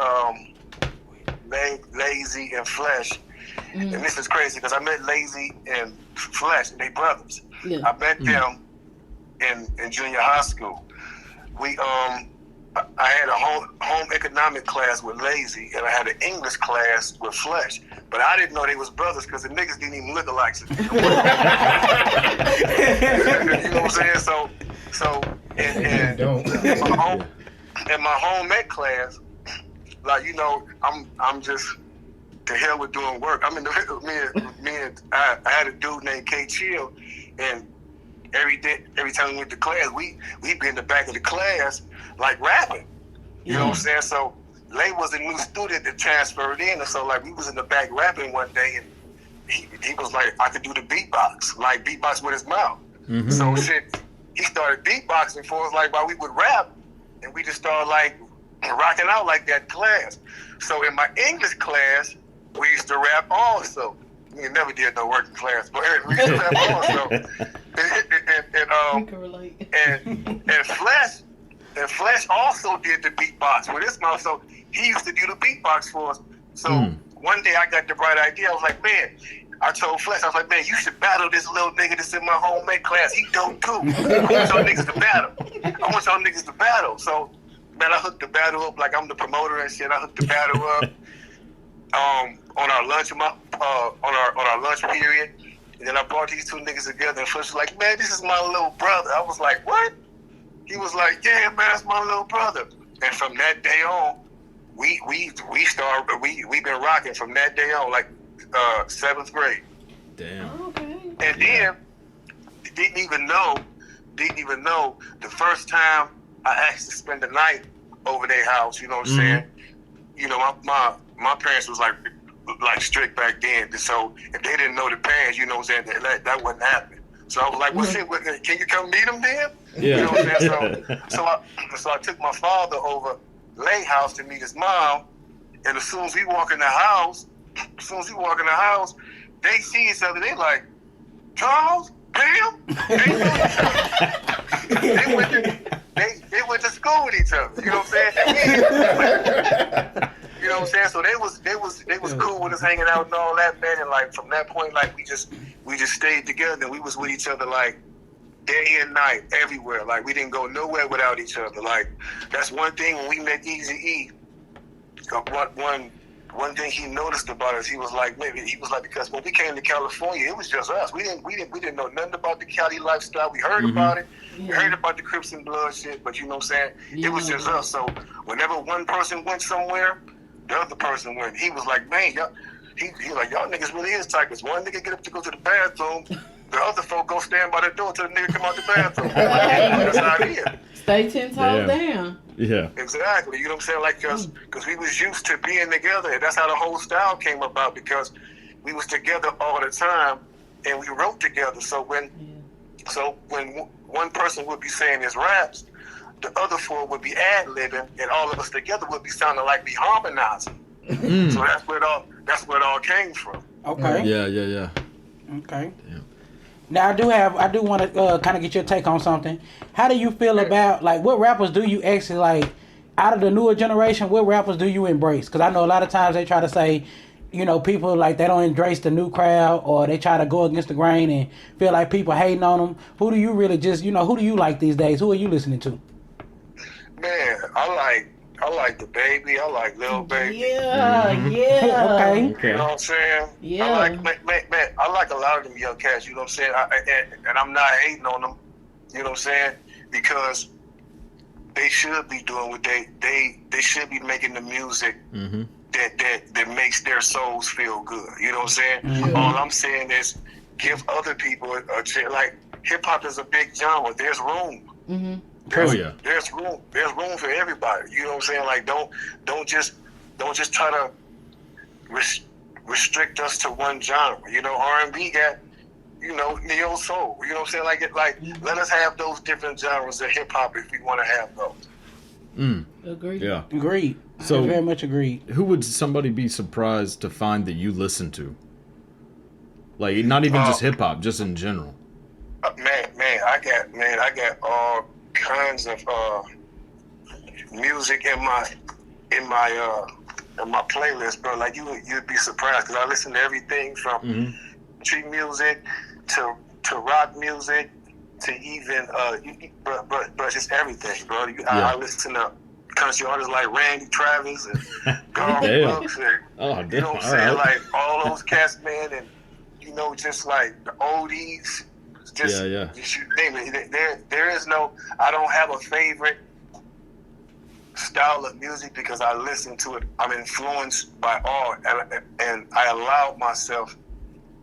Speaker 7: Lazy and Flesh. And this is crazy because I met Lazy and Flesh, and they brothers. Yeah. I met them in junior high school. We I had a home economic class with Lazy, and I had an English class with Flesh. But I didn't know they was brothers because the niggas didn't even look alike. You know what I'm saying? So in my home ec class, like, you know, I'm just to hell with doing work. I mean, I had a dude named K Chill, and every time we went to class, we'd be in the back of the class like rapping. You know what I'm saying? So Lay was a new student that transferred in, and so like we was in the back rapping one day, and he was like, I could do the beatbox with his mouth. So shit, he started beatboxing for us like while we would rap, and we just started like rocking out like that class. So in my English class, we used to rap also. We never did no working class, but we used to rap also. And Flesh also did the beatbox with his mouth, so he used to do the beatbox for us. So one day I got the bright idea. I was like, man, I told Flesh, I was like, man, you should battle this little nigga that's in my homemade class. He dope too. I want y'all niggas to battle. So, man, I hooked the battle up like I'm the promoter and shit. I hooked the battle up on our lunch on our lunch period. And then I brought these two niggas together, and Flesh was like, man, this is my little brother. I was like, what? He was like, yeah, man, that's my little brother. And from that day on, we've been rocking from that day on, like 7th grade.
Speaker 1: Damn.
Speaker 6: Okay.
Speaker 7: And then didn't even know the first time I asked to spend the night over their house. You know what I'm saying? You know, my parents was like strict back then. So if they didn't know the parents, you know what I'm saying, that wouldn't happen. So I was like, well, shit, can you come meet them then?
Speaker 1: Yeah.
Speaker 7: You know what I'm saying? So I took my father over Lay's house to meet his mom, and as soon as we walk in the house, they see each other. They like, Charles, Pam. They went to school with each other. You know what I'm saying? You know what I'm saying? So they was cool with us hanging out and all that, man. And like from that point, like we just stayed together. And we was with each other like day and night, everywhere. Like we didn't go nowhere without each other. Like that's one thing when we met Eazy-E. One thing he noticed about us, he was like, because when we came to California, it was just us. We didn't know nothing about the Cali lifestyle. We heard about it. We heard about the Crips and Blood shit, but you know what I'm saying? It was just us. So whenever one person went somewhere, the other person went. He was like, man, y'all niggas really is tight. Because one nigga get up to go to the bathroom, the other folk go stand by the door till the nigga come out the bathroom. That's how it is.
Speaker 6: Stay 10 toes down.
Speaker 1: Yeah.
Speaker 7: Exactly. You know what I'm saying? Like, because we was used to being together, and that's how the whole style came about, because we was together all the time, and we wrote together. So when one person would be saying his raps, the other four would be ad-libbing, and all of us together would be sounding like we harmonizing. So that's where it all came from.
Speaker 3: Okay.
Speaker 1: Yeah.
Speaker 3: Okay.
Speaker 1: Yeah.
Speaker 3: Now I do want to kind of get your take on something. How do you feel about, like, what rappers do you actually, like, out of the newer generation, what rappers do you embrace? Because I know a lot of times they try to say, you know, people like they don't embrace the new crowd, or they try to go against the grain and feel like people hating on them. Who do you really just, you know, who do you like these days? Who are you listening to?
Speaker 7: Man, I like the Baby. I like Lil Baby.
Speaker 6: Yeah.
Speaker 3: Okay.
Speaker 7: You know what I'm saying?
Speaker 6: Yeah.
Speaker 7: I like a lot of them young cats. You know what I'm saying? And I'm not hating on them. You know what I'm saying? Because they should be doing what they should be making the music that makes their souls feel good. You know what I'm saying? All I'm saying is give other people a chance. Like hip hop is a big genre. There's room. There's room. There's room for everybody. You know what I'm saying? Like don't just try to restrict us to one genre. You know, R&B got, you know, neo soul. You know what I'm saying? Like let us have those different genres of hip hop if we want to have those.
Speaker 6: Agreed.
Speaker 1: Yeah.
Speaker 3: Agreed.
Speaker 1: So
Speaker 3: very much agreed.
Speaker 1: Who would somebody be surprised to find that you listen to? Like not even just hip hop, just in general.
Speaker 7: I got kinds of music in my playlist, bro. Like you'd be surprised because I listen to everything from country music to rock music to even but just everything, bro. I listen to country artists like Randy Travis and Garth Brooks and you know what I'm saying, like all those cats, man, and you know, just like the oldies. Just you name it. There is no. I don't have a favorite style of music because I listen to it. I'm influenced by all, and I allow myself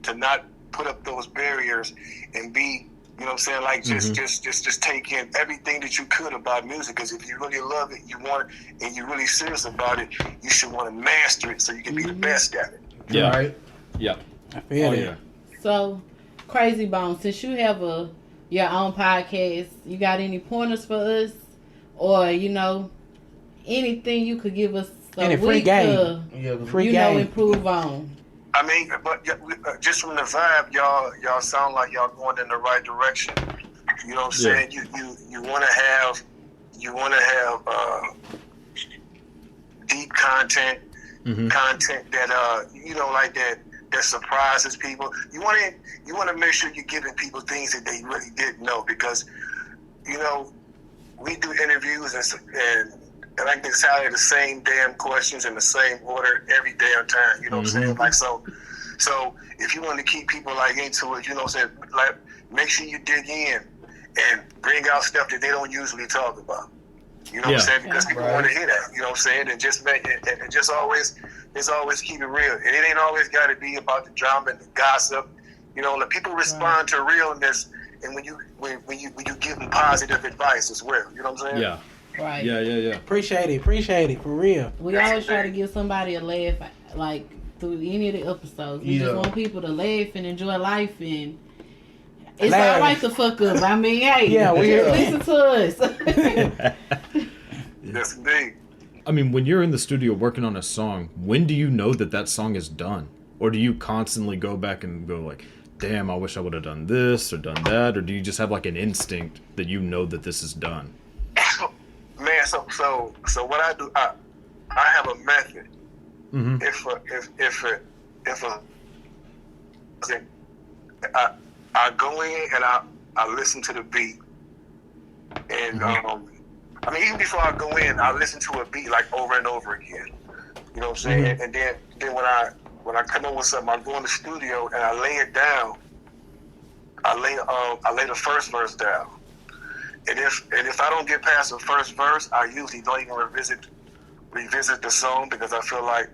Speaker 7: to not put up those barriers and be, you know what I'm saying, like just take in everything that you could about music. Because if you really love it, you want it, and you're really serious about it, you should want to master it so you can be the best at it.
Speaker 1: Yeah.
Speaker 3: Right.
Speaker 1: Yeah.
Speaker 3: Yeah.
Speaker 6: So, Krayzie Bone, since you have your own podcast, you got any pointers for us, or you know, anything you could give us
Speaker 3: Any free game? Free game.
Speaker 6: Improve on.
Speaker 7: I mean, but just from the vibe, y'all sound like y'all going in the right direction. You know what I'm saying? You want to have deep content, content that you know, like that surprises people. You want to make sure you're giving people things that they really didn't know, because you know we do interviews and I get tired of the same damn questions in the same order every damn time. You know what I'm saying? Like so if you want to keep people like into it, you know what I'm saying? Like make sure you dig in and bring out stuff that they don't usually talk about. You know what I'm saying? Because people want to hear that. You know what I'm saying? And just make it, and just always keep it real. And it ain't always got to be about the drama and the gossip. You know, let people respond to realness, and when you give them positive advice as well. You know what I'm saying?
Speaker 1: Yeah.
Speaker 6: Right.
Speaker 1: Yeah.
Speaker 3: Appreciate it, for real.
Speaker 6: We always try to give somebody a laugh, like through any of the episodes. We just want people to laugh and enjoy life, and it's all right to fuck up. I mean, hey, listen to us.
Speaker 7: Yes, indeed.
Speaker 1: I mean, when you're in the studio working on a song, when do you know that song is done? Or do you constantly go back and go like, damn, I wish I would have done this or done that? Or do you just have like an instinct that you know that this is done?
Speaker 7: Man, so what I do, I have a method. I go in and I listen to the beat, and I mean, even before I go in, I listen to a beat like over and over again. You know what I'm saying? And then when I come up with something, I go in the studio and I lay it down. I lay the first verse down. And if I don't get past the first verse, I usually don't even revisit the song, because I feel like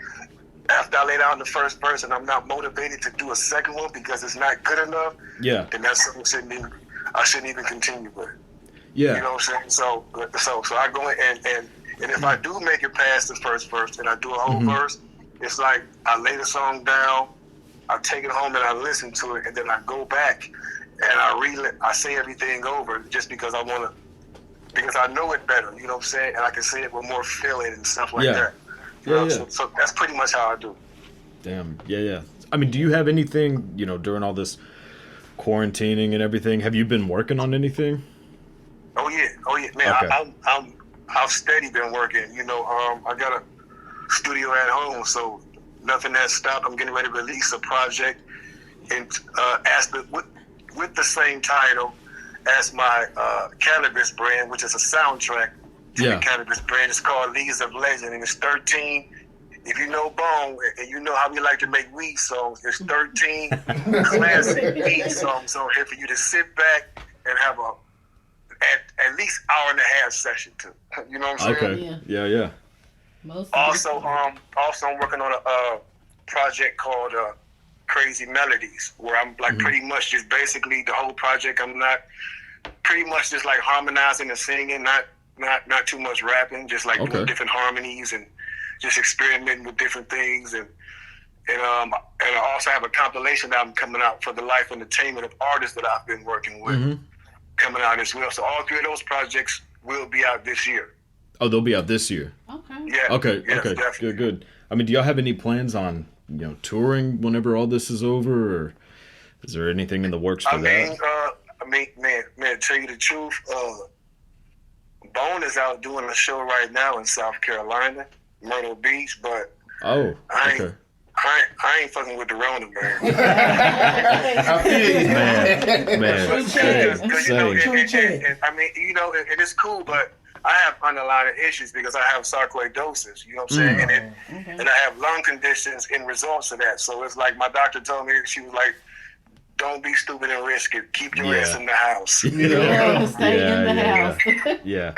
Speaker 7: after I lay down the first verse and I'm not motivated to do a second one because it's not good enough, then that's something I shouldn't even continue with. Yeah. You know what I'm saying? So I go in and if I do make it past the first verse and I do a whole verse, it's like I lay the song down, I take it home and I listen to it, and then I go back and I say everything over just because I want to, because I know it better, you know what I'm saying? And I can say it with more feeling and stuff like that. You know? So that's pretty much how I do.
Speaker 1: Damn. Yeah. I mean, do you have anything, you know, during all this quarantining and everything, have you been working on anything?
Speaker 7: Oh yeah, man. Okay. I've steady been working. You know, I got a studio at home, so nothing has stopped. I'm getting ready to release a project, and with the same title as my cannabis brand, which is a soundtrack to the cannabis brand. It's called Leagues of Legend, and it's 13. If you know Bone, and you know how we like to make weed songs, there's 13 classic weed songs on here for you to sit back and have a at least hour and a half session too. You know what I'm saying?
Speaker 1: Okay. Yeah.
Speaker 6: Most
Speaker 7: Also, I'm working on a project called Krayzie Melodies, where I'm like pretty much just basically the whole project. I'm not pretty much just like harmonizing and singing, not too much rapping, just like doing different harmonies and just experimenting with different things. And I also have a compilation album coming out for the life entertainment of artists that I've been working with coming out as well. So all three of those projects will be out this year.
Speaker 1: Oh, they'll be out this year.
Speaker 6: Okay.
Speaker 7: Yeah.
Speaker 1: Okay.
Speaker 7: Yes,
Speaker 1: Okay.
Speaker 7: definitely.
Speaker 1: Good. I mean, do y'all have any plans on touring whenever all this is over, or is there anything in the works for that?
Speaker 7: Man, tell you the truth, Bone is out doing a show right now in South Carolina, Myrtle Beach, but
Speaker 1: I
Speaker 7: ain't fucking with the Rona, man.
Speaker 4: I feel you.
Speaker 1: Man.
Speaker 7: Because and I mean, it is cool, but I have underlying issues because I have sarcoidosis, you know what I'm saying? And I have lung conditions in results of that. So it's like my doctor told me, she was like, don't be stupid and risk it. Keep your ass in the house.
Speaker 6: Stay in the house.
Speaker 1: Yeah.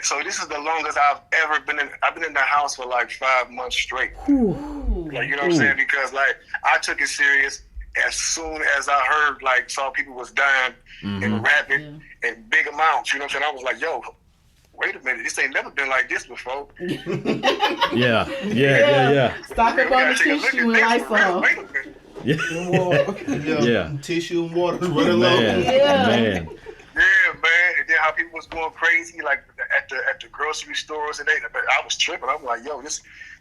Speaker 7: So this is the longest I've ever been in. I've been in the house for like 5 months straight. Like, you know what I'm saying? Because like I took it serious as soon as I heard, like, saw people was dying in rapid and big amounts. You know what I'm saying? I was like, yo, wait a minute, this ain't never been like this before.
Speaker 1: Yeah.
Speaker 6: Stock up on the tissue and Lysol.
Speaker 1: Yeah.
Speaker 4: Tissue and water running low.
Speaker 1: Man.
Speaker 7: Yeah, man. And then how people was going crazy, like at the grocery stores, and I was tripping. I'm like, yo,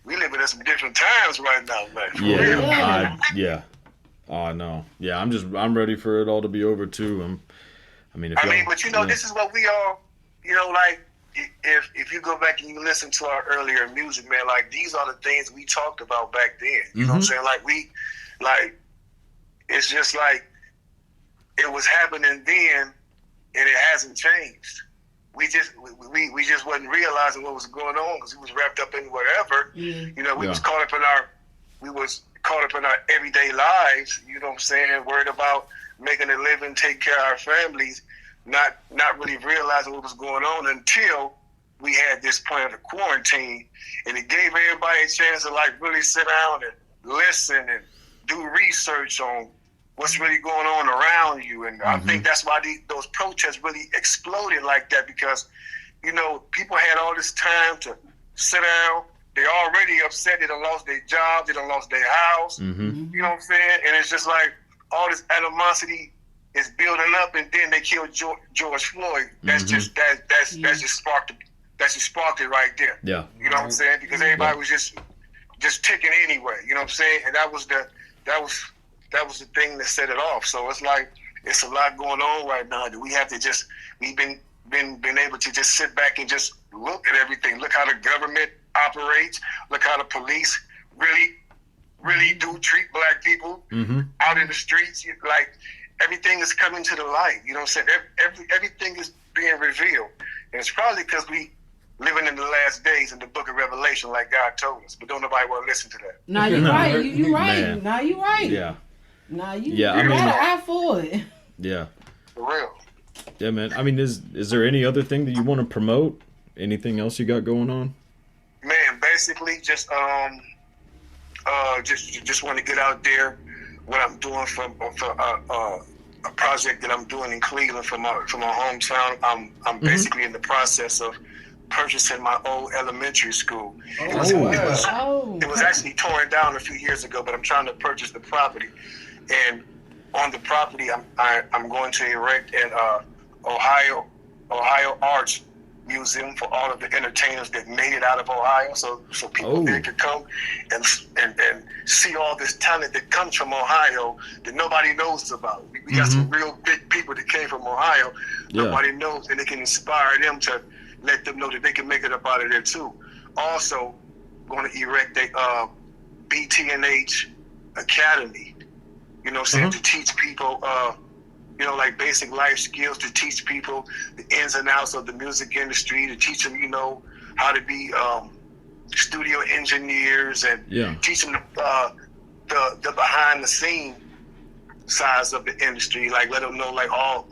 Speaker 7: we living in some different times right now, man.
Speaker 1: Yeah. Oh no. Yeah, I'm ready for it all to be over too. But this is what we all, like. If you go back and you listen to our earlier music, man, like these are the things we talked about back then. You know what I'm saying? It's just like it was happening then, and it hasn't changed. We just wasn't realizing what was going on because we was wrapped up in whatever. We was caught up in our everyday lives. You know what I'm saying? Worried about making a living, take care of our families. Not really realizing what was going on until we had this plan of quarantine, and it gave everybody a chance to like really sit down and listen and do research on what's really going on around you. And I think that's why those protests really exploded like that, because people had all this time to sit down. They're already upset. They done lost their job. They done lost their house. You know what I'm saying? And it's just like all this animosity is building up, and then they killed George Floyd. That's just sparked it right there. Yeah.
Speaker 7: You know what I'm saying? Because everybody was just ticking anyway. You know what I'm saying? And that was the thing that set it off. So it's like it's a lot going on right now that we have to we've been able to just sit back and just look at everything. Look how the government operates. Look how the police really do treat black people out in the streets. Like, everything is coming to the light. You know what I'm saying? Everything is being revealed. And it's probably because we living in the last days in the book of Revelation like God told us. But don't nobody want to listen to that.
Speaker 6: No, you're right. You're right.
Speaker 1: Man.
Speaker 6: No, you're right.
Speaker 1: Yeah.
Speaker 6: No, you got an eye for it.
Speaker 1: Yeah.
Speaker 7: For real.
Speaker 1: Yeah, man. I mean, is there any other thing that you want to promote? Anything else you got going on?
Speaker 7: Man, basically just want to get out there. What I'm doing for a project that I'm doing in Cleveland for my hometown. I'm basically in the process of purchasing my old elementary school. It was actually torn down a few years ago, but I'm trying to purchase the property. And on the property, I'm going to erect an Ohio Arts Museum for all of the entertainers that made it out of Ohio, so people there could come and see all this talent that comes from Ohio that nobody knows about. We got some real big people that came from Ohio. Nobody knows, and it can inspire them to let them know that they can make it up out of there too. Also, going to erect a BT&H Academy, to teach people like basic life skills, to teach people the ins and outs of the music industry, to teach them, how to be studio engineers, and teach them the behind the scene sides of the industry, like let them know like all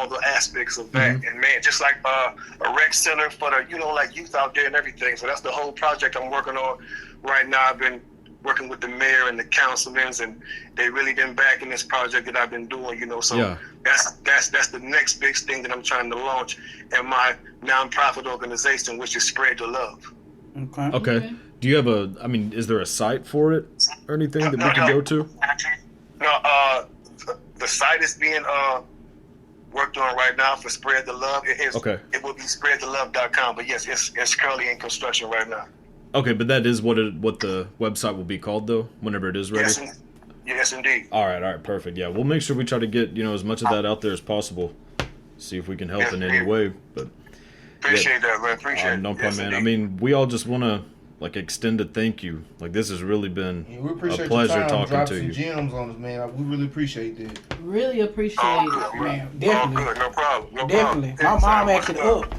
Speaker 7: the aspects of that. And man, just like a rec center for the like youth out there and everything. So that's the whole project I'm working on right now. I've been working with the mayor and the councilmen, and they really been backing this project that I've been doing, So that's the next big thing that I'm trying to launch in my nonprofit organization, which is Spread the Love.
Speaker 1: Okay. Do you have is there a site for it or anything that we can go to?
Speaker 7: No, the site is being worked on right now for Spread the Love. It will be spreadthelove.com, but yes, it's currently in construction right now.
Speaker 1: Okay, but that is what the website will be called, though, whenever it is ready?
Speaker 7: Yes, indeed.
Speaker 1: All right, perfect. Yeah, we'll make sure we try to get, as much of that out there as possible. See if we can help in any way. But
Speaker 7: appreciate that, man. Appreciate it.
Speaker 1: No problem, man. We all just want to, extend a thank you. This has really been a pleasure talking to you.
Speaker 4: Gems on us, man. We really appreciate that.
Speaker 6: Really appreciate it.
Speaker 3: Man, definitely.
Speaker 7: Good. No problem.
Speaker 3: Definitely. My mom acted up.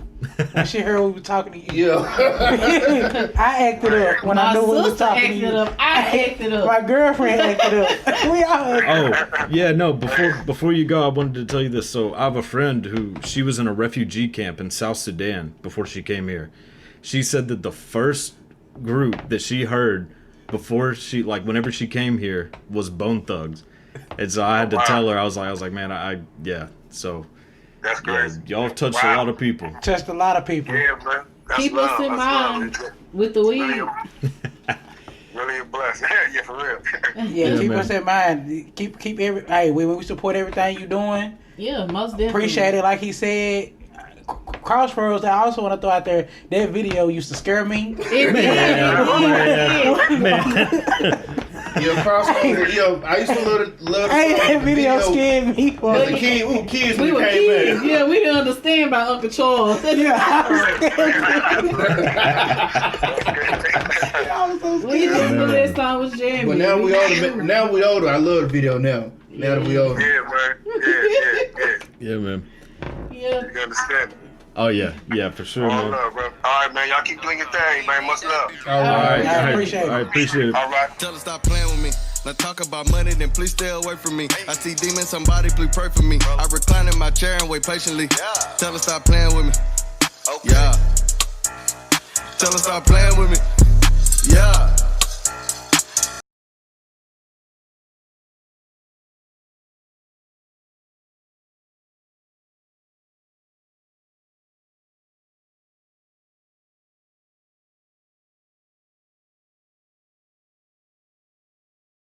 Speaker 3: When she heard we were talking to you.
Speaker 4: Yeah.
Speaker 3: I acted up when I knew we were talking to you.
Speaker 6: I acted up.
Speaker 3: My girlfriend acted up. We all acted up.
Speaker 1: Oh, yeah, no, before you go, I wanted to tell you this. So I have a friend who, she was in a refugee camp in South Sudan before she came here. She said that the first group that she heard before she, whenever she came here, was Bone Thugs. And so I had to tell her, I was like, man, so...
Speaker 7: That's great.
Speaker 1: Yeah, y'all have touched a lot of people.
Speaker 3: Touched a lot of people.
Speaker 7: Yeah, man.
Speaker 6: Keep us in mind with the weed.
Speaker 7: Really a blessing. Yeah, for real.
Speaker 3: Yeah, keep
Speaker 1: man.
Speaker 3: us in mind. Keep we support everything you're doing.
Speaker 6: Yeah, most definitely.
Speaker 3: Appreciate it, like he said. Crossroads, I also want to throw out there, that video used to scare me.
Speaker 1: Man.
Speaker 4: Yeah, Crossroads. Yo, I used to love
Speaker 3: that video scared me.
Speaker 4: As a kid, we were kids when
Speaker 6: We
Speaker 4: we
Speaker 6: were
Speaker 4: came
Speaker 6: kids.
Speaker 4: back.
Speaker 6: Yeah, we didn't understand about Uncle Charles. We just knew that song was jamming.
Speaker 4: But now we older. I love the video now. Now that we older.
Speaker 7: Yeah, man. Yeah.
Speaker 1: Yeah, man.
Speaker 6: Yeah.
Speaker 7: You understand?
Speaker 1: Oh, yeah, for sure,
Speaker 7: All
Speaker 1: man.
Speaker 7: love, bro. All right, man. Y'all keep doing your thing, man. Much love.
Speaker 1: All right.
Speaker 3: I appreciate it.
Speaker 1: I appreciate it.
Speaker 7: All right.
Speaker 2: Tell her stop playing with me. Now talk about money, then please stay away from me. I see demons, somebody please pray for me. I recline in my chair and wait patiently. Tell her stop playing with me. Yeah. Tell her stop playing with me. Yeah.